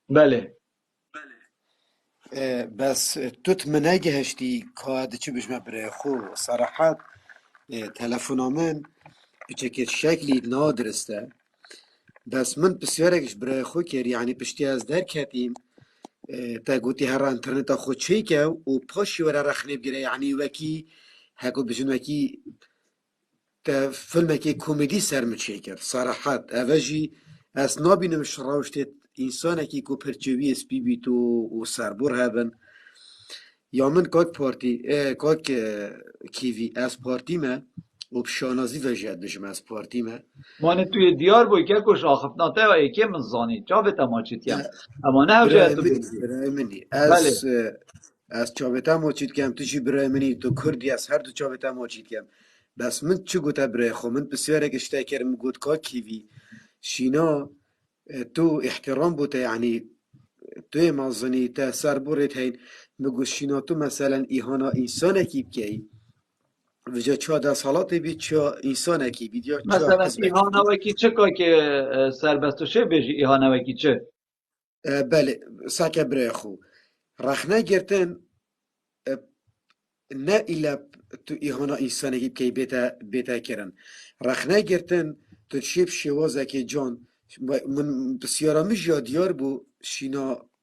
بله
بس توت مناگه هشتی که چی بجمع برای خو صراحت تلفونا من بچکر شکلی نادرسته بس من بسیارکش برای خو کر یعنی پشتی از در کتیم تا گوتی هر انترنت خود چی که و پاشی ورا رخنه بگیره یعنی وکی هکو بجن وکی تا فیلم که کمدی سر میشه کرد صراحت اوجی از نابینم شراوشت انسان که کو پرچوی اسپی بیتو و سربور هبن یا من کاک پارتی کاک کیوی از پارتی ما و بشانازی وجهت بشم از پارتی ما
مانه توی دیار بوی که کش آخفتناته و ایکی من زانی جا تماچید کم اما نه جای تو بگی
برای منی
بله
از چاوتا ماچید کم تو چی برای منی تو کردی از هر دو چاوتا ماچید کم بس من چو گوتا برای خو من بسیاره گشته کرم گوت کا کیوی شینا تو احترام بوده یعنی توی مازنی تا سر بورت هین مگو شینا تو مثلا ایهانا انسان کی بکی و جا چا دست حالات بید چا انسان کی بید یا چا
مثلا
حزب کی بید
ایهانوکی چه که که سربستو شه بیجی ایهانوکی چه
بله ساکه برای خو رخنه گرتن نه ایلا تو ایهانا انسان کی بکی بیتا کرن رخنه گرتن تو شیب شوازه که جان من بسیارا مش یادیار بو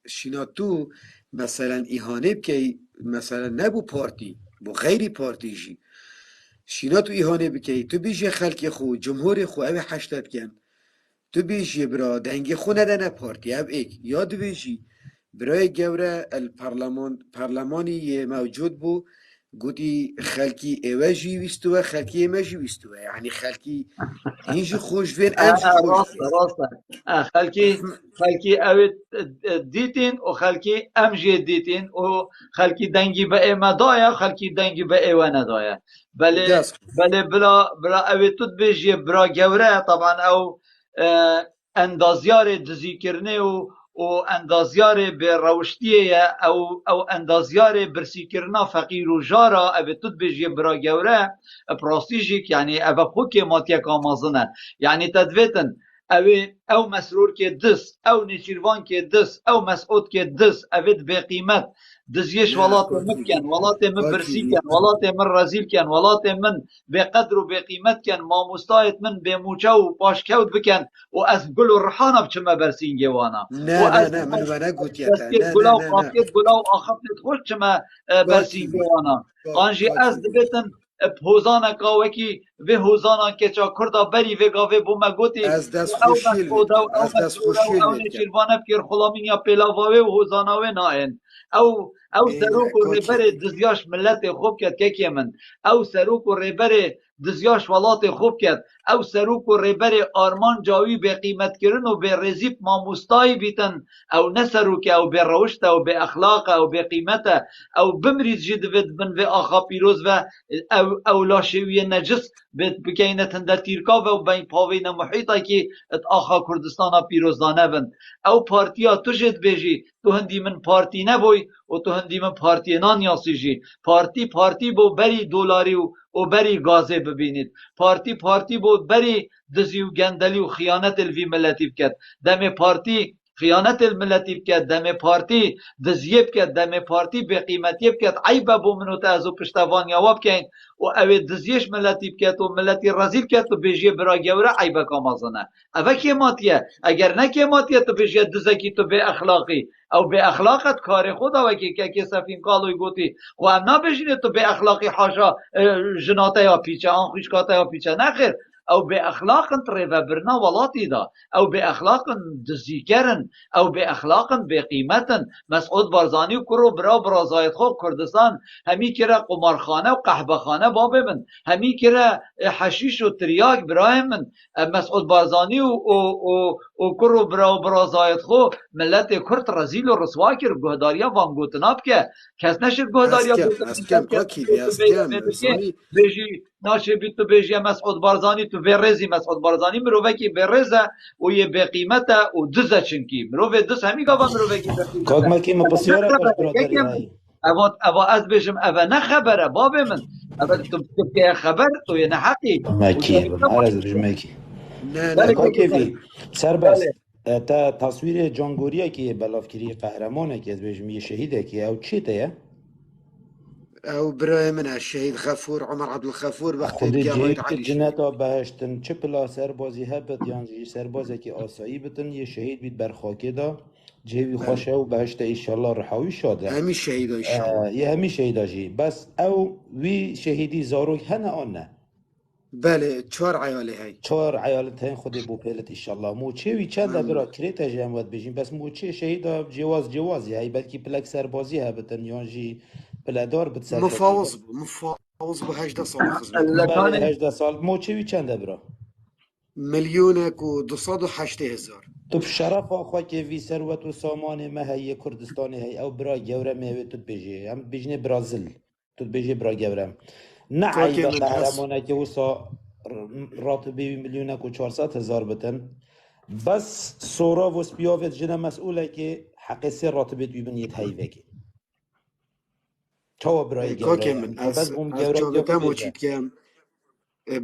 شینا تو مثلا ایهانه بکی مثلا نبو پارتی بو غیری پارتی جی شینا تو ایهانه بکی تو بیجی خلق خو جمهور خو اوی حشتت کن تو بیجی برا دنگ خو ندنه پارتی اب ایک یاد بیجی برای گوره پارلمانی موجود بو گوتی خلقی اوه جی ویستوه خلقی ایمه جی ویستوه یعنی خلقی اینجی خوش وین امجی خوش
راسته
وین
راسته خلکی اوید دیتین و خلکی امجی دیتین و خلکی دنگی به ایمه دایه خلکی دنگی به ایوه ندایه بله
دست
بله بلا اوید تود بیجی برا گوره طبعا او اندازیار دزی کرنه و اندازیار به روشتیه او اندازیار برسی کرنا فقیر و جارا اوید تود بیجی برا گوره پراستیجیک یعنی او خوک ماتیه کامازنه یعنی تدویتن او مسرور که دس او نچیروان که دس او مسعود که دس اوید به قیمت دزیش
نه
ولات مکن ولات من برسی کن ولات من رزیل کن ولات من به قدر و به قیمت کن ماموستایت من به موچه و پاشکود بکن و از گل و رحانه بچمه برسین گوانا و
نه
از
نه من و نگوتیتا
دستیت
نه
گلا
نه
و
نه نه
قافیت گلا و آخفتت خوش چمه برسین
کاکی
گوانا آنجی از
کاکی
دبیتن هوزانا کاوکی و هوزانا که چا کردا بری و گاوه بوما گوتی
از دست
او
خوشیل
مسعود
وید
او
کن از دست
مسرور
خوشیل
او
وید کن
نشیروانه بکر خلامین یا پیلاواوه و هوزاناوه ناین او
نه
سروک و ریبر
کاکی
دزیاش ملت خوب کرد که من او سروک و ریبر دزیاش ولات خوب کرد او سروک و ریبر آرمان جاوی به قیمت کرن و به رزیب ماموستایی بیتن او نسروک او به روشت او به اخلاق او به قیمت او بمرید جد بن و آخا پیروز و او لاشوی نجس بکینت هنده تیرکا و بین پاوین محیطه که آخا کردستان پیروزدانه بند او پارتیا تو جد بیجی تو هندی من پارتی نبوی و تو هندی من پارتی نانیاسی جی پارتی بو بری دولاری و بری گازه ببینید پارتی بو بری دزی و گندلی و خیانت الوی ملتی بکد دم پارتی خیانت الملتی بکد دم پارتی دزیه بکد دم پارتی به قیمتی بکد عیبه بو منو تازو پشتوان یواب کن و اوه دزیش ملتی بکد و ملتی رزیل کد تو بیجیه برا گوره عیبه کامازنه اوه که ماتیه اگر نه که ماتیه تو بیجیه دزکی تو به اخلاقی او به اخلاقت کار خدا و که سفین قالوی گوتی و هم نبیشینه تو به اخلاقی حاشا جناته یا پیچه آن خوشکاته یا پیچه نخیر او به اخلاقن تریوه برنا ولاتی دا او به اخلاقن دزیگرن او به اخلاقن به قیمتن مسعود بارزانی و کرو برا زاید خو کردستان همی کرا قمارخانه و قهبه خانه بابه من همی کرا حشیش و تریاک برای من مسعود بارزانی و کرو برا زاید خو ملت کرد رزیل و رسوا کر گهداریا وان گوتناب که کس نشد گهداریا
از کم کاکی بی از کم زانی
بیجی ناشه بیتو بیجی مسعود بارزانی تو برزی مسعود بارزانی مروه کی برزه و یه به قیمته و دزه چنکی مروه دز همی گاوا مروه کی به
کاک
قیمته
مکی ما بسیاره باش برادری های
اوا از بجم اوا نه خبره باب من اوا تو که خبر تو یه نه حقی و
مکی
جایی
بم عرض رج مکی
نه
بله
نه
کاکی
بله
فی سربست تا تصویر جانگوریه که بلافکری قهرمانه که از بجم یه شهیده که او چی تایه؟
او برای من الشهید غفور عمر عبد الغفور وقت
خودی
بقى
جیب
هاید
که
علی
جنتا بهشتن چه پلا سربازی هبت یعنی سربازه که آسایی بتن یه شهید بید برخاکه دا جیبی
بله
خوشه و بهشت ایشالله رحاوی شاده
همین شهید ان شاء الله
یه همی شهیده جی بس او وی شهیدی زاروک هنه آنه
بله 4 عیاله های
4 عیالت هین خودی بو پیلت ایشالله موچه وی چنده برا
والله
کریتا جی امواد بجین بس موچه شهیده جوازی هی بلکی پلک سربازی هبتن یان جی پلدار بت سرکتی
مفاوض بو 18 سال خدمت کرد
بله
لکان
18 سال موچه وی چنده برا
مليونك و208,000
تو بشرف آخوا که وی ثروت و سامان ما هی کردستانی هی او برا گوره میوه تو بیجی هم بیجنه برازیل تو بیجی برا گورم نه
كاكي
عیب
من بس
قهرمانه که وسا راتبی میلیونه کو 400,000 بتن بس سورا و سپیاوت جنه مسئوله که حق سر راتبت بیبنیت هی وکی چاو برای گوره
كاكي
هم
من
بس بوم
از
گوره یا
جابتا
ببیجه
موچيت كام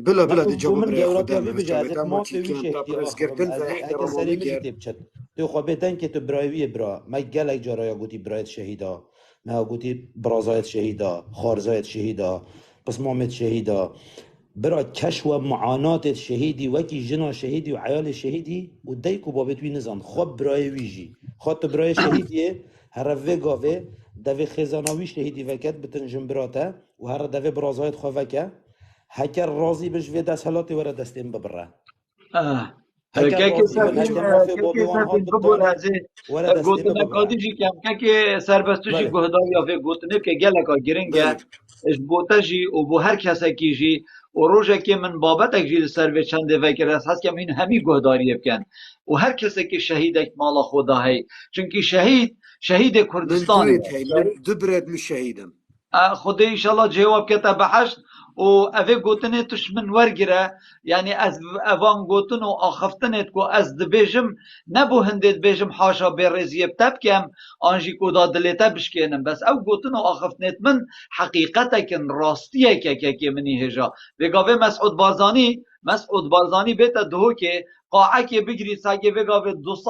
بلا دي جابو
بومن
برای
گورات یا
خودم از
ببیجه ازت
جابتا
ما
موچيت
توی
كام تا
شهدی آخوام
برزگرتن و
از هک
احترامامي
سری ملی
کرد
تبچت تو خوابتن که تو برایوی برا ما گلک جارا گوتی برایت شهیدا ما گوتی برازایت شهیدا خارزایت شهیدا قسمامت شهیدا برا كشوة معاناة الشهيدي وكي جنا شهيدي وعيال الشهيدي وديكو بابت وي نزان خب براي ويجي خاط براي شهيدي هر في قاوه دافي خزاناوي شهيدي وكت بتنجم براتا وهر دافي برازايت خوفكا هكر رازي بش في دست هلاتي ورا دستين ببرا هكر
كاكي
رازي بن
سرفين
هكر مافي بابي
كاكي
وان هات
سرفين ببور
بتاني
هزي
ورا دستين
قوتنا
ببرا
قادي جي كم كاكي سربستو جي
بله
قهداريا في قوتنا كي جالكا جرينجا
بله
اش بوتا جي و بو هر کسا کی جی و روژه که من بابتک جی سر چنده وکر است هست که من همی گهداری بکن و هر کسی که شهیدک مالا خدا هی چونکی شهید
من
کردستانه
دويت هاي من دبرت مش شهيدا
خدا انشالله جواب کتا بحشت و اوه گوتنه توش من ورگره یعنی از اوان گوتن و آخفتنت کو از دبیجم نبو هندت بیجم حاشا برزیب تب کم آنجی کو دا دلیتا بشکنم بس او گوتن و آخفتنت من حقیقتا کن راستیه که منی هجا وگاوه مسعود بارزانی بیتا دهو که قاعه که بگری ساگه وگاوه 200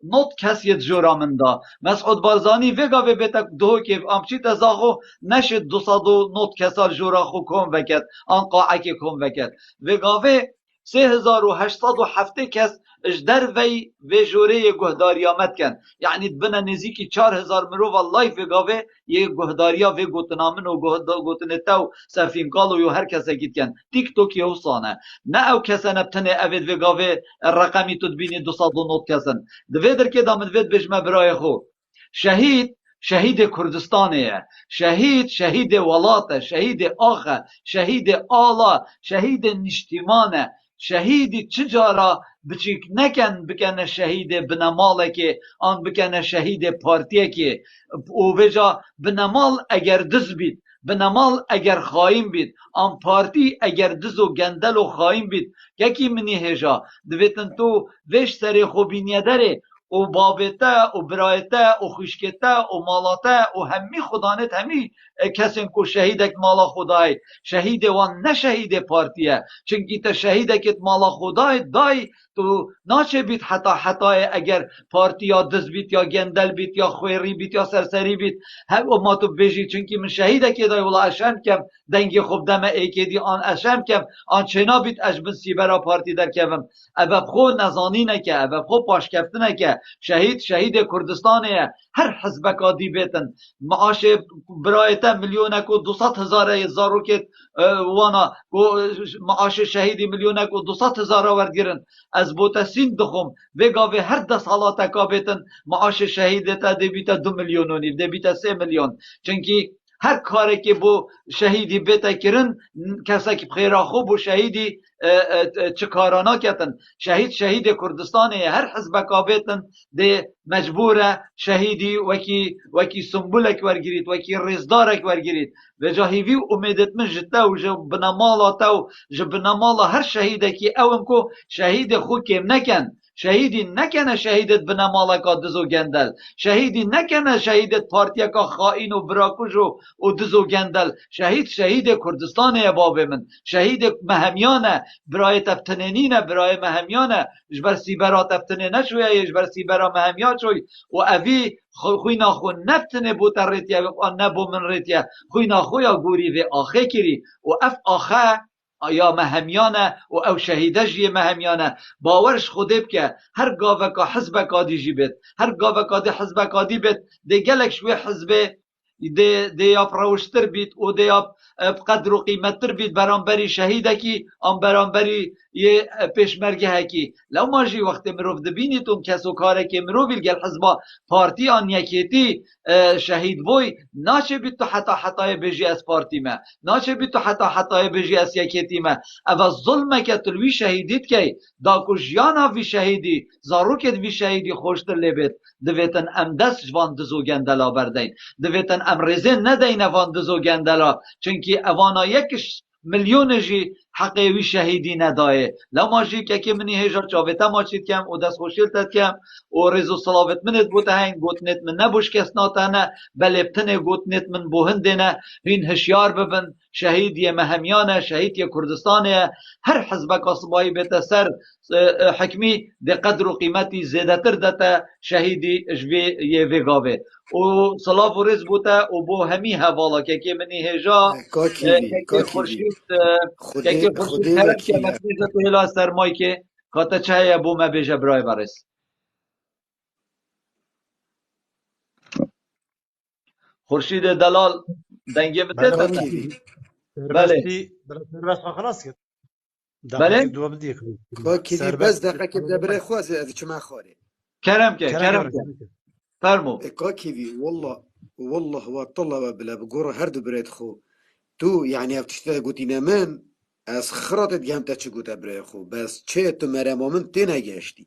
نوت کسیت جورا من دا مسعود بارزانی وگاوه بیتا دهو که امچی تزاغو نشد 200 نوت کسال جورا خو کن وکد آن قاعه که کن وکد وگاوه 3807 کس اش در وی جوره گهداری آمد کن یعنی بنا نزیکی 4000 مرو والله وگاوه یه گهداریا و گوتنامن و گوتنتا و سفینکال و هر کس گید کن تیک توک یه سانه نه او کسا نبتنه اوید وگاوه رقمی تدبینی 200 نوت کسن دویدر که دامد وید بجمه برای خو شهید کردستانه شهید ولاته شهید آخه شهید آلا شهید نشتیمانه شهید چجارا بچیک نکن بکنه شهید بنماله که آن بکنه شهید پارتیه که او بجا بنمال اگر دز بید بنمال اگر خایم بید آن پارتی اگر دز و گندل و خایم بید یکی منی هجا دویتن تو وش سری خوبینیه داره و بابته و برایته و خوشکته و مالاته و همی خدانت همی کسین کو شهیدک مالا خدای شهید وان نه شهید پارتیه چونکی تا شهیدکت مالا خدای دای تو ناچه بیت حتی اگر پارتیا دز بیت یا گندل بیت یا خویری بیت یا سرسری بیت و ما تو بجی چونکی من شهیدکی دای ولا اشم کم دنگی خوب دم ایکی دی آن اشم کم آن چنا بیت اجبن سیبرا پارتی در کم ابب خو نزانی نکه ابب خو پاشکفت نکه شهید کردستانه هر حزب کادی بیتن معاش برایت میلیون کو 200,000 زاروکت وانا معاش شهیدی میلیون کو 200,000 ورگیرن از بوتسین دخم وگاوه هر 10 سالات کا بیتن معاش شهیدت دی بیت 2 میلیون و نیم دی بیت 3 میلیون چونکی هر کاری که بو شهیدی بیتا کرن کسا که بخیرا خوب و شهیدی چه کارانا کتن شهید کردستانه هر حزب کابیتن ده مجبوره شهیدی وکی سنبولک ورگیرید وکی ریزدارک ورگیرید و جاهیوی امیدت من جتا و جبنامالا تا و جبنامالا هر شهیده که اوم کو شهید خود کم نکن شهیدی نکنه شهیدت بنمالکا دزو گندل شهیدی نکنه شهیدت پارتیکا خائن و براکوش و دزو گندل شهید کردستانه باب من شهید مهمیانه برای تفتنینینه برای مهمیانه جبر سیبرا تفتنینه شویه جبر سیبرا مهمیان شوی و اوی خوی ناخو نفتنه بوتا ریتیه و نبو من ریتیه خوی ناخو یا گوری و آخه کری و اف آخه یا مهمیانه و او شهیده جی مهمیانه باورش خوده بکه هر گاوه که حزب کادی جی بید هر گاوه که حزب کادی بید ده گلک شوی حزبه ده یا پروشتر بید و ده یا بقدر و قیمتتر بید برانبری شهیده کی آن برانبری یه پیشمرگه هکی لو ما جی وقت مروف دبینی تون کسو کاره که مروف بیلگل حزبا پارتی آن یکیتی شهید بوی ناچه بید تو حتی بجی از پارتی ما ناچه بید تو حتی بجی از یکیتی ما او ظلمه که تلوی شهیدید که دا کجیانا وی شهیدی زاروکت وی شهیدی خوشتر لبید دویتن ام دست جوان دزو گندلا بردین دویتن ام رزین ندین وان دزو گندلا چونکی اوانا یکش میلیون جی حقیقی شهیدی ندایه لما جی که منی هجار چاویتا ماچید کم و دست خوشیل تد کم و رزو صلاوت منت بوده هین گوتنت من نبوش کس ناتانه بلبتنه گوتنت من بوهندنه هین هشیار ببن شهیدی مهمیانه شهیدی کردستانه هر حزب کاسبایی بیت سر حکمی ده قدر و قیمتی زیده تر دتا شهیدی اجوی یه وگاوه و صلاف و رز بوده و بو همی هوالا که منی هجا
کا کیوی کا کیوی
که خورشید
خدای
هرم که
وکیله
مسیجا تو هلا سرمای که کاتا چه بو ما بیجه برای برس خورشید دلال دنگه
بله
بتت
کا
بله
کیوی
بله
سربست خلاص کرد دقیقه
بله
دو بدی
کا کیوی بس
سربست
دقیقه که دبره خو از چما خاره
کرم که
کرم
کرم
که
که فرمو
کا کیوی والله هو طلبه بلا بقول هر دو بريد خو تو يعني افتشتا قوتينا من از خرات ديهم تا چه قوتا برای خو بس چه تو مرمامن تينا گشتي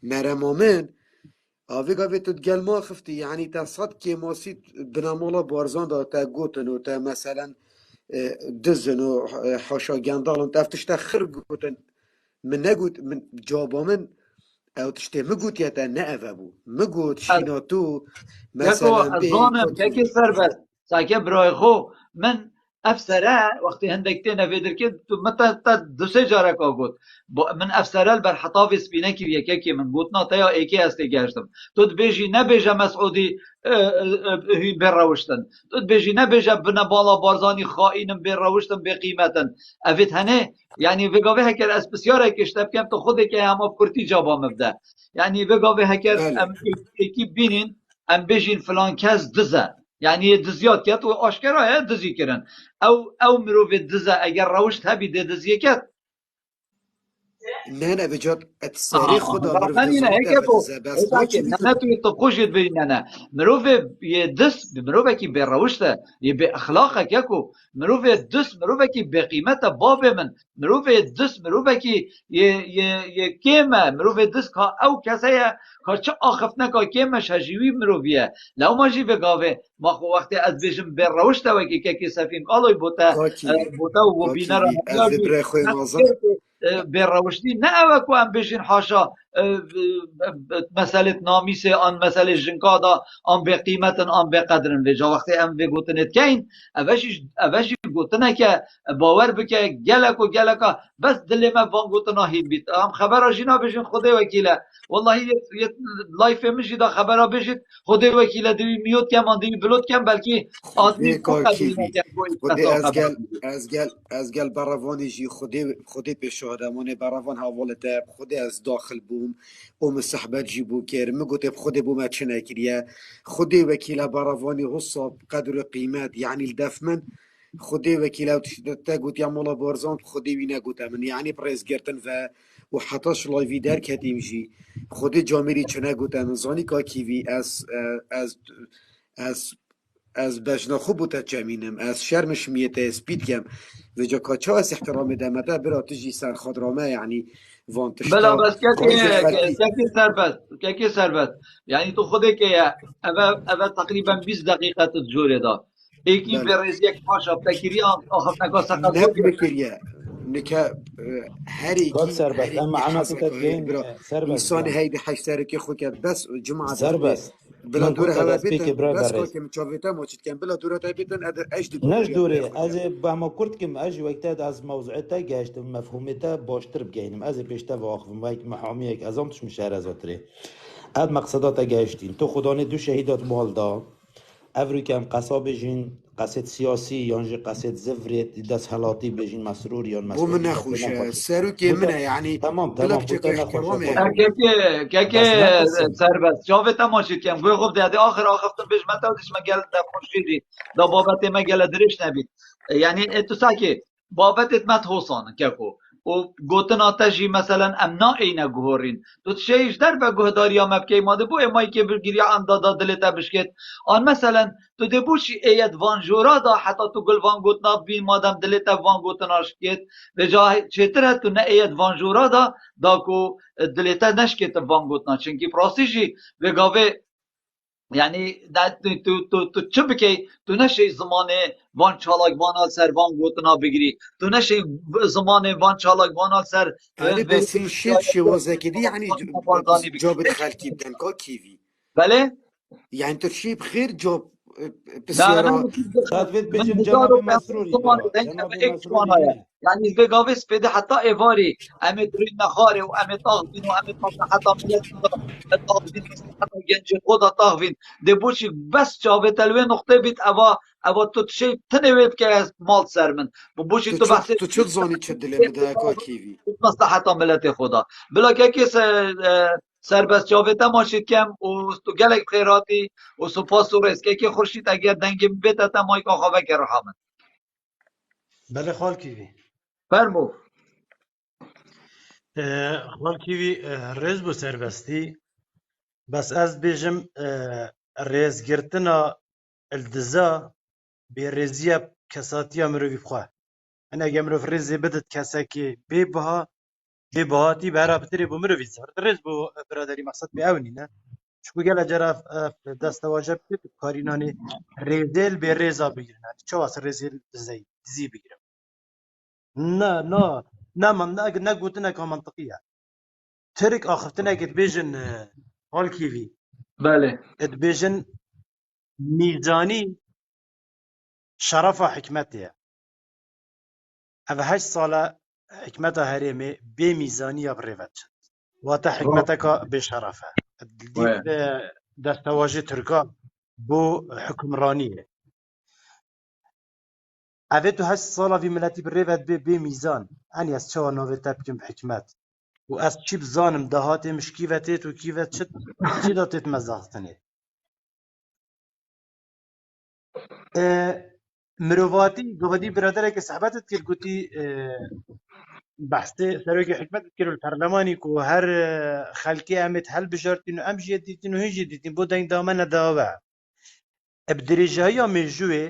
مرمامن آوه تو گل ما خفتی یعنی تا صد که ماسید بنامولا بارزان دا تا گوتن و تا مثلا دزن و حاشا گندالن تا افتشتا خر گوتن من نگوت من جابا من او تشتي مقوت يا تا نأفا بو مقوت شيناتو
یکو
مثلا به
ظانم که
كوكيفي
سربست ساکه برای خو من افسره وقتی هندک تی نویدر که تو متا تا دو سه جاره که گود من افسرال بر حطاف سپینه که یکی که من گوت نا تا یا ایکی هستی گشتم تو بیجی نبیجه مسعودی هی بر روشتن تو بیجی نبیجه بنا بالا بارزانی خائنم بر روشتن به قیمتن اوید هنه یعنی وگاوه هکر از بسیار کشتب کم تو خودی که هم کرتی جابا مبده یعنی وگاوه هکر
بله
ایکی بینین ام بيجين فلان كاس دزا يعني دزيات كات واشكرا دزي كرن او مروف دزا اگر روشت هبي دزي كات
نه بجد اتسری خدا مروف
برهان هنا
دزانیت
هيك
افت
بو
بس کا
هيك
چی بی تو
انا تو يطبخوش بين انا مروف يدس مروف كي بروشته يبي اخلاقك ياكو مروف يدس مروف كي بقيمته باب من مروف يدس مروف كي كيما مروف يدس كا او كسايا كا چه اخفتنا كا كيما شجيوي مروفيه لو ما جي بقاوه ما خو وقت از بيجم بروشته وكي كي سفين قالوا بوتا بوتا
کا
وبينار
کیوی از
هياجي
برای خوی نازم
بروشتي نه اوكو ام بيجين حاشا مسألة ناميسة آن مسألة جنكادا آن بقيمة آن بقدر وجا وقت ام بگوتنت كين اوشي گوتنه که باور بکه گلک و گلکا بس دل ما وان گوتنا هی بیت ام خبر جینا بجن خدا وکیله والله یه لایف مجی دا خبر بجید خدا وکیله دوی میوت کم آن دوی بلوت کم بلکی آدمی
خدای
کو
کا
قبول
کیوی
نکرد با
خدای
اتصال خبر
از گل براوانی جی خدای پیش آدمانه براوان حواله تب خدای از داخل بوم صحبت جی بو کر مگوت خدای بوم چه نکریه خدای وکیله براوانی حساب قدر قیمت یعنی الدف من خدای وکیله تا گوت یا مولا بارزان خدای وی نگوت من یعنی پرز گرتن و حتاش لایوی در کتیم جی خدای جامری چه نگوت من زانی کا کیوی از از بجنا خوب بوده جمینم از شرمش میته سپید کم و جا کچا از احترام دمته برا تجی سر خادرامه یعنی
بلا
وانتشتا
بس
روز خلقی
كاكي سربست يعني تو خودك يا اوا تقريبا 20 دقيقة تجوري دا ايكي
بله
بريزيك باشا بتكري اخف نكا سقط
نب
بودي
نکریه نکه
كات
هر
سربست اما
ایکی
انا
حسا
كنت
که هید
تجين
برا
سربست
انسان
جان
هیدی حشتره که خود کرد بس جمعه دست به
سربست
بلا
من
دوره
كنت
هوا
دست بيك
بیتن
براي
بس که
بريز
کم چاویتا موچید کن بلا دوره تا بیتن ادر اش دی
نش
گوهری برای
دوري
خود
از
کرد
بما كرت كم اجي وقتها از موضوعتا گشتم مفهومتا باشتر بگينم از بيشتا واقفم وقت محاميك ازام تش مشهر ازاتري اد مقصداتا گشتين تو خداني دو شهيدات مال دا افرو كم قصاب بجين قصد سياسي يانجي قصد زفريت دس هلاطي بجين مسرور يان
بو من
مسعود بوتا
نخوشه
نخوشي
سرو که
بوتا
منه یعنی
تمام
بلا
تمام
بچه
بوتا
که
نخوشه
احترامه
باكو
هبید
كاكي
بس نترسم
سربست شافت ماشيت كم قول خب ده اخر اخفتن بيش متى وديش ما قال ده خشيدي ده بابت ما قال دريش نبي يعني انتو ساكي بابت ما تهوصان كاكو و گوتنا تجی مثلا امنا اینا گوهرین تو تشیش در به گهداری ها مبکی ماده بو امایی که برگیری اندادا دلتا بشکت آن مثلا تو دبوش اید وان جورا دا حتی تو گل وان گوتنا بی مادم دلتا وان گوتنا شکت و جا چطره تو نه اید وان جورا دا کو دلتا نشکت وان گوتنا چنکی پراسیجی و گاوه يعني تو چه بکی تو نشی زمانه وان چالاک وان سر وان گوتنا بگیری تو نشی زمانه وان چالاک وان سر
آره
به
بس این شیت شوازه کدی یعنی
بارزانی بگیری
جابت خلکی بدن کا کیوی
بله
يعني ترشيب خير جاب
لا انا
بسیارا
خاطبت
من
بجم جناب
1500
مسروری
تومان
برا
دنگ
جناب
اما ایک
مسروری
توانایا
هنا
يعني البيغاوي سبيدي حتى ايفاري امي درين نخاري وامي طاغفين وامي مصلحة ملت طاغفين مصلحة جنج خدا طاغفين دي بوشي بس جابت الوين نقطة بيت ابا تو تشي تنويت كاس مال سرمن بوشي تو بحثي
تو چه زانی چه دل مدهکا کیوی
مصلحة ملت خدا بلا كي سربست جاویده ماشید کم و تو گلک خیراتی و سپاس و رسکه که خورشید اگر دنگ بیت تا مایک آخواه که رحمت
بله خالکیوی
فرمو
خالکیوی ریز بو سربستی بس از بیجم ریزگرتنا الدزا بی ریزیا کساتیا مروی بخواه انا اگه مروف ریزی بدت کسا که بی بهاتی برا بتری بو مروی سر ریز بو برادری مقصد بی اونی نه شکو گل جرا دست واجب بید کارینانی ریزیل بی ریزا بگیرن چه واسه ریزیل دزی بگیرن نه نه نه من نه گوتنه که منطقیه ترك آخفتنا قد بيجن هالكيفي
بله
قد بيجن ميزاني شرف حكمتها أفا 8 سالة حكمتها هريمي بميزانية بريفت واتا حكمتك بشرفها ديك
وي
دستواجه تركا بو حكمرانية أفتو 8 سالة في ملاتي بريفت بميزان أني أسشوا نوفيتا بكم بحكمت وأس چي بزانم دهاتي مش كيفتت وكيفت چي داتت مزاختني مرۆڤاتی گوهدی برادرێکی سەحبەتت کرد گوتی بەحثێ سەرۆکی حکمەتت کرد پەرلەمانی و هەر خەلکی ئەمێت هەڵبژارتین و ئەم ژێ دیتین و هێژی دیتین بۆ دەنگدامە نەداوە بدرێژاییە مێژوێ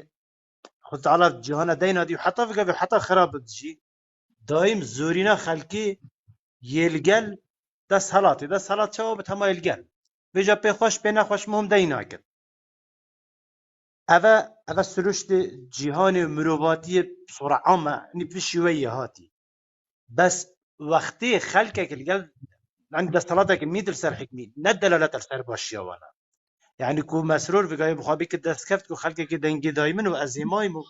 خود تعالی جیهانە دەینادی و حتا بگەوێ حتا خرابت جی دایم زۆرینە خەلکی یێلگەل دەست هەڵات چاوە بە هەما یێلگەل بێژە پێخۆش پێ نەخۆش مهم دەیناکرد ئەvە سروشتê cîhanê mirovatiyê sora ama pişî we yê hatî bes wextê xelkek li gel desthilateke mîdil ser hikmî ne delalet ser başiya wan e yani ku Mesrûr vigayê bixwe bike destkeft ku xelkekê dengê dayî min û ez ê mayim û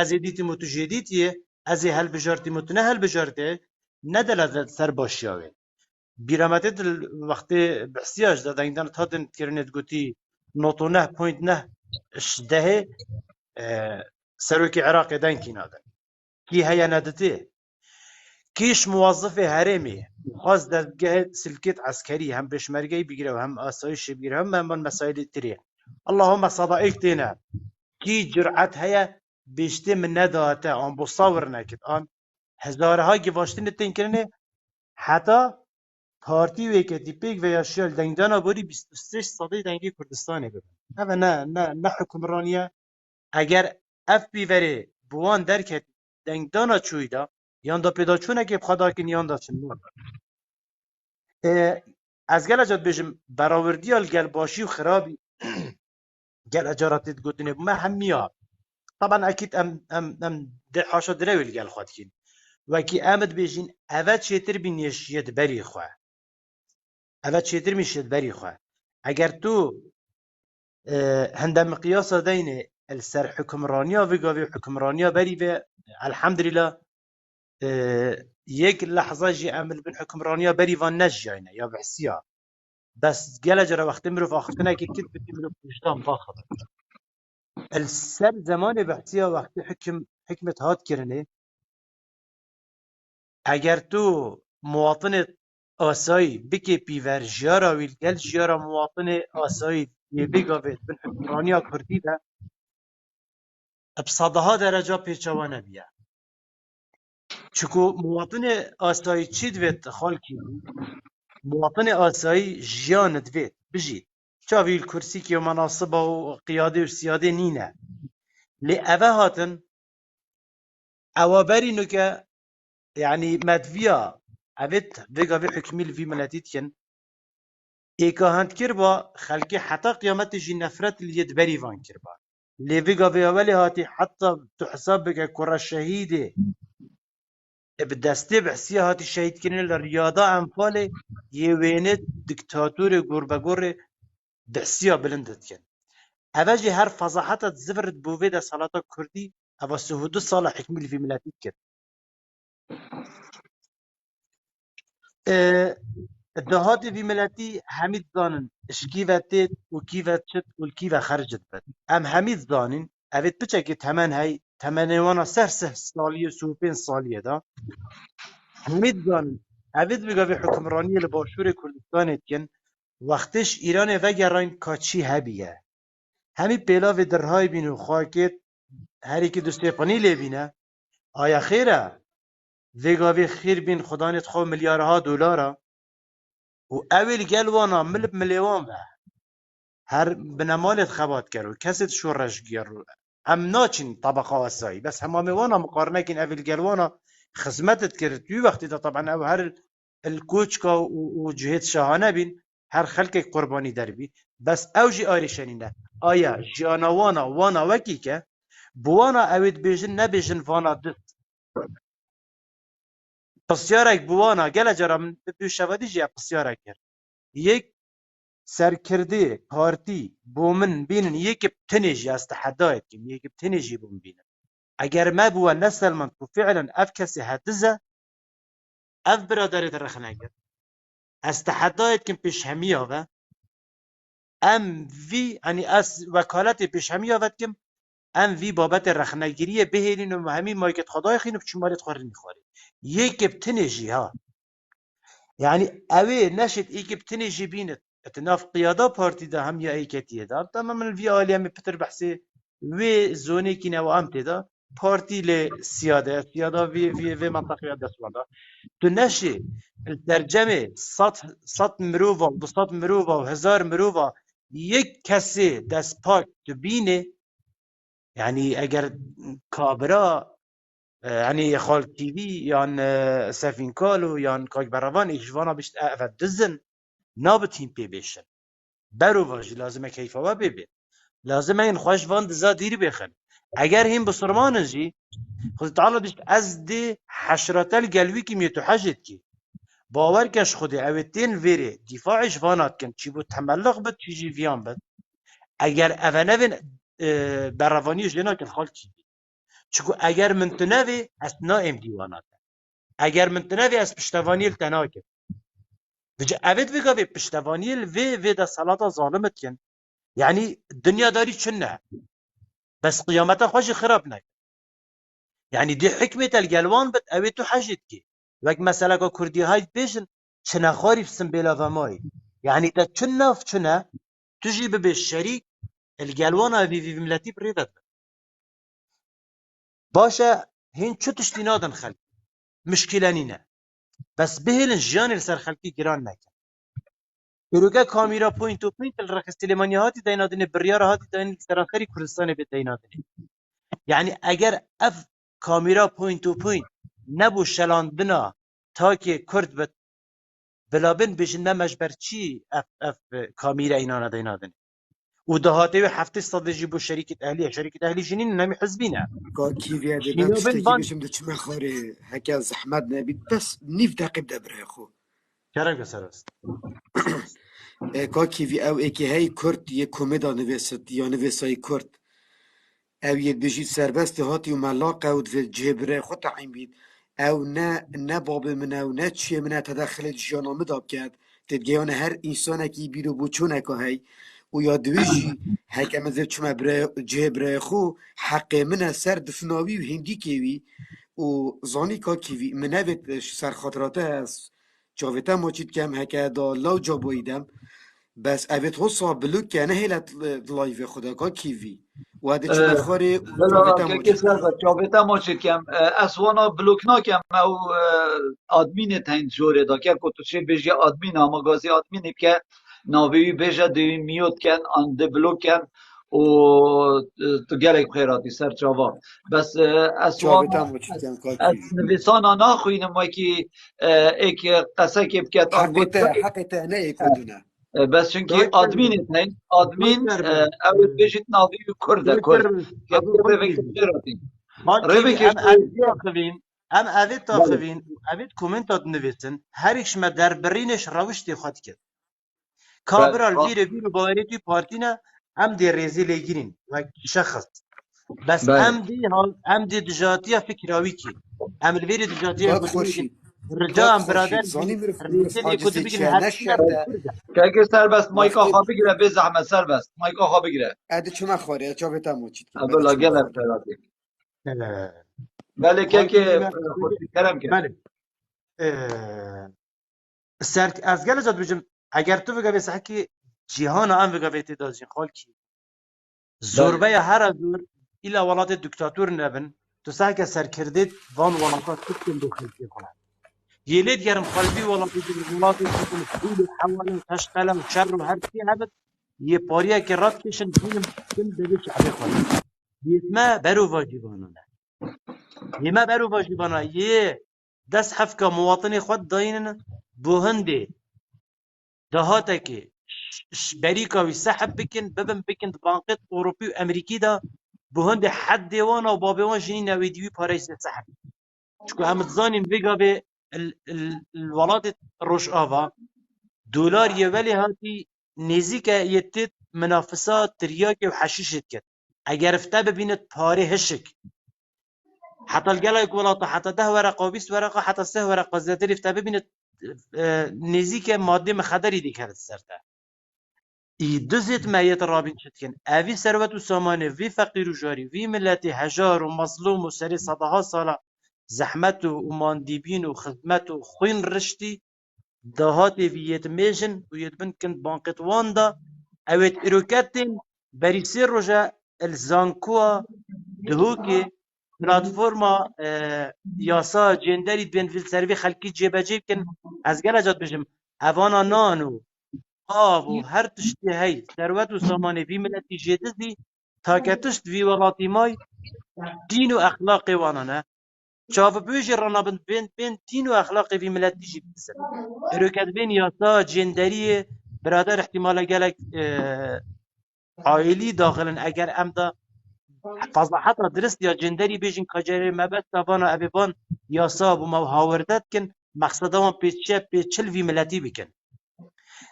ez ê dîtîm û tu jê dîtiyê ez ê helbijartîm û tu nehelbijartê ne delalet ser başiya wê bîrametê dil wextê bihsiya ji dengdanet hatin kirinê gotî 99.9 dehê سەرۆکی عێراقê dengkî nadin kî heye neditê kîş muwazzifê herêmê xwaz dezgehê silkêt eskerî hem pêşmergeyî bigire û hem asayişê bigire hem mesailê tirê Allahûme sedayek têne kî cüret heye bêjtê min nedate an bo sawir nekir an hezarha givaştinê tên kirinê heta partî wêketî pêk veya şiyal dengdana borî 23 sedê dengê Kurdistanê bibin ev ne hukmraniye eger ev pîverê bi wan derket dengdana çûyî da yan da pêdaçûnekê bixwe dakin yan da çin ez gelek dibêjim berawerdiya li gel başî û xirabî gel ecaratê digotinê me hemiya taban ekîd em haşa direwê li gel xwe dikîn wekî em dibêjin ev çêtir bî nêşiye di berî xwe ev çêtir nêşiye di berî xwe eger tu hinde miqyasa deynê li ser hukmraniya vigavê hukmraniya berî ve elhemdülîla yek lehza jî em li bin hukmraniya berî van nejiyayne ya behsiya bes gelek jara wextê mirov axiftinekê kit bitî mirov kuştan baxibin li ser zemanê behsiya wextê hikmet hat kirinê eger tu muwatinê asayî bikê pîver jiyara wî gel jiyara muwatinê asayî yê bigavê bin hukmraniya Kurdî de bi sedeha dereca pêçawa nebiye çikû muwatinê asayî çi divêt xalkî muwatinê asayî jiyanê divêt bijî çavî li kursîkê û menasiba û qiyadê û siyadê nîne lê ev hatin ewa berî nuke yani medviya evêt vêgavê hukmî li vî miletî dikin êkahendkirba xelkê heta qiyametê jî nefret li yê di berî van kirba lê vêgavê ewelê hatî heta tu hesab bike ku re şehîdê bi destê behsiya hatî şehîdkirinê li Riyada Enfalê yê wêne diktatûrê gorbegorê behsiya bilind dikin اوجی هر فضاحت زفرت بووی ده سالاتا کردی اوا 32 سال حکمی لفی ملتی کرد دهات وی ملتی همید زانن اشکیوه تید و کیوه چد و کیوه خرجت بد ام همید زانن اوید بچه که تمن های تمنوانا سه سالیه سوپین سالیه دا همید زانن اوید بگاوی حکمرانی لباشور کردستان اتکن وقتش ایران وگران کاچی هبیه همی پیلاو درهای بینو خواهکت هری که دوستیپانی لبینه آیا خیره وگاوی خیر بین خدانت خو میلیاردها دلاره و اول گلوانا ملب ملیوان به هر بنمالت خبات کرد و کسیت شورش گرو ام ناچین طبقه واسایی بس همه وانا مقارنه کن اول گلوانا خدمتت کرد توی وقتی دا طبعا او هر الکوچکا و جهت شاهانه بین هر خلق قربانی در بی بس او جی آریشنینه آیا جیانا وانا وکی که بوانا اوید بیجن نبیجن وانا دست پسیارک بوانا گل جرا من دو شوادی جی پسیارک کرد یک سرکرده پارتی بومن بینن یک بتنجی استحدایت کم یک بتنجی بوم بینن اگر ما بوا نسلمن تو فعلا اف کسی هدزه اف برادرت رخنه کرد استحدایت کم پیش همی آوه ام وی یعنی از وکالت پیش همی آوه کم ام وی بابت رخنگیری بهرین و همین مایکت خدای خین و چمالت خوری میخوری یک بتنجی ها يعني اوي نشت ايك بتنجي بينت اتناف قيادة بارتي دا هم يا ايكتيه دا تماما الفي آلية مي بتر بحثي وي زوني كي نو امتي دا بارتي لسيادة في منطقة دسواندا تو نشي الترجمة سط مروفا وبسط مروفا وهزار مروفا يك كسي دس باك تبيني يعني اگر كابرا يعني خال تي في يان سفين كالو يان كاك براوان اجوانا بشت افد دزن نابتين بي بيشن برو واجي لازم كيفا بيبي لازم این خوش وان دزا دیر بخن اگر هم بسرمان جي خود تعالى بشت از دي حشراتل قلوي كي ميتو حاجت كي باور كش خودي اوتين ويري دفاعش وانات كن چي بو تملق بد چي جي فيان بد اگر اونوين براواني جنا كن خال كي چكو اگر من تنوي اس نائم ديوانات اگر من تنوي اس پشتوانيل تناكم بجا اوید ویگا وی پشتوانيل وی دا صلاة ظالمت كن يعني الدنيا داري چنه بس قيامتها خوش خراب نك يعني دي حكمة الجلوان بد اوید تو حاجت كي وك مثلا كا كردي هاي بيجن چنه خاري في سنبيلا وماي يعني دا چنه في چنه تجي بالشريك الجلوان اوی في ملتي بريدت باشا هين چو تشتي نادن خلق مشكلة نينه بس بهلن جان السر خلقي جران نكن بروكا كاميرا بوينت تو بوينت الرخص تلمانيا هاتي داينادن بريار هاتي داين ترانخري كردستان بداينادن يعني اگر اف كاميرا بوينت تو بوينت نبو شلاندنا تاكي كرد بد بلابن بجن مجبر چي اف كاميرا اينانا داينادن ودهاتي هفته استراتيجي بو شركة اهلي جنين نامي حزبينه
کا کیویا دی من
شنو بن
تشتکی
بان
بشم ده چما خاری هکا زحمت نبید بس نیف دقیب ده بره خو
كرم سرست
کا کیوی او اکی هی کرد یه کومدا نویست یا نویسای کرد او یه بجید سربست هاتی و ملاقه و دوی جبره خود تعیم بید او نه باب من او نه چیه من تدخل جانا مداب کرد تدگیان هر انسان اکی بیرو بوچون اکا هی و یا دویجی هکه من چما جبره خو حق من سر دفناوی و هندی کیوی و زانی کا کیوی من اوید سر خاطراته هست جاویتا ماچید کم هکه دا لاو جا بایدم بس اوید حسا بلوک که نه هیلت لایو خدا کا کیوی و هده چما خاره و
بلا
جاویتا
که
ماچید
سر با جابتا ما کم اسوانا بلوکنا کم او آدمین تین جوره دا که تو چه بجی آدمین اما گازی آدمینی که ناوی بجا دوی میوت کن آن ده بلوک کن و تو گلک خیراتی سر چاوا بس
جاویتا
اسوانا
ماچید کم کا
از
کیوی
نویسانا ناخوین ما که ایک قصه که بکت آن گوت
حقیقتا نه یکودونه
بس چونکی
دکتر
آدمین تین آدمین
بن
اوید بجید ناوی کرده
دکتر
کرد
بن
که
ابو
روی که
خلقي
خیراتی
هاد
روی
كيفي
که
ام ابي تاخذين ام ابي
بله
تاخذين ابي كومنتات نويسن هريش ما در برينش روشتي خد كد
بله
كابرال فيرو باوريتي بارتينا ام دي ريزي ليجرين وك شخص بس
بله
ام دي دجاتيا فكراوي كي ام الفيري دجاتيا
کاک
قلت لك
خورشید
الرجاء
کاک
ام برادر
خورشید زانی مرف
ريزي اللي كنت
عاجزی
بيجري
چیه
هاتينا
نشرته
بالكرده
که سربست مایکا
وقتی
خواه بگیره به زحمت سربست مایکا خواه بگیره
ادی چما خواری اچا بیتا موچید کن بدی
ابلا
چما
گل
خواری
افتراتی بله
هاتی
که
ما
خوشی کرم که
بله سر از گل جات بجم اگر تو بگوی سحکی جیهان هم بگوی تدازین خال کی
بله
زوربه هر زور ایلا ولات دکتاتور نبن تو سحک سرکردید وان ولاتات تکن دو خلقی کنن يليد يرم قلبي والله تكون حيل وحول وتشقل وشر وهر شيء هذا يباريا كرات كشن دين كم بدش عليه خالد يما برو واجبانا يما برو واجبانا دس حفكة مواطني خود دايننا بوهندي دهاتك بريكا ويسحب بكن ببن بكن بانقيت أوروبي وأمريكي دا بوهندي حد ديوانا وبابي وان جنين ويديوي باريس سحب شكو هم تزانين بيقا بي الولاد روش آفا دولار يولي هاتي نزيك يتت منافسات ترياكي وحشيشت كت اگر افتا ببينت پاره هشك حتى الجلايك ولاطة حتى 10 ورقة و20 ورقة حتى 3 ورقة زيادة افتا ببينت نزيك مادة مخدري دي كانت سرتا يدزت ما يترابين شتكن اوي ثروت وسامانه في فقير وجاري في ملتي هجار ومظلوم وسري صدها صالة زحمته ومانديبين وخدمته وخوين رشتي دهاتي في يتميجن ويتبن كنت بانقت واندا اويت اروكاتين بريسير رجا الزانكوا دهوكي بلاتفورما ياسا جندري بين في السيرفي خلقي جيبا جيب كن از گلا جات بجم اوانا نانو آو هر تشتی هی ثروت و سامانه في ملتي جيدزي تاكتشت في ولاتي ماي دين و اخلاقي وانانا شاف بيجي رانا بين دين و اخلاقي في ملتي جيب بسن اروكات بين ياسا جندري برادر احتمال قالك عائلي داخلا اگر ام دا فضل حتى درست يا جندري بيجن كجري ما بس تابانا ابيبان ياسا وما هاوردت كن مقصدهم بيتشل في ملتي بكن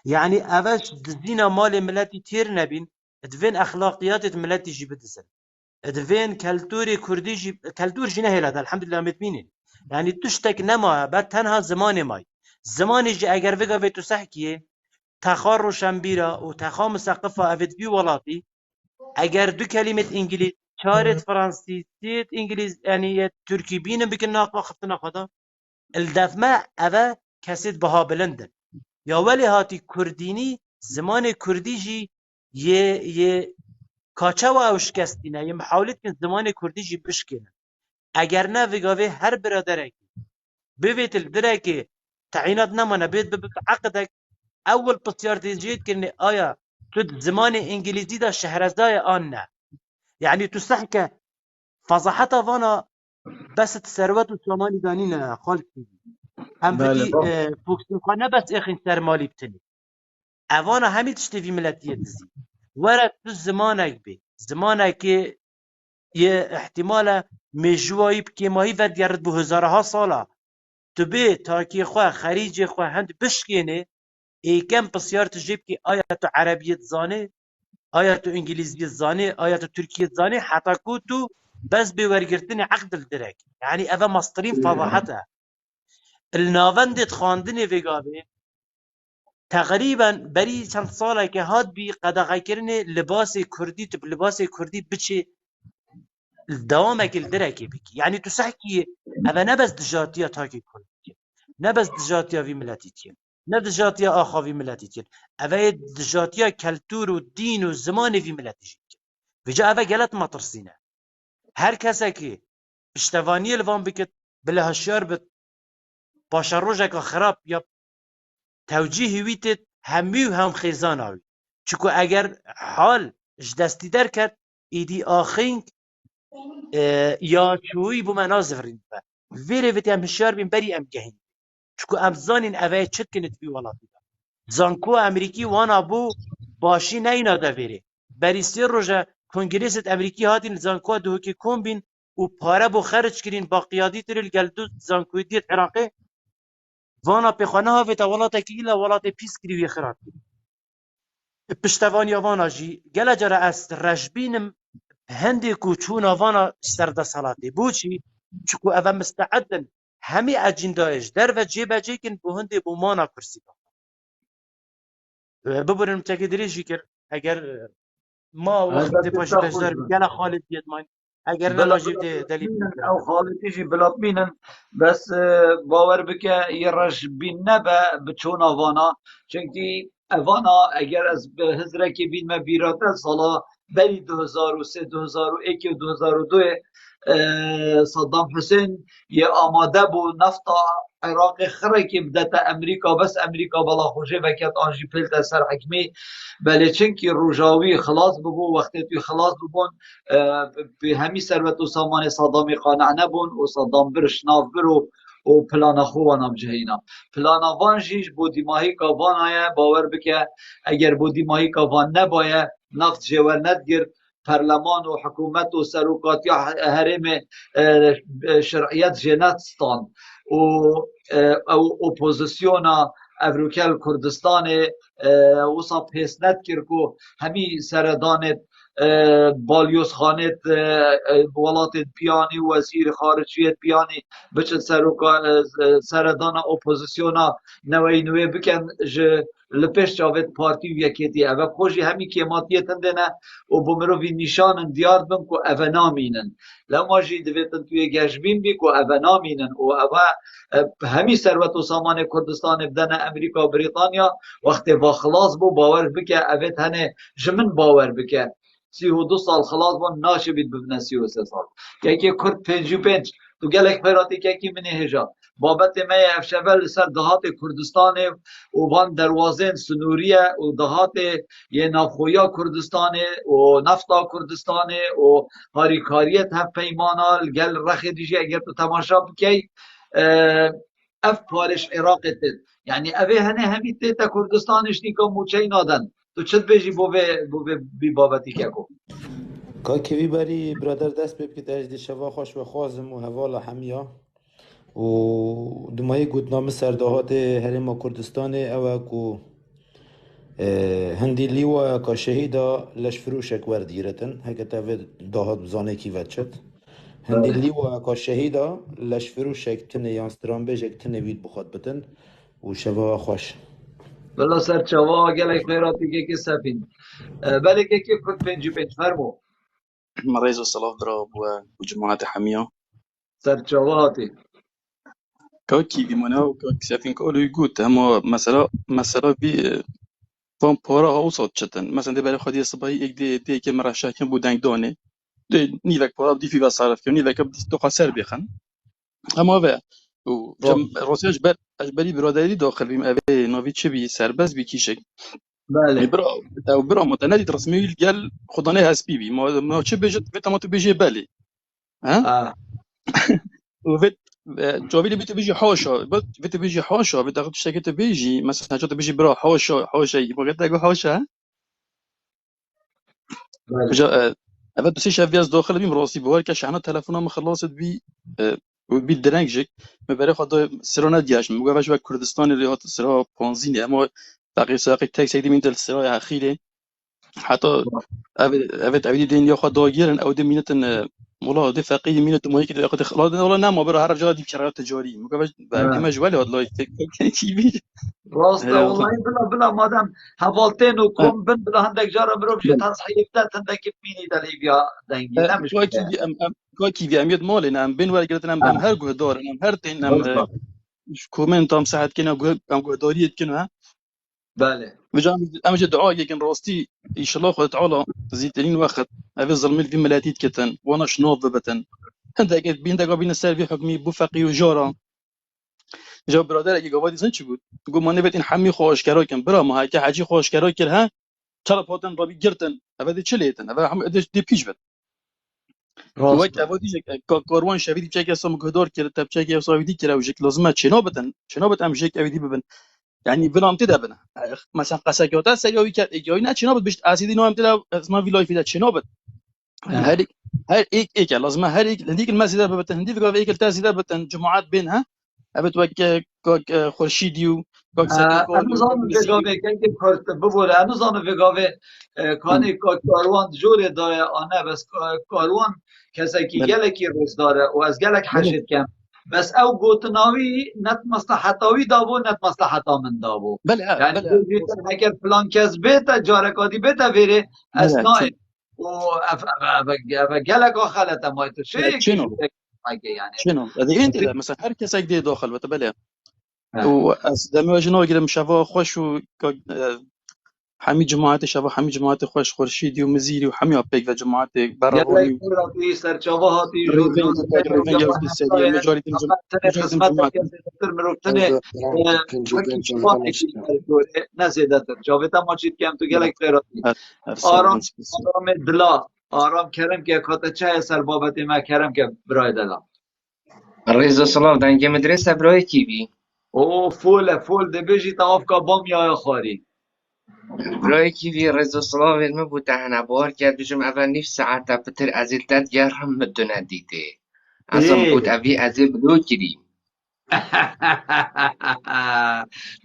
يعني اوش دزينا مال ملتي تير نبين دفين اخلاقيات ملتي جي بدسن دفين كالتوري كردي جي كالتور جي نهلا الحمد لله متمينين يعني تشتك نما بعد تنها زمان ماي زمان جي اگر فيغا فيتو سحكيه تخار روشنبيرا و تخا مسقفة افيد بي ولاتي اگر دو كلمة انجليز چارت فرنسي سيت انجليز يعني تركي بينم بكن ناقا خطنا خدا الدفمة اوه كسيت بها بلندن يا ولي هاتي كرديني زمان كردي جي يه كاچا و اوشكستينه يه محاولت كن زمان كردي جي بشكنه اگر نه وگاوه هر برادرك بيت الدرك تعينات نمانه بيت عقدك اول بسيار تجيت كني آيا تد زمان انجليزي دا شهرزاي آن يعني تستحكى فضحتها فانا بس الثروات والساماني دانينا خالتي هم
بله
بدي فوكسنخانه بس اخين سرمالي بتني اوانا همي تشتي في ملتية دزي ورد تو زمانك بي زمانك يه احتمالا مجوائي بكيماهي ود يرد بو هزارها صالة تبي تاكي خواه خريجي خواه هند بشكيني ای کم بسیار تجيب كي آية تو عربية زاني آية تو انجليزية زاني آية تو تركية زاني حتى كوتو بس بورگرتني عقد الدرك يعني اذا مصدرين فضحتها النافند تخاندني فيقابي تقريبا بري چند ساله که هاد بي قدغه كرني لباس كردي تب لباس كردي بچي دوامك الدركي بكي يعني تسحكي اذا نبس دجاتيا تاكي كردي نبس دجاتيا في ملاتيتين نه دجاتیا آخاوی ملتی تین اوه دجاتیا کلتور و دین و زمان وی ملتی جید و جا اوه گلت مطرسینه هر کسی که پشتوانی الوان بکت بله هشیار بد پاشا روژه که خراب یا توجیه ویتت همی و هم خیزان آوی چکو اگر حال جدستی در کرد ایدی آخینگ یا چوی بو منازفرین با ویره ویتی هم هشیار بین بری ام گهین چکو ام زانین اوه چت کنت بی ولاتی زانکو امریکی وانا بو باشی نینا دویره بریسی روژه کنگریست امریکی هاتین زانکو دوکی کن بین و پاره بو خرج کرین با قیادی تریل گلدو زانکوی دید عراقی وانا پیخانه ها ویتا ولاتا که ایلا ولاتا پیس کری وی خراب کرد پشتوانی وانا جی گله جرا از رجبینم هندی کو چون وانا سرد سلاتی بوچی چکو اوه مستعدن همی اجندایش در و جیب جیکن بو هندی بو مانا کرسی ببرن تاکی دریجی کر اگر ما وقت
البته
پاشی
تا خود
بجدار گله خالد بیاد من اگر
بلا
نماجی دلیل
بینن
بگیرم
او خالتیجی بلا بینن بس باور بکه یه رش بین نبه بچون آوانا چونکی اوانا اگر از به هزره که بین ما بیراته سالا بین 2003 2001 و 2002 صدام حسین یه آماده بو نفتا عراق خره که بدت امریکا بس امریکا بلا خوشه وکت آنجی پلت سر حکمی بله چنکی روجاوی خلاص ببو وقتی توی خلاص ببون به همی ثروت و سامان صدامی قانع نبون و صدام برش ناف برو و پلان خوانم جهینا پلان وان جیش بودی ماهی که وان آیا باور بکه اگر بودی ماهی که وان نبایه نفت جوار ندگر پرلمان و حکومت و سروکات یا حرم شرعیت جنتستان و اپوزیسیونا افریکل کردستان وصا پیسنت کرکو همی سردانت بالیوس خانت ولات پیانی وزیر خارجیت پیانی بچن سردان اپوزیسیونا نوی نوی بکن لپش جاوید پارتی و یکیتی اوه خوشی همی کیماتیتن دینه و بمروی نشانن دیار بم که اوه نامینن لما جی دویتن توی گشبین بی که اوه نامینن و اوه همی ثروت و سامان کردستان بدن امریکا و بریتانیا وقتی با خلاص بو باور بکه اوه تنه جمن باور بکه 32 سال خلاص بون ناشه بید ببنه 33 سال یکی کرد 55 تو گلک پیراتی که کی منی هجا بابت می افشول سر دهات کردستان و وان دروازین سنوریه و دهات یه نافخویا کردستان و نفتا کردستان و هاریکاریت هم پیمانا گل رخ دیجی اگر تو تماشا بکی اف پارش عراق تد یعنی اوه هنه همی تیتا کردستانش نیکا موچه نادن تو چت بیجی بوه بی بابتی که کو
كاكي باري برادر دست بيب كده اجدي شفا خوش وخوازم وهوالا حمية و دمایی گوتنامه سردهات هرما کردستان او کو هندی لیوا کا شهیدا لش فروشک وردیرتن هکتا و دهات بزانه کی وچت هندی لیوا کا شهیدا لش فروشک تنه یانستران بیجک تنه وید بخواد بتن و شفا خوش
بلا سر چوا گلک خیراتی که سفین بله که کرد 55 فرمو
مريز والصلاة برا وجماعة حمية
سر چواتی
كوكي بمنا وكوكي سافين كولو يقول هما مسألة بي فهم بورا أوسط جدا مثلا دي بالي خدي صباحي إك دي كي مرة شاكين بودانك دوني دي نيلك بورا بدي في بصارف كيو نيلك بدي تقع سر بيخن أما به وجم روسيا أجبري برادري داخل بيم أبي نوفي تشبي سربز بكيشك
بله
برا متنادي رسمي الجل خداني هسبي بي ما تشي بيجت فيتا ما تبيجي بالي ها وفيت جوابي بيتو بيجي حوشة بيتو بيجي حوشة بتاخد شكل بيجي مثلا جوته بيجي برا حوشة يبغى تلاقي حوشة
بله
وجا أبد بس إيش أفياز داخل بيم راسي بوار كش عنا تلفونه ما خلصت بي وبي درنجك ما بعرف خد سرنا دياش ما بعرف شو كردستان اللي هات سرا بنزين أما باقي ساقي تاكس هيدي من السرا أخيرة حتى أبد دين ياخد دايرن أو دي مينتن والله ده فقيه مين ما هيك أخذ خلاص والله نعم برا هرب جالي بشرائط تجاري مقابل بعدين ما جوالي والله كان شيء
راسته والله بلا مادام حوالتين وكم بن بلا هندك جارة مروب جيت هنصحيبتات هندك ميني دالي بيا دنجي لا مش
كواكي في أميد مالي نعم بين ولا قلت نعم هر جهدار نعم هر تين نعم كومنت أم ساعد كنا أم جهدارية كنا
بله
وجام أمجد دعاء يمكن راستي إن شاء الله خد تعالى زيتين وقت أبي الظلمي في ملاتيت كتن وأنا شناف بتن هندك بين دقا بين السلبي حكمي بفقي وجارة جواب برادر اگه گوادی زن چی بود گفت ما نبت این حمی خوشگرای کن برا ما که حجی خوشگرای کر ها چرا پاتن رابی گرتن اوادی چلیتن اواد هم ادش دی پیش بد وقت اوادی کاروان شویدی چه کسا مقدار کرد تب چه کسا ویدی کرد و جک لازمه چنابت هم جک اویدی ببن یعنی بلام تدا بنا مثلا قساکیاتا سریاوی کرد اگه نه چنابت بشت اسیدی نام تدا اسما ویلای فیدا چنابت هر ایک لازمه هر ایک هندیک المسجد ببتن هندی بقى ایک التاسیدا بتن جماعات بينها أبد وك خورشيديو کاکسکی کار
انا
و
زانو
نسیری
وگاوه که کارت ببوره انا زانو وگاوه کانی کاروان جوره داره آنه بس کاروان کسی که
بله
گلکی روز داره و از گلک
بله
حشید کم بس او گوتناوی نت مصلحتاوی دابو نت مصلحتا من دابو
بله
یعنی
بله
بجید اگر فلان کس بیتا جارکادی بیتا ویره
بله
اسنای و اف گلک آخلتا مایتو چه یکی
چنو
جوره اگه یعنی
چنو دیگه انت ده مثلا هر کس دی داخل بته بله و از دم جنو گرم شوا خوش و همي جماعت شباب همي جماعت خوش خورشیدی و مزیری و همي آپیک و جماعت
گلک
براهانی و
راتی سرچاوه هاتی
ریفنگ
ژورنالیسته و
ریفنگ
جوان
یافتی سریع
همراه فقط
مجاریتم
قسمت
جماعت
کسی دکتر مروفتنه
از پنجگان
وکی
جاویدان
شوانه کی
ماچیدم
دوره نزیده تر جاویتا ماچید که هم تو گلک خیراتی
هر
آرام
سال سپاس
آرام دلا آرام کرم که کاتا چه سر بابت ما کرم که برای دلا
رضا سلام دنگ مدرسه برای کی بی؟
او فول ده بجی تاف که بام یا خاری
برای کی بی رضا سلام علمه بود دهنه بار کرد بجم اول نیف ساعت بتر از الدد گرم مدونه دیده اصلا بود
ای
اوی از بلو کریم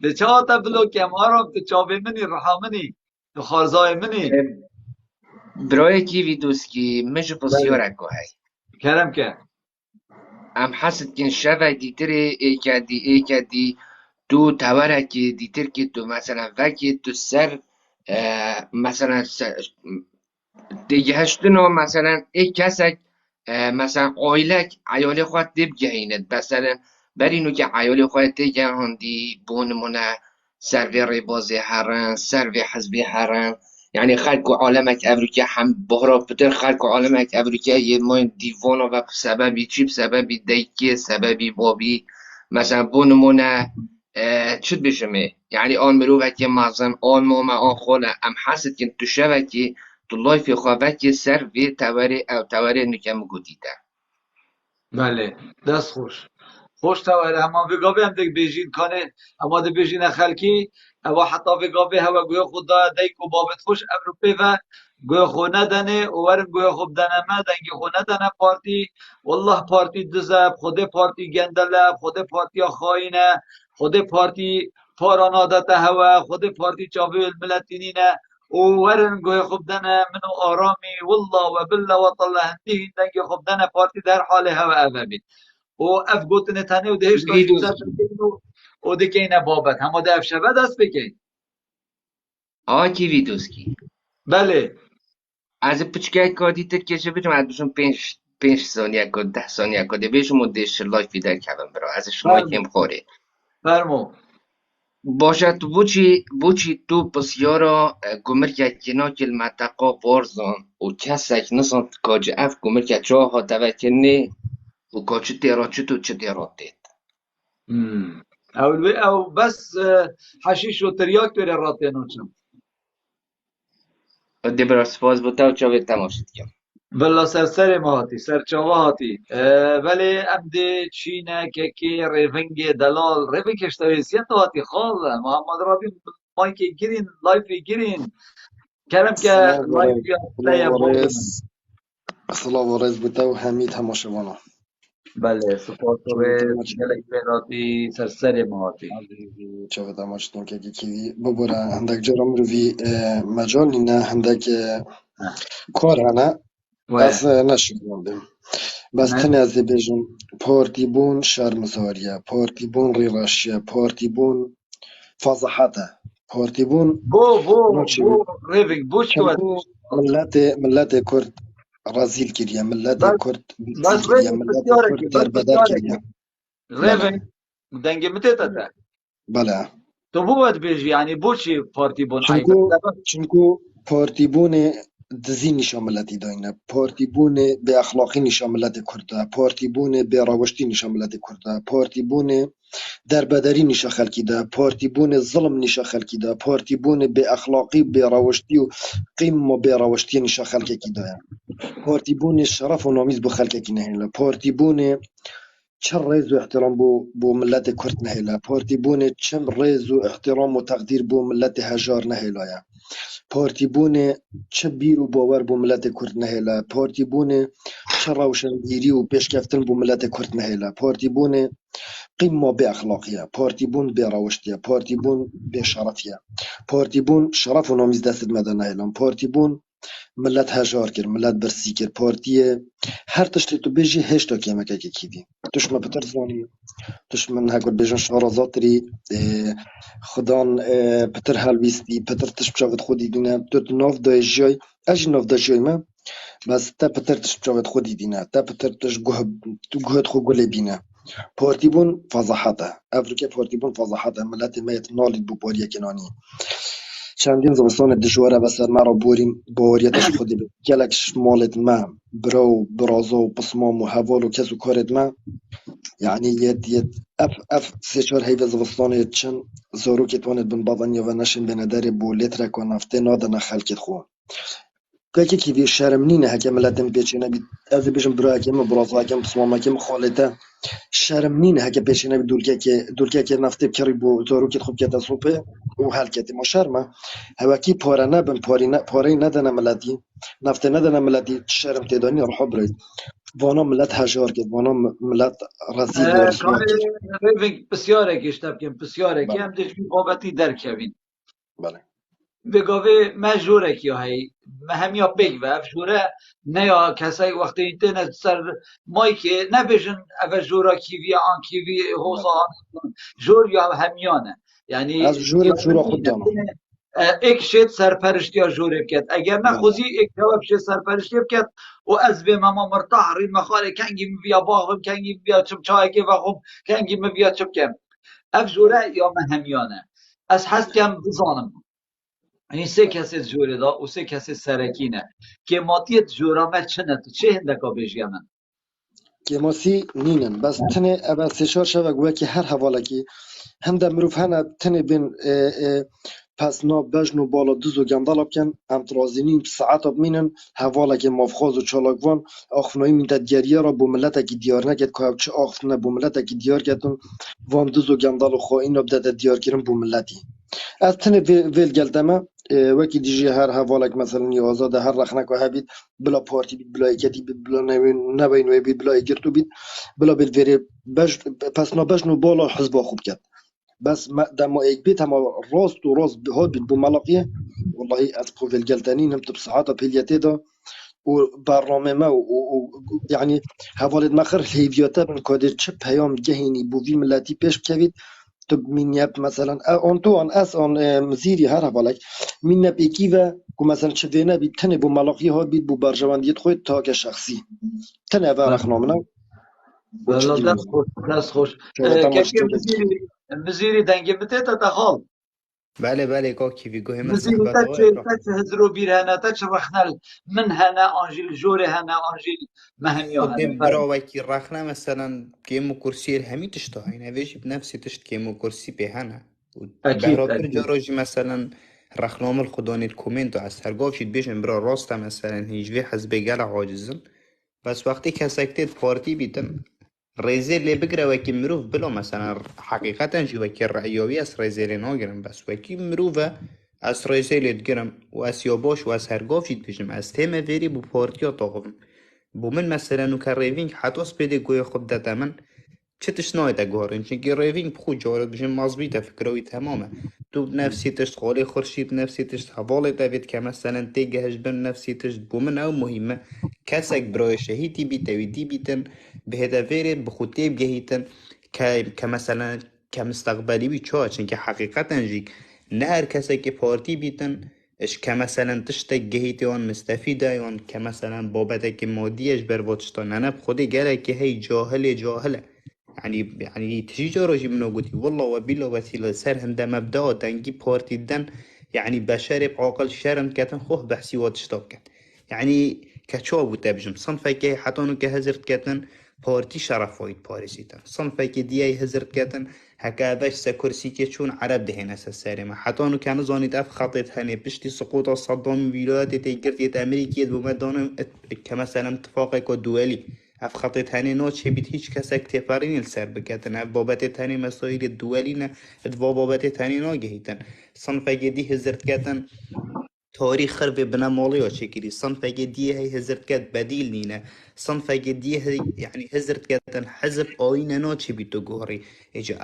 ده چه تا بلوکم آرام تو چاوی منی رحامنی تو خارزای منی
برای کی بی دوسکی مش
بله
بسیاره که های
کرم که
ام حسد کن شبه دیتر ای کدی تو توره که دیتر که تو مثلا وکی تو سر مثلا دیگه هشتنو مثلا ای کسک مثلا عایلک عیال خواهد دیب گهیند مثلا برینو که عیال خواهد دیگه هندی بونمونه سروی ریبازی هرن سروی حزبی هرن يعني خلق عالمك أمريكا هم بهرا بتر خلق عالمك أمريكا يمين ديفونا بسبب چی بسبب دیکی سببی بابی مثلا بونمونه چد بشمه يعني آن مروفك معظم آن موما آن خوله ام حسد كنت تشبكي طلای فی خوابکی سر وی تواره نکم گودیده
بله دست خوش تاوره اما وگاوی هم دیگه بیجین کانه اما ده بیجین خلکی او حتی وگاوی هوا گوی خود دیک و بابت خوش اوروپی و گوی خود ندنه و ورم گوی خوب دنه ما دنگی خود ندنه پارتی والله پارتی دزب خود پارتی گندلب خود پارتی خواینه خود پارتی پارانادت هوا خود پارتی چاوی الملتینینه و ورن گوی خوب دنه منو آرامی والله و بالله و طالله هندی دنگی خوب دنه پارتی در حال هوا اوه و اف گوتن تنه و دهش تاشی
ویدوز
بسر تکین و دکینه بابت همه ده اف شبه دست بکن
آکی ویدوز کی
بله
از پچکای کادی تر کشه بتون از بشون 5 ثانیه کد 10 ثانیه کد بیشم مدش لایفی در کبن برا از شما کم
فرمو
خوره
فرمو
باشد بوچی تو بسیارا گمرک کنا کلمتقا بارزان و کسک نسان کاج اف گمرک چاه ها توکنه و کاچه تیراچه تو چه تیراتید
او بس حشیش و تریاک توی راته نوچم
دی برا سپاس بوده و چاوه تماشید کم
بلا سرسر ما هاتی سرچاوه هاتی ولی ام ده چینه که ریفنگ دلال ریفنگ کشتویسیت هاتی خال محمد رابی مایکی گیرین لایفی گیرین کرم که
سلام ورز
لایفی
سلام
هسته بابا من
ورز سلام ورز بوده و همه تماشاوانا
بله سپاس و
چاوه
گلک پیراتی سرسر ما هاتی
عزیزی چاوه تماشتون که کی ببره هندک جرم رو وی مجالی نه هندک کار هنه
و
از نشکردم بس تنه از بیجم پارتی بون شرمزاریه پارتی بون ریراشیه پارتی بون فضحته پارتی بون
بو
نوچی
ریفنگ بوش تو
چنکو ملت کرد رازیل کریه ملت
بس
کرد بیزیل
بس
کریه
ریفنگ
ملت
بسیاره
کرد
که بس
دربدر
بسیاره
کریه
که
بله
ریفنگ دنگ متى تتا
بله
تو بو باید بیجی یعنی بو چی پارتی بون ای
چونکو
بس لبن
چونکو پارتی بون دزی نیشا ملتی داینه پارتی بون به اخلاقی نیشا ملت کرده پارتی بون به راوشتی نیشا ملت کرده پارتی بون دربدری نیشا خلکی ده پارتی بون ظلم نیشا خلکی ده پارتی بون به اخلاقی به راوشتی و قیم و به راوشتی نیشا خلکی کی ده پارتی بون شرف و نامیز بو خلکی کی نه پارتی بون چه ریز و احترام بو ملت کرد نهیلا پارتی بونه چه ریز و احترام و تقدیر بو ملت هجار نهیلا پارتی بونه چه بیر و باور بو ملت کرد نهیلا پارتی بونه چه روشنگیری و پیشکفتن بو ملت کرد نهیلا پارتی بونه قمة بأخلاقية، بارتي بون بروشتية، بارتي بون بشرفية، بارتي بون شرف ونامز دست المدنة هلان، بارتي بون ملت هجار کر، ملت برسی کر، پارتیه هر تشتی تو بیجی هشتا کیمه که کیدی توش ما بتر زانی توش من هکر بیجن شارازاتری خدان بتر هلویستی بتر تش بشاوت خودی دینه تو ناف دای جای اجی ناف دای جای ما بس تا بتر تش بشاوت خودی دینه تا بتر تش گهد خو گله بینه پارتی بون فضاحته افریقیا پارتی بون فضاحته ملت میت نالید بو پاریا کنانی چندین زمستان دشواره بسر مرا بوریم باوریتش خودی به گلکش مالت ما برو برازو و پسمام و هوال و کس و کارت ما يعني يد اف سه چهار هیوه زمستان چن زارو که توانت بن بابانیا و نشن بندر بو لیترک و نفته نادن خلکت خو که کی شرم نینه هکه ملتم پیچینه بی از بیشم برای هکم برازو هکم پسمام هکم خالته شرم نینه هکه پیچینه بی دولکه که نفته بکری بو زارو که خوب کتا سوپه و حلکتی ما شرمه هواکی پاره نبن پاره ندن ملتی نفته ندن ملتی شرم تدانی روح برید وانا ملت هجار کرد وانا ملت رسید و رسوا
کار
کرد
ریوینگ بسیاره گشتب کن بسیاره که
بله
هم دشمی بابتی درکوین
بله
بگاوه ما جوره کی هی ما هم یا بیگ و اف جوره نه یا کسای وقتی اینترنت سر مای که نبیشن اف جورا کیوی آن کیوی
بله
حوصا جور یا همیانه
از
یعنی
جور جورا خود
یارمینه
دانم
ایک شد سرپرشتی ها جوره بکد اگر نه
بله
خوزی ایک جواب شد سرپرشتی بکد و از به ماما مرتاح رین مخاله کنگی مبیا باغم کنگی مبیا چم چای که وخم کنگی مبیا چم کم اف جوره یا مهمیانه از هست کم بزانم این سه کسی جوره دا و سه کسی سرکینه که ماتیت جورامه چنه چه هندکا بیشگه من
که ماسی نینن بس تنه اول سه چهار شبه گوه که هر حواله که هم در مروف هنه تنه بین پس نا بجن و بالا دوز و گندال بکن هم ترازینین ساعت بمینن حواله که مافخاز و چالاکوان آخفنایی من تدگریه را بو ملتا که دیار نکد که چه آخفنه بو ملتا که دیار کدن وام دوز و گندال و خواهین بده دیار کرن بو ملتی از تنه ویل گلتمه وکی دیجی هر حوالک مثلا یا آزاد هر رخنک و هبید بلا پارتی بید بلا ایکتی بید بلا نوین و بید بلا ایگرتو بید بلا بید ویری پس نبجنو بالا حزبا خوب کرد بس دما ایک بیت هم راست و راست ها بید بو ملاقیه والله از بو ویل گلتنی نمت بساعتا پیلیتی دا و برنامه ما يعني حوالد مخر الهيفيوتا من كودي چه پیام گهینی بو وی ملتی پیش بکوید تو من یب مثلا آن تو آن اس آن مزیری هر حوالک من نب ایکی و که مثلا چه وینه بید تنه بو ملاقی ها بید بو برجواندیت خود تا که شخصی تنه و رخنامنه و چه
بلا
دیمونه
دست خوش
شغلتا ما
که
چطور
مزیری دنگی بته تا دخال
بله بله کاکی ویگو همه
مزیری
صحبت های ابراهیم
تاچ هزرو بیر هنه تاچ رخنل من هنه آنجیل جوره هنه آنجیل مهمیه
خب
هنه فرم
براوكي رخنا مثلا كيمو كرسي الهمي تشتهي نفيش بنفسي تشت كيمو كرسي بهنا
اكيد
بهراتر
اكيد
جاروجي مثلا رخنام الخداني الكومنتو از هرگاه شید بیشن برا راستا مثلا هیچوی حزب گل عاجزن بس وقتی کسکتید پارتی بیتن ريزي اللي بقرا وكي مروف بلو مثلا حقيقة جي وكي الرأيوي اس ريزي اللي ناقرم بس وكي مروفة اس ريزي اللي تقرم واس يوباش واس هرقاف جيت بجم اس تيما فيري بو بارتيا طاقم بو من مثلا نو كان ريفينج حتى سبيدي قوي خود داتا من چتش نايتا قهرين چنكي ريفينج بخو جارت بجم مزبيطة فكروي تماما تو بنفسي تشت خالي خرشي بنفسي تشت حوالي تافيت كمثلا تيجهش بنفسي تشت بو من او مهمة كاسك براي شهيتي بيتا ودي بيتن بهذا فيري بخوتي بجهيتن كمثلا كمستقبلي بيتشوا چنكي حقيقة جيك نهر كاسك بارتي بيتن اش كمثلا تشتك جهيتي وان مستفيدة وان كمثلا بابتك ماديش برواتشتان انا بخودي قالك هي جاهلة يعني تجي جاروجي منو قلتي والله وبيلا وسيلة سر هندا مبدأ دنجي بارتي دن يعني بشارب عاقل شرم كتن خوه بحسي واتشتاب كت يعني كتشوابو تبجم صنفك حتى انو كهزرت كتن بارتي شرفايد باريسيتا صنفك دياي هزرت كتن هكا باش سكرسي كتشون عرب دهين اساساري حتى انو كانو زانيت اف خطيت هني بشتي سقوط صدام ولايات تيجرتيت امريكية بمدان كمثلا اتفاقك الدولي اف خطيت هني نوتش بيت هيج كسك تفارين السر بكتن اف بابت هني مسائل الدولينا ادوا بابت هني ناجهيتن صنفك دي هزرت كتن تاریخ خرب بنا مالیا چکری صنف دیه هی هزرت کد بدیل نینه صنف دیه هی يعني هزرت کدن حزب آینه نا چی بی تو گوهری ایجا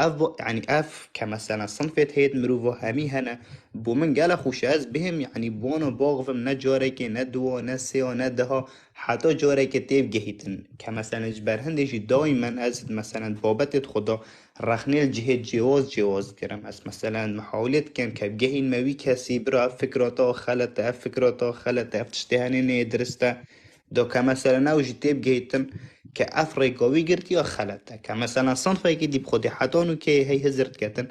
يعني اف كمثلا صنفت هيد مروفا همي هنا بو من قال خوش از بهم يعني بوانا باغفم نجاره که ندوا نسيا ندها حتى جاره که تيب جهيتن كمثلا جبر هندشي دائما از مثلا بابت خدا رخنيل جهة جواز كرم اس مثلا محاولة كان كبجهين موي كسي برا فكرتا خلطة فكرتا خلطة تشتهني ندرستا دو كمثلا او جتيب جهيتن كأفريقاوي قرتي او خلطة كمثلا صنفة دي بخودي حتانو كي هي هزرت كتن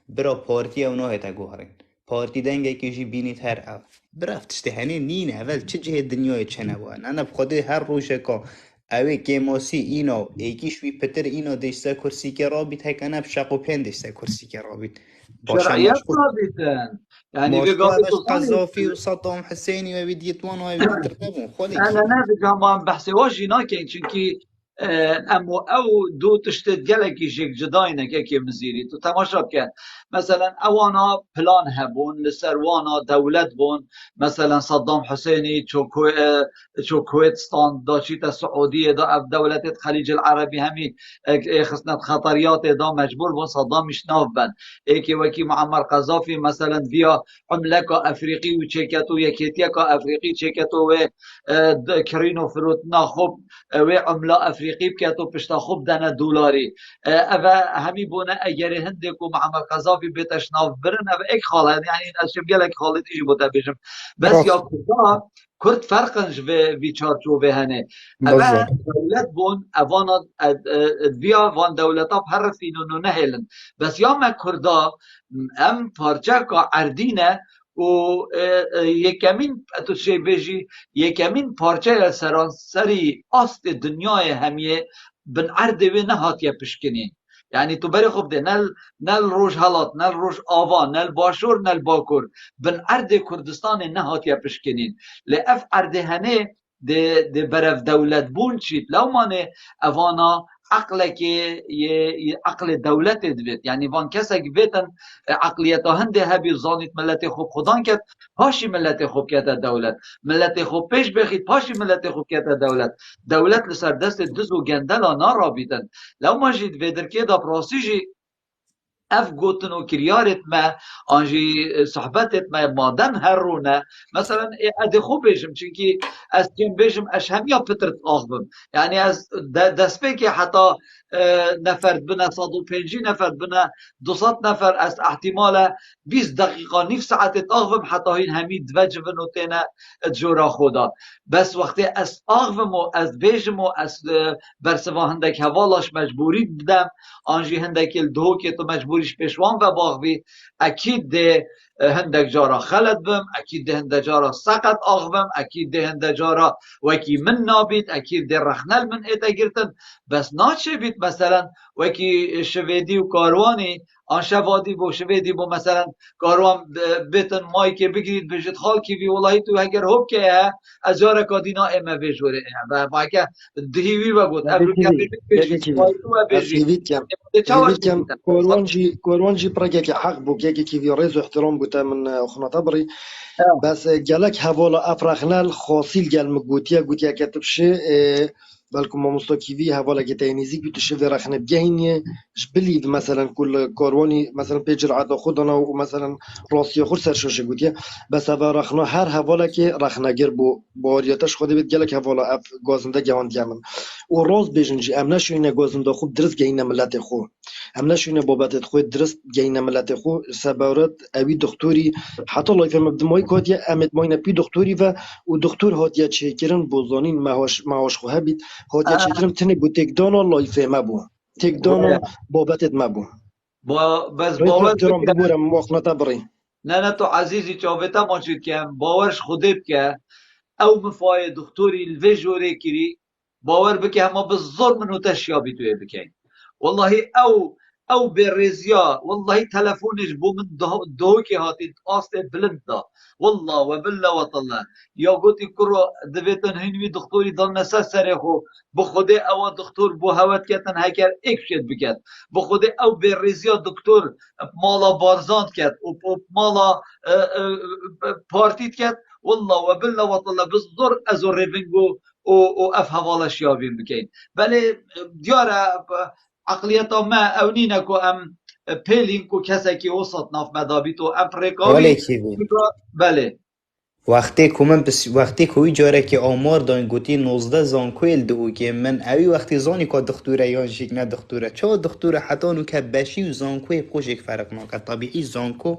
برا بارتي او نوهي تاقوهرين بارتي دنگه که جی بینید هر او برافت تشتهني نين اول چه جهة دنیای چنوان انا بخودي هر روشه که اوه گیماسی اینو ایکیش وی پتر اینو دیشته کرسی که رابید هکنه بشاق و پین دیشته کرسی که رابید باشا
شرعيات
ماشكو
ثابتة يعني في
ماشكو
قاضي
اوش قذافي وصدام حسيني و بديتوان و بدرنبون خولي
انا نابجا ما بحثي واجي ناكين چونكي امو او دو تشتت جلكي شيك جداينك اكي مزيري تو تماشا كان مثلا اوانا بلان هبون لسروانا دولت بون مثلا صدام حسيني شو كويتستان داشيت السعودية دا اف دولت خليج العربي همي خصنا خطريات دا مجبور بون صدام يشناف بن ايكي وكي معمر قذافي مثلا فيا عملكا افريقي وشيكتو يكيتيكا افريقي شيكتو و كرينو فروتنا خوب و عمله افریقی بکات و پشتا خوب دانه دلاری اوه همی بونه اگر هنده کو معمر قذافی بیتش ناف برن اوه ایک خالد یعنی اشم گلک خالد ایش بوده بشم بس یا کردا کرد فرقنج وی چارچوبه هنه اوه دولت بون اوانا ویا وان دولتا پر فینونو نهیلن بس یا ما کردا ام پارچه که عردینه و یکمین تو چه بجی یکمین پارچه سرانسری است دنیای همیه بن عرض و نهاتیه پشکنین یعنی تو بری خوب ده نل روش حالات نل روش آوان نل باشور نل باکور بن عرض کردستان نهاتیه پشکنین لأف عرض هنه ده برف دولت بون چید لو مانه اوانا عقلك عقل دولت دوید يعني وان کسک بیتن عقلیتا هنده هبی زانیت ملت خوب خدان کد پاشی ملت خوب کد دولت ملت خوب پیش بخید پاشی ملت خوب کد دولت لسر دست دز و گندلا نارا بیدن لو ما جید ویدر که دا پراسی جی اف گوتن و کریارت ما آنجی صحبتت ما مادن هر رونه مثلا ادی خوب بیشم چونکی از کم بیشم اش همیا پترت آغبم یعنی از دست که حتی نفرد بنا 150 نفر بنا 200 نفر از احتمال 20 دقیقه نصف ساعت آغبم حتی این همی دوجبن و تینا جورا خدا بس وقتی از آغبم و از بیشم و از برسوا هندک حوالاش مجبوری بدم آنجی هندک الدهو که تو مجبوریش پیشوان و باغوی اکید ده هندک جارا خلط بم اکید ده هندک جارا سقط آغبم اکید ده هندک جارا وکی من نابید اکید ده رخنل من ایتا گرتن بس ناچه بید مثلا وکی شویدی و کاروانی آن شوادی بو شویدی بو مثلا کاروان بیتن مایی که بگیرید بجید خال کی بی والله تو اگر هب که از جارا کادینا اما بجوره و با که دهیوی و بود امریکا بجید
كوروانجي براكي حق بو كي في ريزو احترام بوتا من خنا طبري بس قالك هavola افرخنال خاصيل قال مقوتيا كتبشي بالكم مستكيفي هavola كتاينيزي قلت شفي رخنا بجهيني جبلي مثلا كل كورواني مثلا بيجر عاد خدنا ومثلا راسي خرسر شوشي قوتيا بس هذا رخنا هر هavola كي رخنا جربو بوريتش خدي بيت قالك هavola اف غازنده جوان ديامن وراز بيجنجي امنا شوينا غازنده خوب درس جينا ملات خو امنا شوينا بابات خو درس جينا ملات خو سبارت اوي دكتوري حتى الله يفهم بدموي كوديا امد موينا بي دكتوري و دكتور هاتيا تشيكرن بوزانين معاش خو هبيت هاتيا تشيكرن تني بو تكدان الله يفهم بو تكدان بابات ما بو
بس
باور احترام ببورم وقنا تبري
نه تو عزیزی چاوتا ماچید که باورش خودت که او مفای دکتوری الویجوری کری باور بکه همه بالظلم منو تشیابی توی بکن والله او او برزيا والله تلفونش بو من دوكي هاتي اصلا بلندا والله وبالله وطلع يا قلتي كرو دبيتن هنوي دكتوري ضل سرخو بخوده او دكتور بو هوت كتن هكر اكشت بكت بخوده او برزيا دكتور مالا بارزانت كت و مالا بارتيت كت والله وبالله وطلع بزر ازو ريفنجو و اف حوالش يابين بكين بله دیاره عقلیتا ما اونینه که ام پیلین که کسی که وسط ناف مدابی تو
حالا
افریقاوی
کیوی
بله
وقتی که من بس وقتی که وی جاره که آمار داین گوتی 19 زانکویل دو که من اوی وقتی زانی که دکتوره یا شیک نه دکتوره چه دکتوره حتی نو که بشی و زانکوی خوش یک فرق ناکه طبیعی زانکو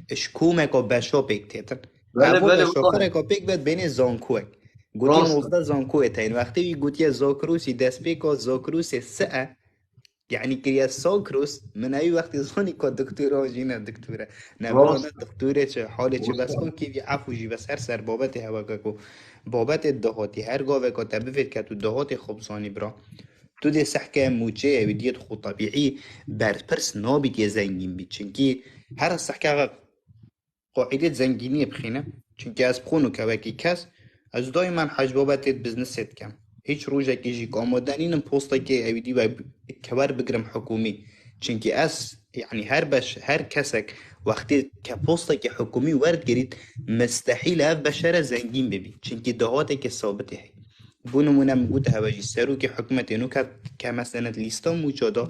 اش کومه که بشا بکتیتن
بله
عبا
بله
بشافره
والله
که بک بد بین زانکوه گوتی
راست
19 زانکوه تاین وقتی وی گوتی زاکروسی دست بیکا زاکروسی سه يعني كريا سوكروس من أي وقت زوني كو دكتورة جينا دكتورة نبرانا
راست
دكتورة چه حالة چه بس
راست
كو كي عفو جي بس هر سر بابت هوا كو بابت الدهاتي هر قاوة كو تبفت كتو دهاتي خبصاني برا تو دي سحكة موچه او ديت خو طبيعي برس نابت يزنگين بي چنكي هر سحكة قاعدة زنگينية بخينة چنكي از بخونو كواكي كس از دايما حج بابت بزنس كم هیچ روزێکی ژی ئامادەنینم پۆستێکی ئەویدی کەوار بگرم حکومی چونکی ئەس یعنی هەر بەش هەر کەسێک وەختی کە پۆستێکی حکومی وەرگریت مستحیل ئەف بەشەرە زەنگین ببی چونکی داهاتێکی سابتی هەیە بۆ نمونە گوتە هەوەژی سەرۆکی حکومەتێن و کە مەسەنەت لیستە موجۆدا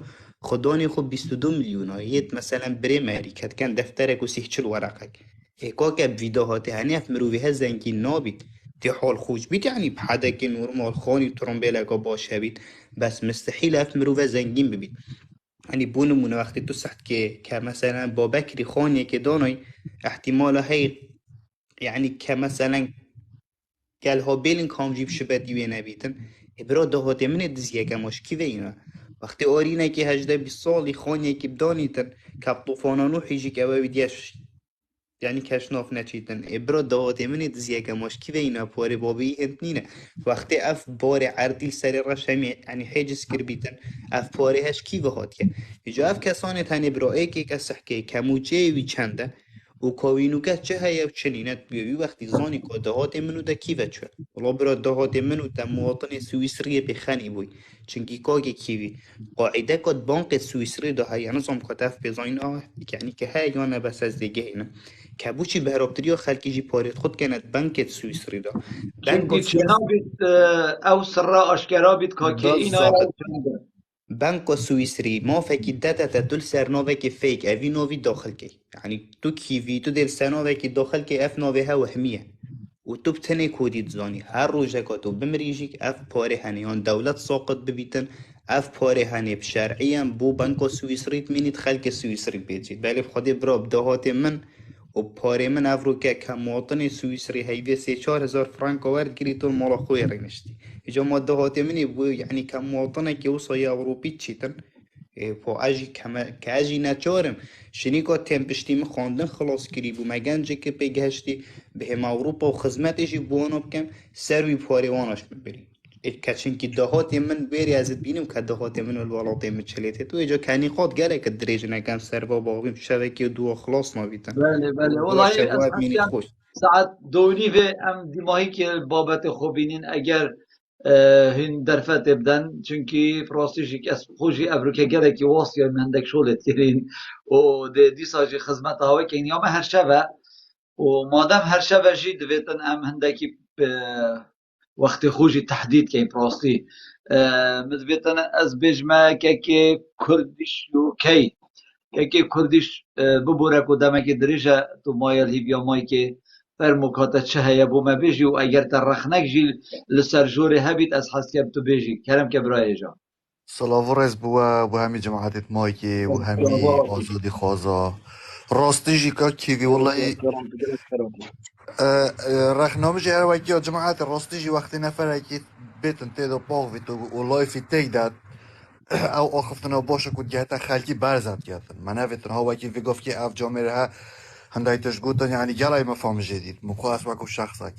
خۆدانی خۆ 22 میلیۆنە هەیەت مەسەلەن برێ مەری کەتکەن دەفتەرێک و 30 وەرەقێک هێکاکە ڤیداهاتی هەنێف مرۆڤیها زەنگین نابیت تي حال خوش بيت يعني بحدك نورمال خاني ترومبيلا باش هبيت بس مستحيل اف مروفه زنگين ببيت يعني بونمونه وقتی تو سحت که مثلا با بکری خانیه که دانای احتمال هی يعني كمثلا قال ها بيلين كام جيب شبت يوي نبيتن ابرا دهات من دزيه كماش كي وينا وقتی آرینه که 18 سالی خانیه که بدانیتن کب طوفانانو حیجی که اوی دیش يعني كشناف نچيتن ابرا دهات من دزيه كماش كي وينا بوري بابي انتنينه وقتی اف بار عردی سر رشمی يعني حجز کربیتن اف باری هش کی وهاتيه اجا اف کسانی تنی برای که کسحکه کموچه وی چنده و کاوینو که چه هیا چنینت بیوی وقتی زانی که دهات منو ده کی وچه ولی برا دهات منو ده مواطن سوئیسری بخنی بوی چنگی که کیوی قاعده که بانک سوئیسری ده هیا نظام کتف بزاین يعني که هیا نه بس از دیگه اینه کبوچی بهرابتریا خلکی جی پارت خود کند بانک سوئیسری ده
چونکی چنا بیت او سرا اشکرا بیت که اینا
بالضبط بنك سويسري ما فكي داتا تدل سر نوفي فيك افي نوفي داخل كي يعني تو كيفي تو دل سر نوفي داخل كي اف نوفيها وهمية وتو بتني كودي تزاني هر روجا تو بمريجيك اف باري هنيان دولت ساقط ببيتن اف باري هني بشرعيا بو بنك سويسري تميني خلق سويسري بيجيت بالي بخدي براب دهات من و پاره من افرو که کمواطن سوئیسری هیوی 3-4 فرانک ورد گریتون مالا خوی رینشتی اجا ما دهات منی بو یعنی کمواطنه که وصای اوروپی چیتن پا اجی که اجی نچارم شنی که تنپشتی مخاندن خلاص کری بو مگنجه که بگهشتی به هم اوروپا و خزمتشی بوانا بکم سروی پاره واناش ببری كاتشين كي دهات من بيري ازت بينم كدهات من الولات من چليته تو اجا كاني خود گره که دريجنا كان سربا باقيم شبكه دو خلاص ما بيتن
بله بله
و
والله
شباب مينيت خوش
ساعت دونی و ام دیماهی که بابت خوبینین اگر هین درفت بدن چونکی پراستیش یک از خوشی افریقا گره که واسیا مندک شولت کرین و دی ساجی خدمت هوا که اینیام هر شبه و مادام هر شبه جی دویتن ام هندکی وقت خوشی تحدید که این پراستی مدویتن از بجمه که کردیش و کی که کردیش ببوره کدامه که دریجه تو مایل هی بیا مای که فرموکات چه هیا بو ما بیجی و اگر ترخنک جی لسر جوری هبید از حس که تو بیجی کرم که برای جا
سلاورز بو همی جماعت مایکی و همی آزادی خوازا راستی جیکا کیوی والله رخنامه جی هر وکی جماعت راستی جی وقتی نفر اکی بیتن تیدا باقوی تو و لایفی تیک داد او آخفتنا باشه کود گهتا خلکی برزد گهتن من هفتن ها وکی وی گفت که اف جامعه ها هندایتش گوتن یعنی گلای مفهوم جدید مخواست وکو شخصک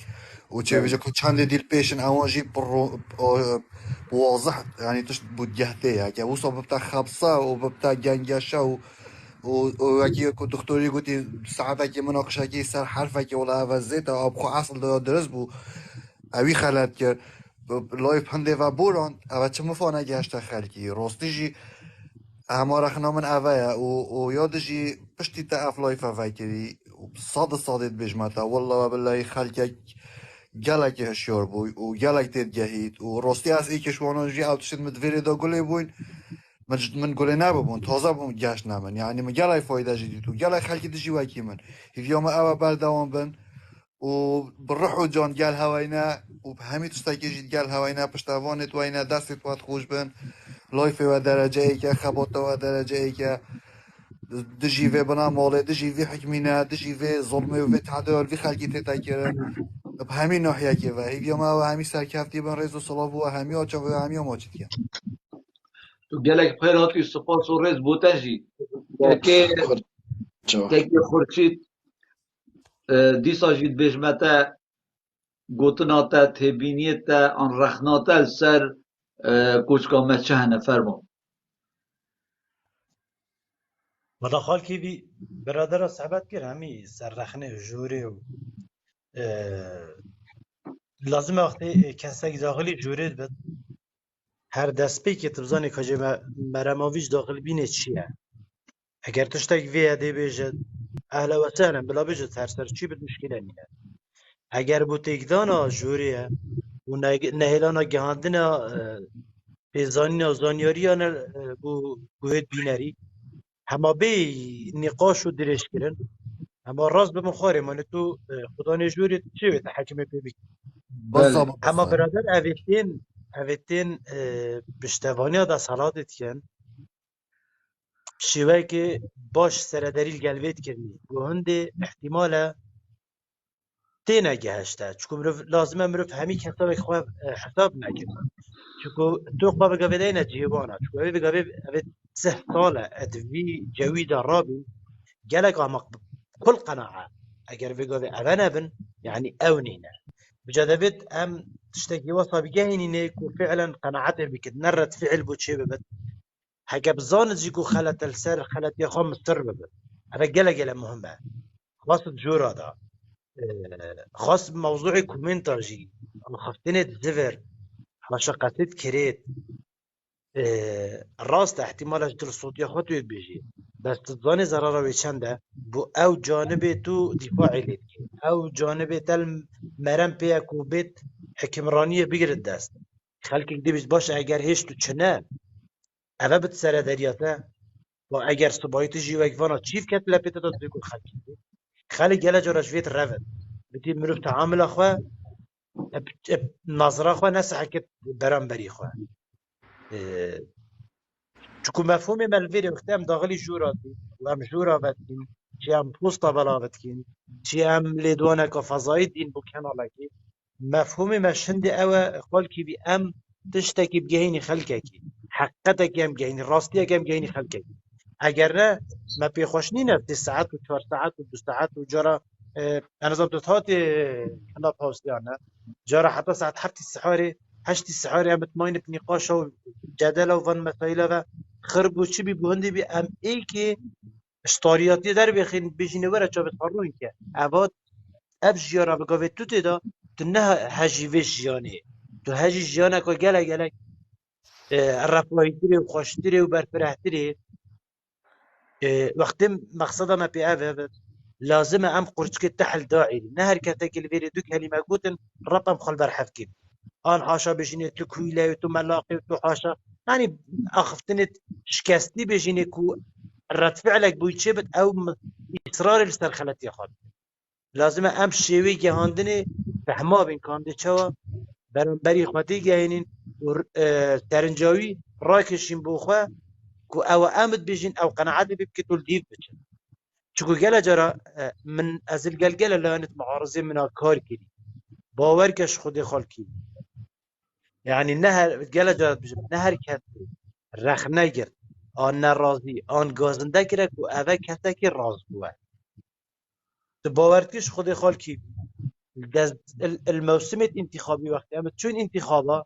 و چه ویجا که چند دیل پیشن اوانجی واضح يعني تشت بود جهتي هكا وصل بتاع خبصة وبتاع جنجشة وكي دكتوري قلتي ساعتها كي مناقشة كي سر حرفة كي ولا وزيتا أو بخو أصل دا درس بو أوي خلات كي لايف هنده و بوران أو چه مفانا گشت خلقی راستی جی همه رخنا من اوه و یاد جی پشتی تا اف لایف اوه کری صادت بجمتا والله و بالله خلقک گلک هشیار بوی و گلک تید گهید و راستی از ای کشوانا جی او تشتید مدویری دا گله بوین من گله نبون تازه بون گشت نمن یعنی من گلک فایده جدید و گلک خلقی دجی وکی من هیویا ما اوه بردوان بن و بروح و جان گل هواینا و همین تشتاکی جید گل هواینا پشتوانت واینا دستت واد خوش بن لایف و درجه ای که خبات و درجه ای که دجی و بنا ماله دجی و حکمینه دجی و ظلمه و تعدال و خلقی تتکرن به همین ناحیه که و هیچ ما و همین سرکفتی بن رئیس و صلاح و همین آچا و همین ماجد کن
تو گلک خیراتی سپاس و رز بوتنجی که خورشید دیسا جید بجمتا گوتناتا تبینیتا آن رخناتا سر کوچکا مچه نفرمو
ولا خالكي بي برادر صحبت كر همي سرخنه جوري و لازم وقتی کسک داخلی جورید بد هر دست پی که تبزانی کجا مرماویش داخل بینه چیه اگر تشتک وی دی بیجد اهلا و سهلا بلا بیجد هر سر چی بد مشکله نیه اگر بو تکدانا جوریه و نهیلانا گهاندنا پیزانینا زانیاریانا بو گوهد بینری هما بی نقاش و درش کرن اما راست به مخارم من تو خدا نجوری چه به تحکم پی بی اما برادر اویتین پشتوانی دا سالاتت کن شیوه که باش سردریل گلویت کرنی و هنده احتمالا تینا گهشته چون لازمه مروف همی حساب خواه حساب نکرد چون تو خواه بگه بده اینا جیبانا چون اوی بگه اوی 3 ساله ادوی جوی دا رابی گلک اما كل قناعة أجر في قضاء أبنا بن يعني أونينا بجذبت أم تشتكي وصل بجاهني نيكو فعلا قناعته بكد نرد فعل بوتشي ببت حاجة بزان زيكو خلت السر خلت يخم السر ببت هذا جلا مهمة خاص جورا دا خاص بموضوع كومنتاجي أنا خفتني الزفر على شقتت كريت راست احتمالش در صوت خودت بيجي بس تظن ضرر چنده بو او جانب تو دفاعی لید او جانب تل مرم پیا کو بیت حکمرانی بگیرد دست خلک دی بیش باشه اگر هیچ تو چنه اوه بت سر دریاته و اگر صبایت جیوک وانا چیف کت لپیت داد بگو خلک گله جارش ویت رفت بتی مروف تعامل اخوه نظر اخوه نسحه کت برام بری خواه چون مفهوم ملویری وقتی هم داخلی جورا دی و هم جورا بدکین چی هم پوستا بلا بدکین چی هم لیدوانه که فضایی دین بو کنالا مفهوم مشهند اوه قال کی بی ام تشتکی بگهینی خلقه کی حقیقتا هم گهینی راستی هم گهینی خلقه کی اگر نه ما پیخوش نینه 3 ساعت و 4 ساعت و 2 ساعت و جارا انا زبطت هاتي كلاب هاوس ديالنا جارا حتى ساعة 7 السحاري 8 السحاري عم تماين بنقاش وجدل وفن مسائل خرب وشي بيبوهندي بي ام اي كي اشتارياتي در بخين بيجيني ورا شو بتحرون كه اباد ابش جارا بقاوت تو تدا تنها هجي ويش جاني تو هجي جانا كو جلا الرفاهيتري وخوشتري وبرفرهتري وقت مقصده ما بي لازم ام قرشك تحل داعي نهر كتاك الفيري دو كلمة قوتن رقم خل برحف كيف آن حاشا بجيني تكويلة وتو ملاقي وتو حاشا يعني أخفتنت شكستي بجيني كو رد فعلك بويتشبت أو إصرار السرخلت يخاد لازم ام شوي جهاندني فهما بين كاندي چوا بري خمتي جاهنين ترنجاوي راكشين بوخوا كو او امد بجين او قناعات بكتو الديف بجين چکو گله جرا من از الگلگله لانت معارضه من کار کردی باور کش خود خال کی یعنی نه گله جرا نه کت رخ نگر آن ناراضی آن گازنده کرد و اوه کته که راز بود تو باور کش خود خال کی الموسم انتخابی وقتی اما چون انتخابا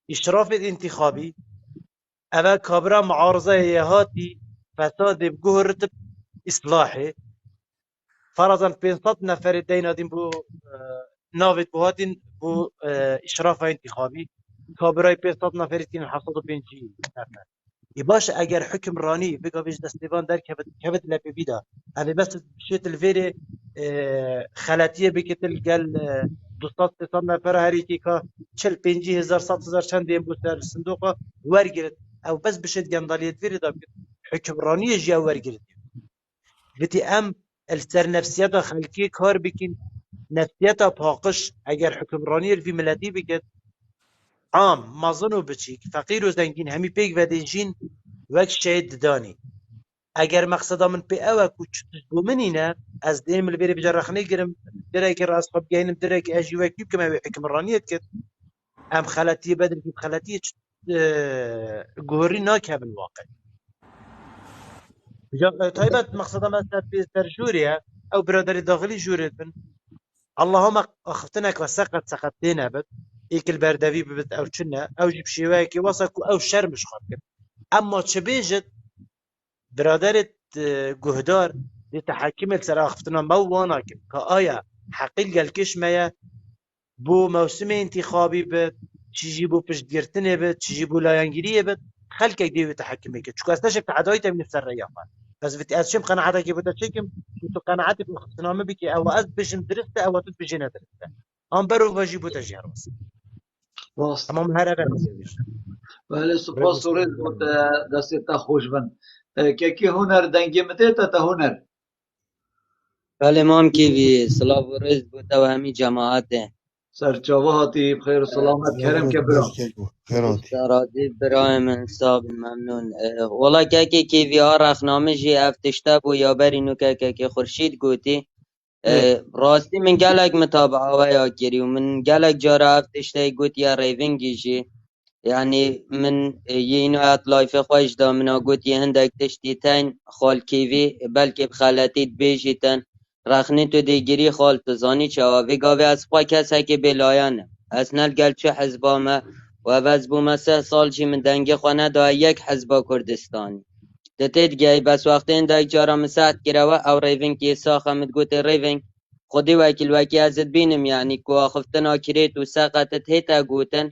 إشراف انتخابي أما كابرا معارضة يهاتي فساد بجوه رتب إصلاحي فرضا 500 نفر دين بو نافت بوهاتين بو إشراف انتخابي كابراي 500 نفر تين حصلوا بينجي نفر يباش اگر حكم راني بقى بيش دستيفان در كبت لبي بيدا هذا بس بشيت الفيري خلاتيه بكتل قال دوستات تسان نفر هريتي كا 40,000 100,000 چند دين بو سر الصندوق ورقرت او بس بشيت قنداليت فيري دا حكم راني جيا ورقرت بتي ام السر نفسيات خلقي كار بكين نفسيات باقش اگر حكم راني في ملتي بكت عام مازن و بچیک فقیر و زنگین همی پیک و دنجین وک شهید دانی اگر مقصدا من پی اوه کو چطور بو منینه از دیم البیری بجرخنی گرم درک راس خب گینم درک اجی وکیب کما حکم رانیت کد ام خلطی بدل کی خلطی گوهری ناکه بالواقع طيبت مقصدا ما سر جوريا او برادري داخلي جوريت بن اللهم اختنك وسقط دينا بد ايك البردوي ببت او كنا او جيب شواكي وسك او شرمش خاطر اما تشبيجت برادرت جهدار دي تحكم السر اختنا موانا كايا حقيقه الكشميه بو موسم انتخابي بد تجي بو بشگرتنه بد تجي بو لاينگيريه بد خلك دي تحكمك چكو استشف تعدايت من السريه بس بتي اشم قناعتك بتشكم تو قناعتي باختنامه بك او از بجن درسته او تو بجن درسته ام برو واجب تجهر بس
راست
تمام هر بر
ولی سپاس سوریز بود دستی خوش بن که هنر دنگی مته تا هنر
بله مام کیوی صلاح و رز بوده و همی جماعت
سرچاوه هاتی بخیر و سلامت کرم که برام
سرادی برای من صاحب ممنون والا که کیوی ها رخنامه جی افتشته بو یا بری نو که خورشید گوتی راستی من گلک متابعه و یا کری و من گلک جارا افتشته گوت یا ریونگی جی يعني من ينوعت لايف خوش دا منا قوت يهندك تشتيتين خال كيوي بلكي بخالتيت بيجيتن رخني تو ديگيري خال تزاني چاوي قاوي اسقا كسا كي بلايانه اسنال قل چو حزبا ما ووز بو ما 3 سال جي من دنگي خانه دا يك حزبا كردستاني دتيت جاي بس وقتين داك جارا مساعد كراوه او ريفنك يساخه متقوت ريفنك خدي وكيل وكي ازد بينم يعني كو اخفتنا كريت وساقتت هيتا قوتن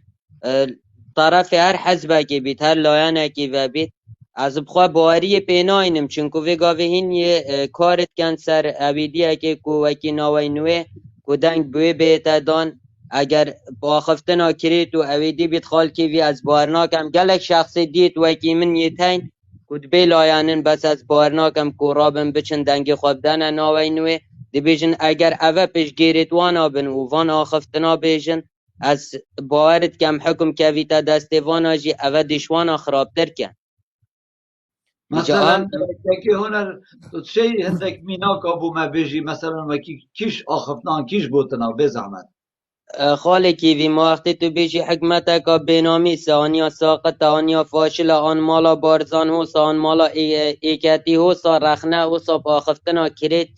طرف هر حزبه که بید هر لایانه که و بید از بخواه باوری پیناینم چونکو وی گاوه هین یه کارت کن سر اویدیه که کو وکی ناوی نوه کو دنگ بوی بیتا دان اگر با خفتنا کریت و اویدی بید خال که وی از بارناکم گلک شخص دید وکی من یه تین کود بی لایانن بس از بارناکم کو رابن بچن دنگ خواب دن ناوی نوه دی بیجن اگر اوه پیش گیریت وانا بن و وانا خفتنا بیجن از باورت کم حکم کویتا دستیوانا جی اوه دشوانا خرابتر کن
مثلا که هنر تو چه هندک مینا کابو ما بیجی مثلا وکی کش آخفتان کش بوتنا بزحمت
خاله کیوی ما وقتی تو بیجی حکمت کا بینامی آنیا ساقط آنیا فاشل آن مالا بارزان هوسا آن مالا ایکتی هوسا رخنه هوسا پاخفتنا کرید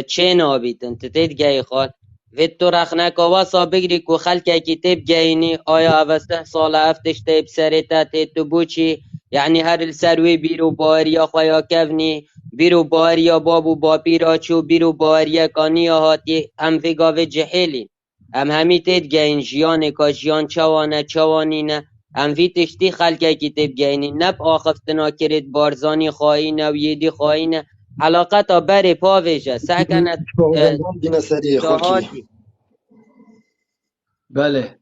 چه نابیتن تتید گی خال ویتو رخنکا واسا بگری کو خلکه کی تیب گینی آیا اوسته سال افتش تیب سریتا تیتو بوچی یعنی هر السروی بیرو باریا خویا کونی بیرو باریا بابو باپیرا چو بیرو باریا کانیا هاتی هم ویگاوه جهیلی هم همی تید گین جیان کا جیان چوانه چوانینه هم وی تشتی خلکه کی تیب گینی نب آخفتنا کرید بارزانی خواهینه و یدی خواهینه علاقتا بری پاویجه سکنت دهاتی
بله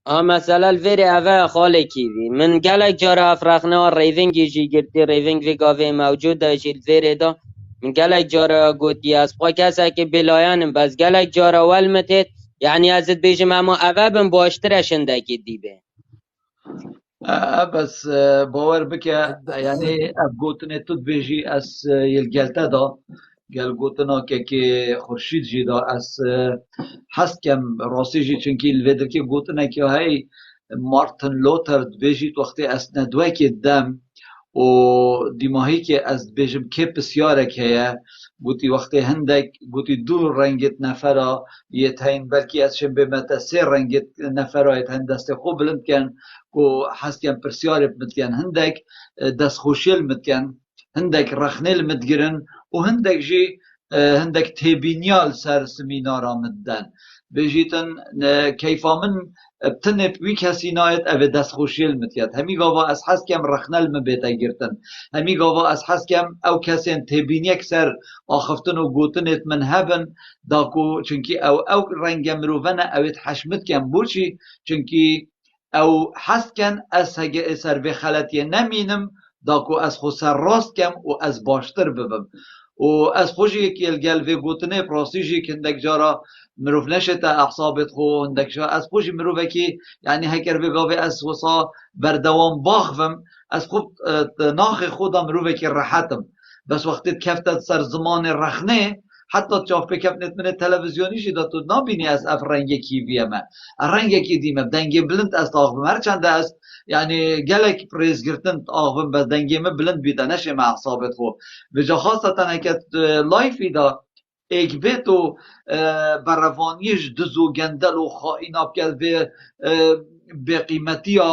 مثلا الفيري أفا خالي كيفي من قالك جارا أفرخنا ريفنج يجي قرتي ريفنج في قافي موجودة يجي الفيري دا من قالك جارا قوتي أسبقا كاسا كي بلايان بس قالك جارا والمتت يعني أزد بيجي ماما أفا بن باشترشن داكي ديبه
بس باور بکه یعنی اب گوتنه تود بیجی از یلگلته دا گل گوتنا که خورشید جی دا از هست کم راستی جی چونکی الویدر که گوتنه که های مارتن لوتر بیجی وقتی از ندوه که دم و دیماهی که از بیجم که بسیاره که قوتي وقتی هندك قوتي دو رنگت نفرا يتهين بلكي أسشن بمتا سير رنگت نفرا يتهين دست خوب بلند كان كو حس كان برسيار متكن هندك دست خوشيل متكن هندك رخنيل متجرن وهندك جي هندك تيبينيال سر سمينارا مدن بجيتن كيف من بتنب ويك هسينايت أبي دست خوشيل متيات همي قاوا أسحس كم رخنل مبيتا جرتن همي قاوا أسحس كم أو كسين تبينيك سر آخفتن وقوتنت من هبن داكو چونكي أو رنگ مروفنا أو تحشمت كم بوشي چونكي أو حس كان أس هجا سر بخلتي نمينم داكو أس خو سر راست كم و أس باشتر ببم و از خوشی که الگل و گوتنه پراسیجی که هندک جارا مروف نشتا احسابت خو هندک جا از خوشی مروف که یعنی هکر بگاوه از وصا بردوام باخفم از خوب ناخ خودم مروف که راحتم بس وقتی کفتت سر زمان رخنه حتی چاف بکفنت من تلویزیونی شده تو نبینی از اف رنگ کی بیمه رنگ کی دیمه دنگ بلند است آخبم هرچند است يعني قالك بريز گرتن آغم بس دنگيمه بلند بيدا نشه مع اعصابت خو بجا خاصة هكت لايفي دا ايك بيتو بروانيش دزو گندل و خائنا بكال في بقيمتيا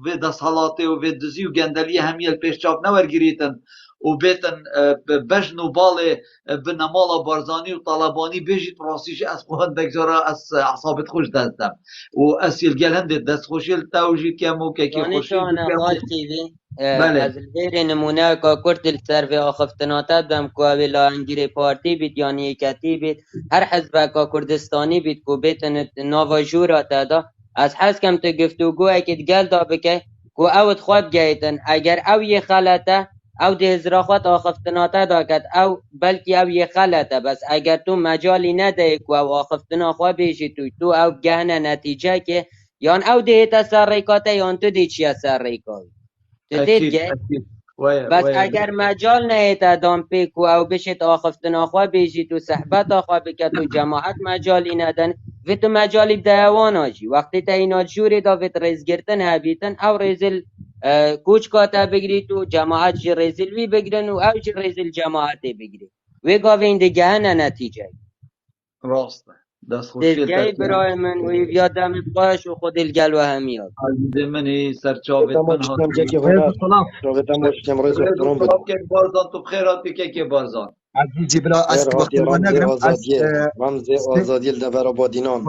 في دا صلاته و في دزي و گندلية همية البيش چاپ نور گريتن و بيتن بجن و بالي بنمالا بارزاني و طلباني بيجيت راسيش از خو هندك جارا از اعصابت خوش دستم و اسيل گل هنده دست خوشيل توجيد كمو كي خوشيل
أنا غالتي في
بله
از الغير نمونه که کرد السر و آخفتناتت بم که ولا انگیری پارتی بید یعنی یکتی بید هر حزب که کردستانی بید که بیتن ناوا جورا تدا از حز کم تو گفتگو اکید گل دا بکه که اوت خواب گیتن اگر او یه خلطه او ده هزراخوات آخفتناته دا کد او بلکی او یه خلطه بس اگر تو مجالی نده که او آخفتنا خواه بیشی تو او گهنه نتیجه که یان او ده تسر ریکاته یان تو ده چی سر ریکاوی
اكيد اكيد
بس اگر مجال نهیت ادام پیک و او بشت آخفتن آخوا بیجی تو صحبت آخوا بکت تو جماعت مجالی ندن و تو مجالی بدهوان آجی وقتی تا اینا جوری دا ویت ریز گرتن هبیتن او ریزل کوچ کاتا بگیری تو جماعت جی ریزل وی بگیرن و او جی ریزل جماعت بگیری و گاوه این دیگه هنه نتیجه
راسته دست خوشی
دلگه برای من و یادم باش و خود الگل و همیاد
عزیز منی سرچاوت من
ماشتم جاكي هنا رابطة ماشتم رئيس احترام بد
كيف بارزان تو بخيرات كيف بارزان
عزيزي بلا اسك
خير هاتي
وقت
رمزي
نقرم
آزادية رمزي آزادية لدفر بادينان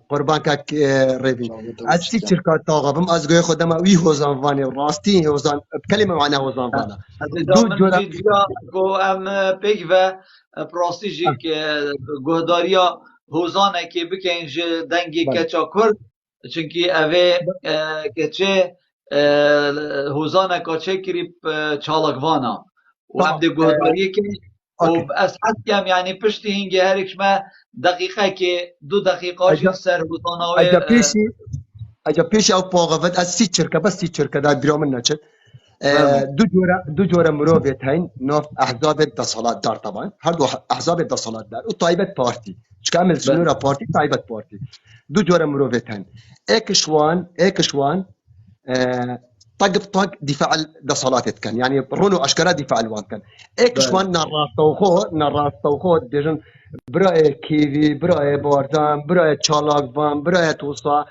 قربان كاك ريفين اسي شركات طاغبم از گوی خودم وی هوزان وانی راستی هوزان بكلمه معنى هوزان وانا
دو جورا کو ام پیک و پراستیجیک گهداریا هوزانه که بکنج دنگی کچا کرد چونکی اوه کچه هوزانه کچه کریب چالکوانا و عبد گهداری که و از حد کم یعنی پشتی هنگی هرکش ما دقیقه که 2 دقیقه جی سر هوزانه
اجا پیش او باغفت از سی شركه بس سی شركه دا درام النشط دو جورا مروفيت هين نوف احزاب التصالات دار طبعا هردو احزاب التصالات دار وطايبه بارتي كامل سنورا بارتي طايبه بارتي دو جورا مروفيت هين اكشوان طق دفاع التصالات كان يعني رونو اشكرا دفاع الوان كان اكشوان نراستوخو ديجن براي كيفي براي بارزان براي تشالاك فان براي توصا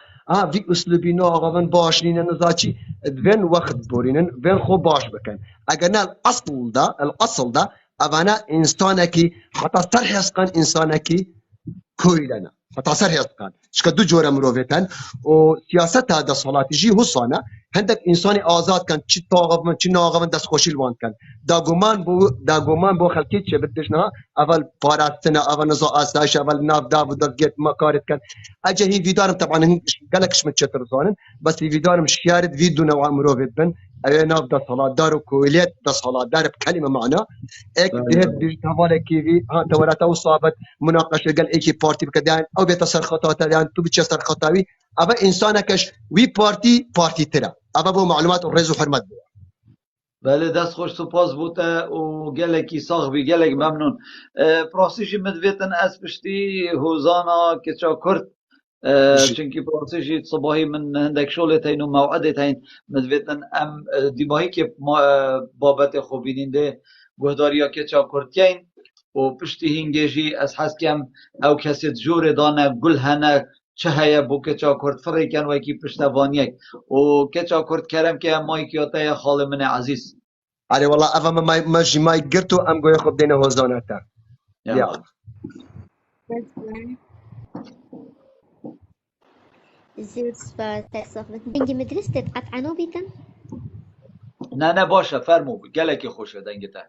في اسلوبی ناقابن باشنین نزاچی وین وقت بورینن وین خوب باش بکن اگر نه الاصل دا اوانا انسانه کی حتی سرحس کن انسانه کی کویلنا حتی سرحس کن شکا دو جوره مروفتن و سیاست دا صلاتی جی حسانه هندک انسانی آزاد کن چی طاقبن چی ناقابن دست خوشیل وان کن دا گمان بو خلقی چه بدشنا اول پاراستنا اول نزا آسایش اول ناف دا و دست مکارت کن اجا هی ویدارم طبعا قالكش متشتر زانن بس ويدارم شيارد فيديو نوع مروفيت بن اي ناف دا صلاة دار وكويليت دا صلاة دار بكلمة معنى اك دهت ديجتافالي كيفي ها تورات وصابت مناقشة قال ايكي بارتي بكدان او بيتا سرخطات يعني تو بتشي سرخطاوي ابا انسانكش وي بارتي ترى ابا بو معلومات ورز وحرمت بو
بله دست خوش سپاس بوده و گلکی صاحبی گلک ممنون پراسیجی مدویتن از پشتی هوزانا که چا کرد چونکی پراسیجی صباحی من هندک شولت هین و موعدت هین مدویتن ام دیماهی که بابت خوبیننده گهداریا که چا کرد کین و پشتی هنگیجی از حس کم او کسی جور دانه گل هنه چه هیا بو کچا کرد فری کن وکی پشتوانیک و کچا کرد کرم که مای کیاتا خال من عزیز
علي والله افا ما جي ماي قرتو ام قوي خب دينا هوزوناتا
يا
يا
الله
زود سپاس تاسف دنگی مدرسة قطعا بیتن
نه نه باشه فرمو گلکی خوشه دنگتا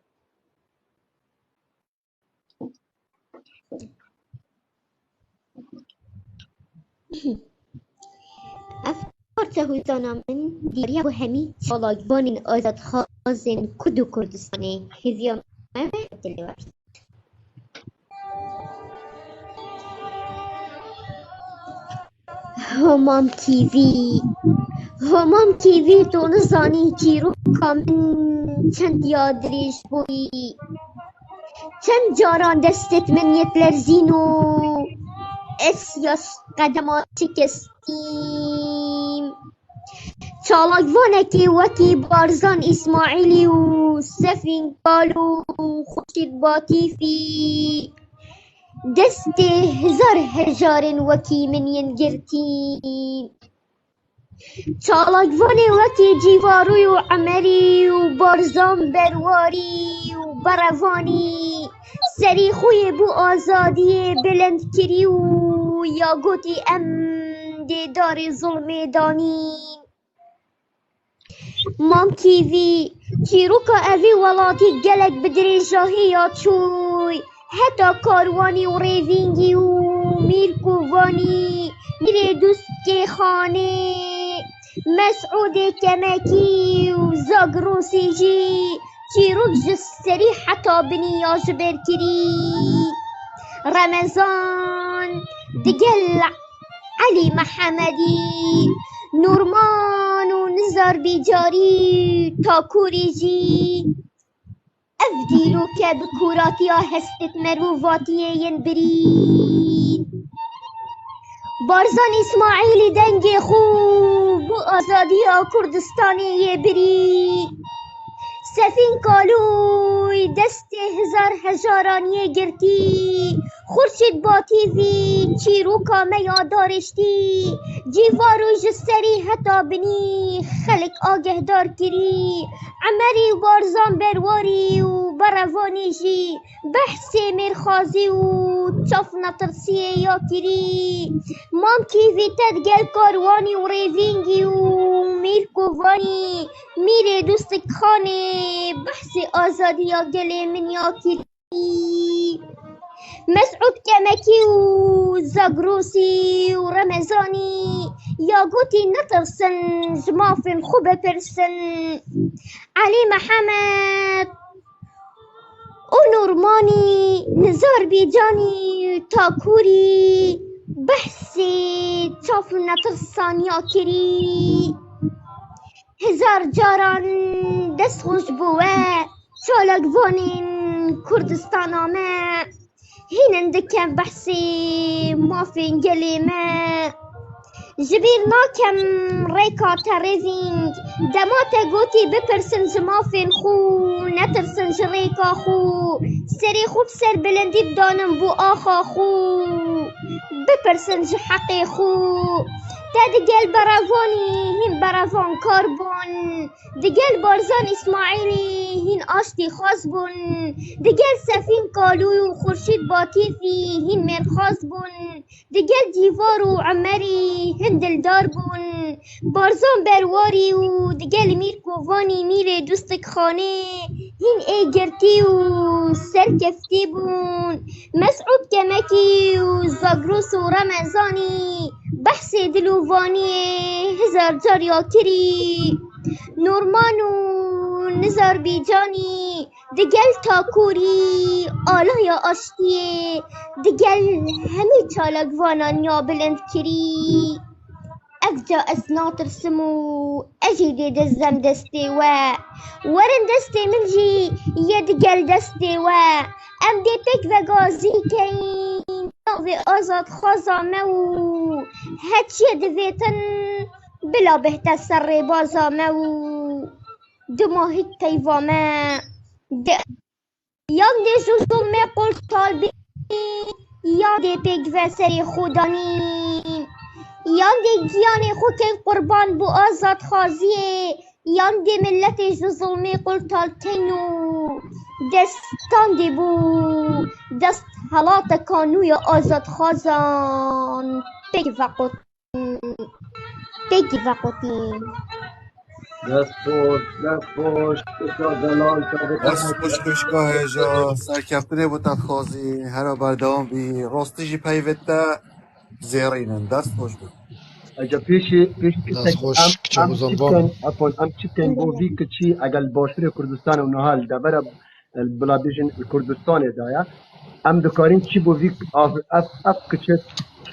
افکار هوزانا من دیاریا و همی چالاگبان آزاد خازن کد و کردستانه هزیا موه دلیورد همام تیوی تو نزانی چیرو کامن چند یادریش بوی چند جاران دستت من یتلرزین و اسیاس قدمات شکستیم چالاگوانکی وکی بارزان اسماعیلی و سفین کالو خوشید باتیفی دست هزار هجارن وکی من ینگرتیم چالاگوان وکی جیواروی و عمری و بارزان برواری و بروانی سری خوی بو آزادی بلند کری و یا گوتی ام دیدار ظلم دانی مام کیوی چیروکا اوی ولاتی گلک بدری جاهی یا چوی حتی کاروانی و ریوینگی و میرکووانی میره دوست که خانه مسعود کمکی و زاگروسی جی چیروک جسری حتی بنیاج برکری رمضان دگل علی محمدی نورمان و نزار بیجاری تاکوری جی افدیرو که بکوراتی ها هستت مروواتی ین برید بارزان اسماعیلی دنگ خوب و آزادی ها کردستانی یه برید سفین کالوی دست هزار هزارانی گرتی خورشید با تیوی چیروکا میادارشتی جیوارو جسری حتا بنی خلق آگه دار کری عمری و بارزان برواری و بروانی جی بحث مرخازی و چاف نترسیه یا کری مام کیوی تدگل کاروانی و ریوینگی و میرکووانی میره دوست خانه بحث آزادی یا گل من یا کری مسعود کمکی و زاگروسی و رمضانی یا گوتی نترسن جمافن خوب پرسن علی محمد و نورمانی نزار بیجانی تاکوری بحثی چاف نترسان یا کری هزار جاران دست خوش بوه چالگوانین کردستان آمه هینن دکم بحثی مافین گلیمه جبیر ناکم ریکا تریزینگ دمات گوتی بپرسن جمافین خو نترسن جریکا خو سری خوب سر بلندی بدانم بو آخا خو بپرسن جحقی خو تا دگل براوانی هین براوان کار بون دگل بارزان اسماعیلی هین آشتی خاص بون دگل سفین کالوی و خورشید باتیفی هین مرخاص بون دگل جیوار و عمری هین دلدار بون بارزان برواری و دگل میر کووانی میره دوست خانه هین ای گرتی و سرکفتی بون مسعود کمکی و زاگروس و رمضانی بحث دلووانی هزار جار یا کری نورمان و نزار بیجانی دگل تاکوری آلا یا آشتیه دگل همی چالگوانان یا بلند کری افجا اسناطر سمو اجي دزم دستي ورن دستي منجي يدقل دستي ام دي تك وغازي كين في ازاد خازا مو هاتشي دفيتن بلا بهتا سري بازا مو دماهي تيفا ما یان دی جو ظلم قلتال بی یان دی پیگ و سری خودانی یان دی گیان خود که قربان بو آزاد خازیه یان دی ملت جو ظلم قلتال تینو دستان دی بو دست حالات کانوی آزاد خازان پیگ و قطین
دست خوش کشا دلال
دست خوشگاه هجا سرکفتنه بودن خوازی هر بردوام بی راستی جی پیوته زیرینن دست خوش بود
اجا پیش
دست خوش کچه بزنبان
ام چیکن بو وی کچی اگل باشور کردستان و نهال دبر بلا بیجن کردستان دایا ام دکارین چی بو وی اف کچه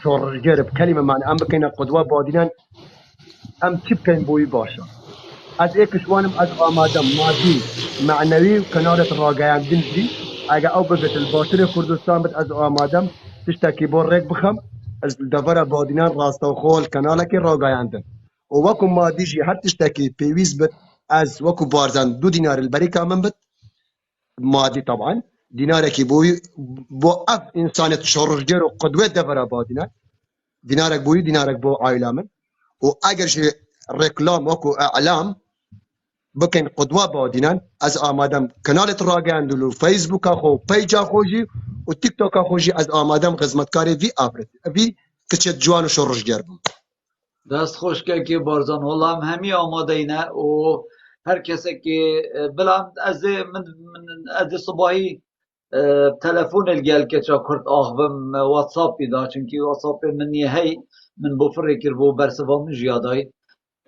شورجر بکلمه معنی ام بکینا قدوه بادینان ام چی بکن بوی باشا از ایکشوانم از آمادم مادی معنوی و کنارت راگیان دنزی اگه او بگت الباشر کردستان بد از آمادم تشتاکی بور ریک بخم از دفر بادینان راستا و خول کنالکی راگیان دن و وکو مادی جی هر تشتاکی پیویز بد از وکو بارزان 2 دینار البری کامن بد مادي طبعا دينارك بوي بو اف انسان تشرجر وقدوه دفر بادينا دينارك بوي دينارك بو عائله من واجر شي ريكلام وكو اعلام بكن قدوه بادينا از آمادم كنالت راگندلو فيسبوك اخو بيج اخوجي وتيك توك اخوجي از آمادم خدمتكاري في افرت في كچت جوان شرجر
دست خوش که بارزان والله همی آماده اینه و هر کسی که بلند از من از صباحی تلفون الگل که چا کرد آخوم واتساپ بیدا چونکی واتساپ منی هی من بفر کر بو برسوام جیادای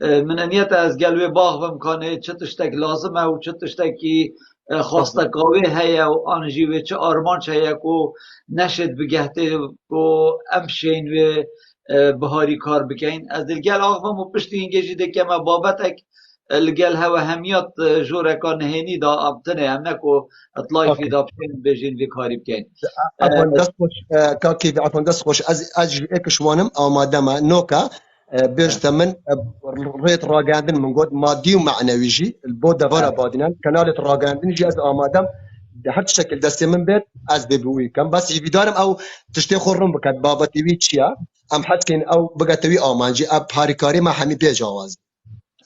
من نیت از گلوی باغم کانه چه تشتک لازمه و چه تشتکی خواستکاوی هیا و آنجی و چه آرمانش هیا کو نشد بگهته و امشین و بهاری کار بکن از دلگل آقام و پشتی اینگه جیده که ما بابتک الگل هوا همیات جوره که نهینی دا ابتنه هم نکو اطلاعی فی دا بکن بجین وی کاری بکن
عفوا دست خوش كاكي عفوا دست خوش از اكشوانم او مادama نوكا بيرت من ريت راگندن من قد مادي ومعنوي جي البو دفر بادينان كنالت راگندن جي از آمادم هر شكل دستي من بيت از بيبوي كم بس يفيدارم او تشتي خورم بكت بابا تيوي تشيا ام حد كين او بقتوي آمانجي اب هاريكاري ما همي بيجاواز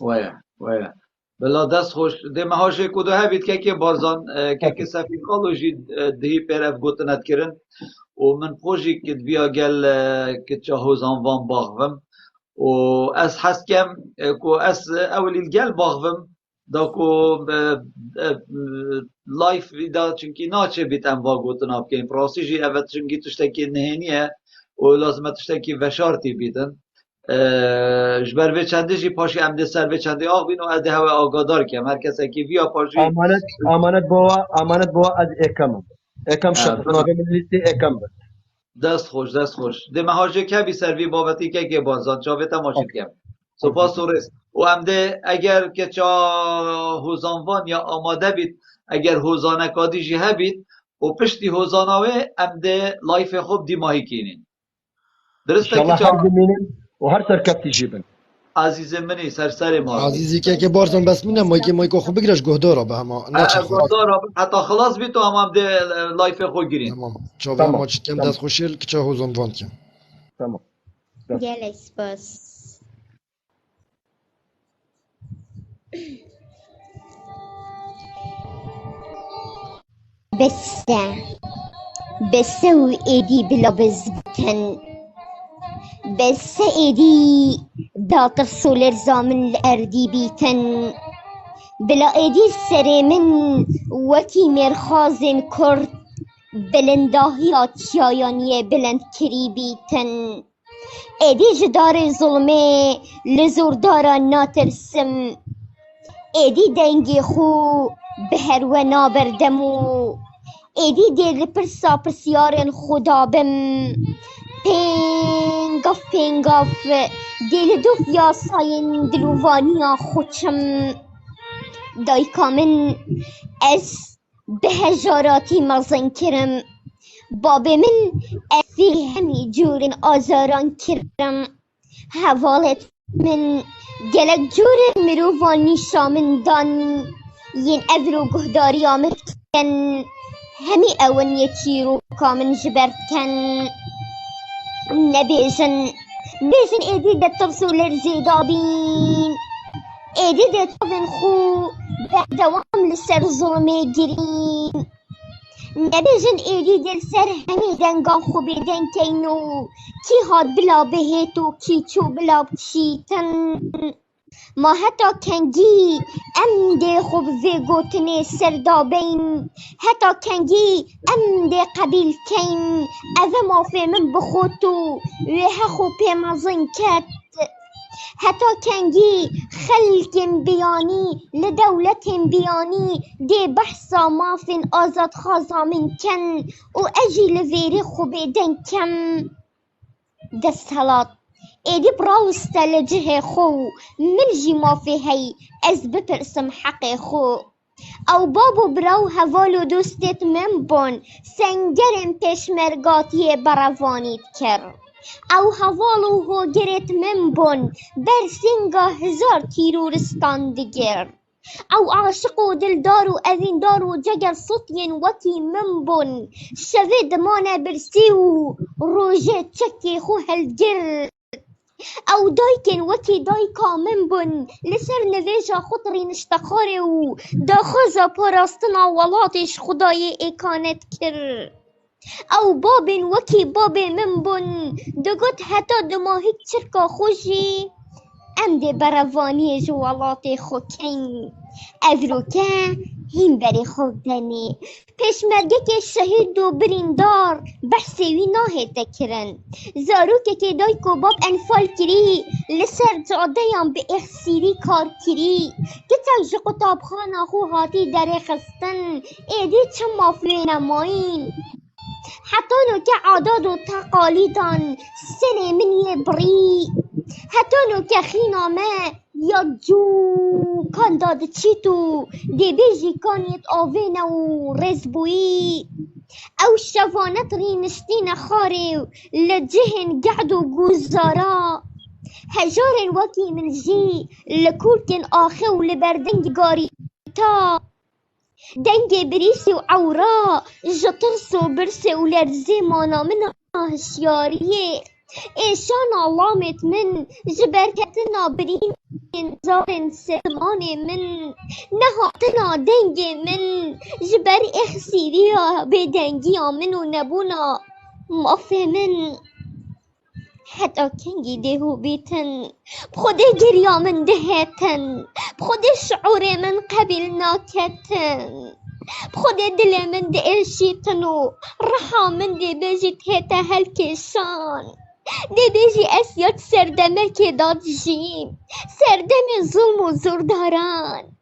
ویا بلا دست خوش ده مهاشه کدو هبید که بارزان که سفیقالوجی دهی پیرف گوتنت کرن و من خوشی که بیا گل که چه هوزان وان باغوم و از حس کم که از اولی گل باغوم دا کو لایف دا چونکی ناچه بیتم با گوتناب که این پراسی جی اوت چونکی تشتکی نهینیه و لازمه تشتکی وشارتی بیتن جبر به چنده جی پاشی امده سر به چنده آق بین و از هوا آگادار کم هر کسی که ویا پاشی
امانت بوا از اکم شخص نابه من لیستی اکم بد
دست خوش ده مهاجه که بی سروی بابتی که بانزان چاوه تماشید کم سپاس و رست و امده اگر که چا هوزانوان یا آماده بید اگر هوزانکادی جی هبید و پشتی هوزاناوه امده لایف خوب دی ماهی کینین درسته که چا
و هر سرکتی جیبن
عزیز منی سرسر ما
عزیزی که بارزان بس مینه مایکو خوب بگیرش گهدارا به همه نه
گهدارا حتی خلاص بی تو هم ده لایف خود گیرین
تمام چاوه ما چی کم دست خوشیل که چه هوزان وان کم
تمام
گله سپاس بسه و ایدی بلا بزبتن بس ایدی داطر سولر زامن الاردی بیتن بلا ایدی سر من وکی مرخازن کرد بلنداهیات شایانیه بلند کری بیتن ایدی جدار ظلمه لزوردارا ناترسم ایدی دنگی خو بهر و نابردمو ایدی دل پرسا پرسیارن خدا بم پنگاف دل دو فیاساین دلووانیا خوچم دایکا من از به هجاراتی مزن کرم باب من از همی جورن آزاران کرم حوالت من گلک جورن مرووانی شامن دان ین افرو گهداری آمد کن همي أون يتشيرو كامن جبرت كان نبيجن إيدي دا ترسول الزيدابين إيدي دا تفن خو دوام لسر ظلمي جرين نبيجن إيدي دا لسر همي دنگان خو بيدن كينو كي هاد بلا بهيتو كي چو بلا بشيتن ما حتی کنگی ام ده خوب وی گوتنه سردابین حتی کنگی ام ده قبیل کن اوه ما فهمم بخوتو ویه خوب پیمازن کت حتی کنگی خلق بیانی لدولت بیانی ده بحثا مافن آزاد خازا من کن و اجی لویری خوب دن کم دست هلات ایدی براوستا لجه خو من جی ما في هی از بپرسم حق خو او بابو براو هوالو دوستت من بون سنگرم پشمرگاتی براوانیت کر او هوالو هو گرت من بون برسنگا 1000 تیرورستان دیگر او عاشق و دلدار و اوین دار و جگر صوتین وکی من بون شوید مانا برسی و روژه چکی خو هلگر او دایکن وکی دایکا من بون لسر نویجا خطری نشتخاره و داخوزا پاراستنا ولاتش خدای اکانت کر او بابن وکی باب من بون دگوت حتی دماهی چرکا خوشی ام ده براوانی جوالات خوکن افروکه هیم بری خوب دنی پشمرگه که شهید و بریندار بحثوی ناهی تکرن زاروکه که دای کوباب انفال کری لسر جادهیم به اخسیری کار کری که تاج قطاب خانه خو هاتی در خستن ایدی چه مافلی نماین حتی نو که عاداد و تقالیدان سن من بری حتی نو که خینامه یا جو کان داد چی تو دی بیجی کانیت آوینه و رزبویی او شوانت رینشتین خاره لجهن قعد و گوزارا هجارن وکی من جی لکولکن آخه و لبردنگ گاری تا دنگ بریسی و عورا جترس و برس و لرزی مانا من هشیاریه ایشان علامت من جبرکتنا برین زارن سلمان من نهاتنا دنگ من جبر اخسیریا بدنگی من و نبونا مافه من حتی کنگی دهو بیتن بخود گریا من دهتن بخود شعور من قبل ناکتن بخود دل من ده ارشیتن و رحا من ده بجید هتا هلکشان ده بجی اسیاد سردمه که داد جیم سردم ظلم و زورداران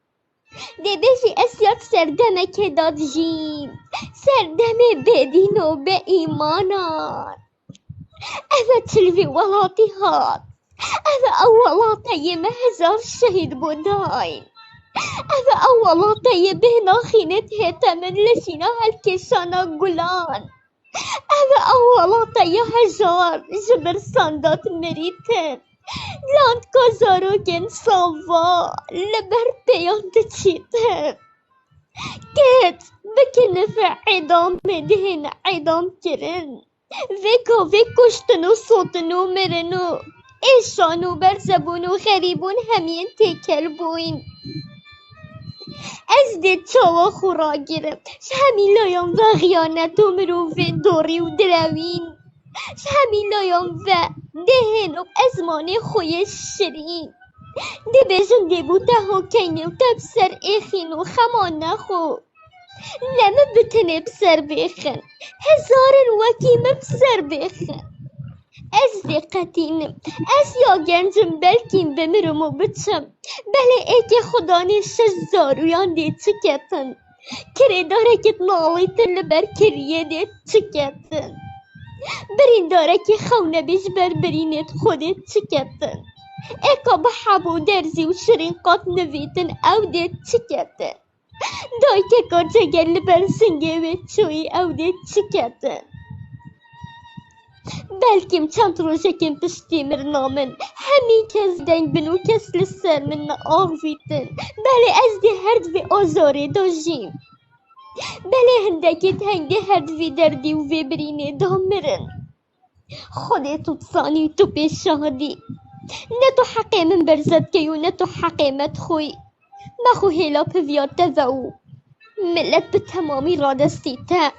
ده بجی اسیاد سردمه که داد جیم سردم بدین و به ایمانان اوه تلوی ولاتی هات اوه اولاتای مهزار شهید بوداین اوه اولاتای بهنا خینت هتا من لسینا هلکشانا گلان اوه اولاتای هزار جبر ساندات مریتن لاند کازاروگن ساوا لبر پیاند چیتن کت بکنه فی عدام دهن عدام کرن وی کشتن و صوتن و مرن و ایشان و برزبون و خریبون همین تکل بوین از ده چاوا خورا گیرم همین لایم و غیانت و مروفین دوری و دروین همین لایم و دهن و ازمان خوی شرین ده بجن ده بوته ها کنی و تب سر ایخین و خمان نخو نمه بتنه بسر بخن هزارن وکیمه بسر بخن از دقتینم از یا گنجم بلکیم بمیرم و بچم بله ای که خدانی 6 زارویان ده چکتن کری داره که نالیتن لبر کریه ده چکتن برین داره که خونه بیش برینت خودت چکتن ایکا بحبو درزی و شرین قات نویتن او ده چکتن دای که کارچه گل برسنگه و چوی او ده چکتن بلکیم چند روزه کم پشتی مرنامن همین کس دنگ بنو کس لسر من آویتن بله از ده هرد و آزاره داجیم بله هندکت هنگه هد وی دردی و وی برینه دامرن خودتو بصانی تو پیش شهدی نه تو حقی من برزد که و نه تو حقی مت خوی ما خو هیلا پویات تذو ملت به تمامی رادستی تا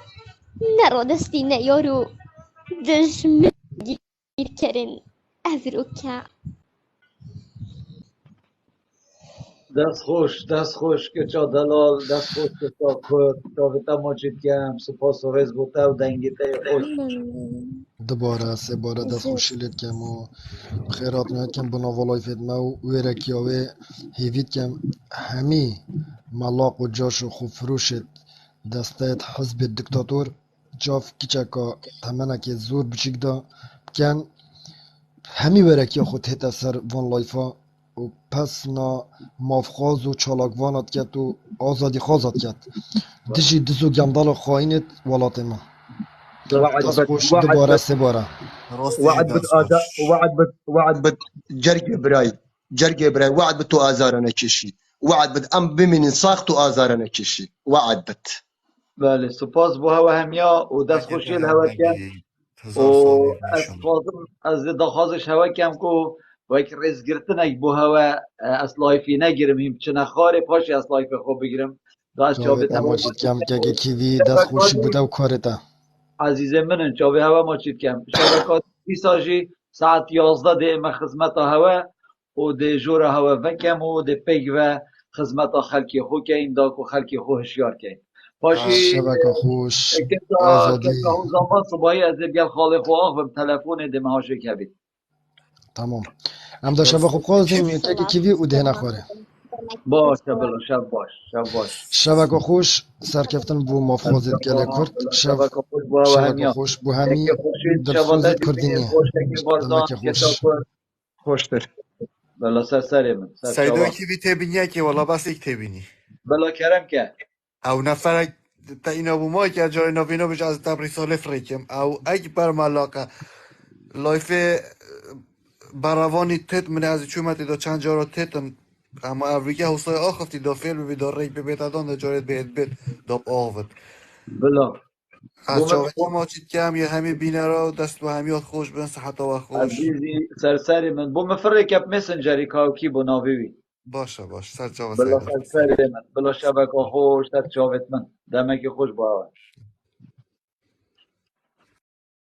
نه رادستی نه یارو دژم گیر کرن افروکا
دست خوش که چا دلال دست خوش که چا کرد چا ویتا ماچید کم سپاس و رز بوتا و دنگیتا خوش
دوباره سه باره دست خوشی لید کم و خیرات نهید کم بنا والای فیدمه و ویرکیاوه هیوید کم همی ملاق و جاش و خوب فروشت دستایت حزب دیکتاتور جاف کچکا تمنه که زور بچیک دا بکن همی ویرکیا خود هیتا سر وان لایفا و پس نا مافخاز و چالاکوانات کت و آزادی خوازات کت دجی دزو گندال خواهینت ولات ما دست خوش دوباره سه باره
راستی دست خوش
وعد بد جرقي براي وعد بد تو آزارنا كشي وعد بد ام بمن ساخت آزارنا كشي وعد بد
بله سپاس بو هوا همیا و دست
اگه
خوشی
ده
الهوا کم
همگی
و
1000 سالی
از
نشان
خواستم از دخوازش هوا کم کو و یک رز گرتنک بو هوا از لایفی نگیرم هم چه نخاره پاشی از لایف خوب بگیرم و از چابه
جاوید
تمام
اماجید کم که کیوی دست خوشی بوده و کارتا
عزیز منن چابه هوا ماچید کم شبکات بیساجی ساعت 11 ده خدمت هوا و ده جور هوا وکم و ده پیگ و خدمت خلکی خو که این دا کو خلکی خو هشیار که پاشی
شبکه خوش
کتا
آزادی
اون زمان صبحی از بیل خاله خو آخ بم تلفون ده مهاشه کبید
تمام ام دا شبکه خوب خوازیم که کیوی او ده نخوره
باشه بلا شب باش
شبکه خوش سرکفتن بو مافخوزید گله کرد
شبکه خوش با و
شبکه
همیا
خوش بو
یکی
همی
خوشید شباته
دلسوزید
دیگه
کردینیه
خوش که بارزان
دمک
که تا
خوش
پر
خوشتر
بلا سر من سر
سیدو
چاوا
کی بی تبینی که والا بس یک تبینی
بلا کرم که
او نفر تا اینا بو ما که جای نوینا بج از تبریسال فریکم او اگ بر ملاقه لایف براوانی تت من از چومتی دا چند جارا تتن اما اوریگه حسای آخفتی دا فیل ببی دا ریک ببیت ادان دا جارت بید بید دا آوت
بلا
از
بومن
چاوتی ماچید کم یا همی بینه را دست و همیات خوش بن صحت و خوش
عزیزی سر من بوم فرق مسنجری کاوکی بو ناویوی
باشه سر جاو
بلا
سیدو
سر من بلا شبکه خوش سر چاوت من دمکی خوش با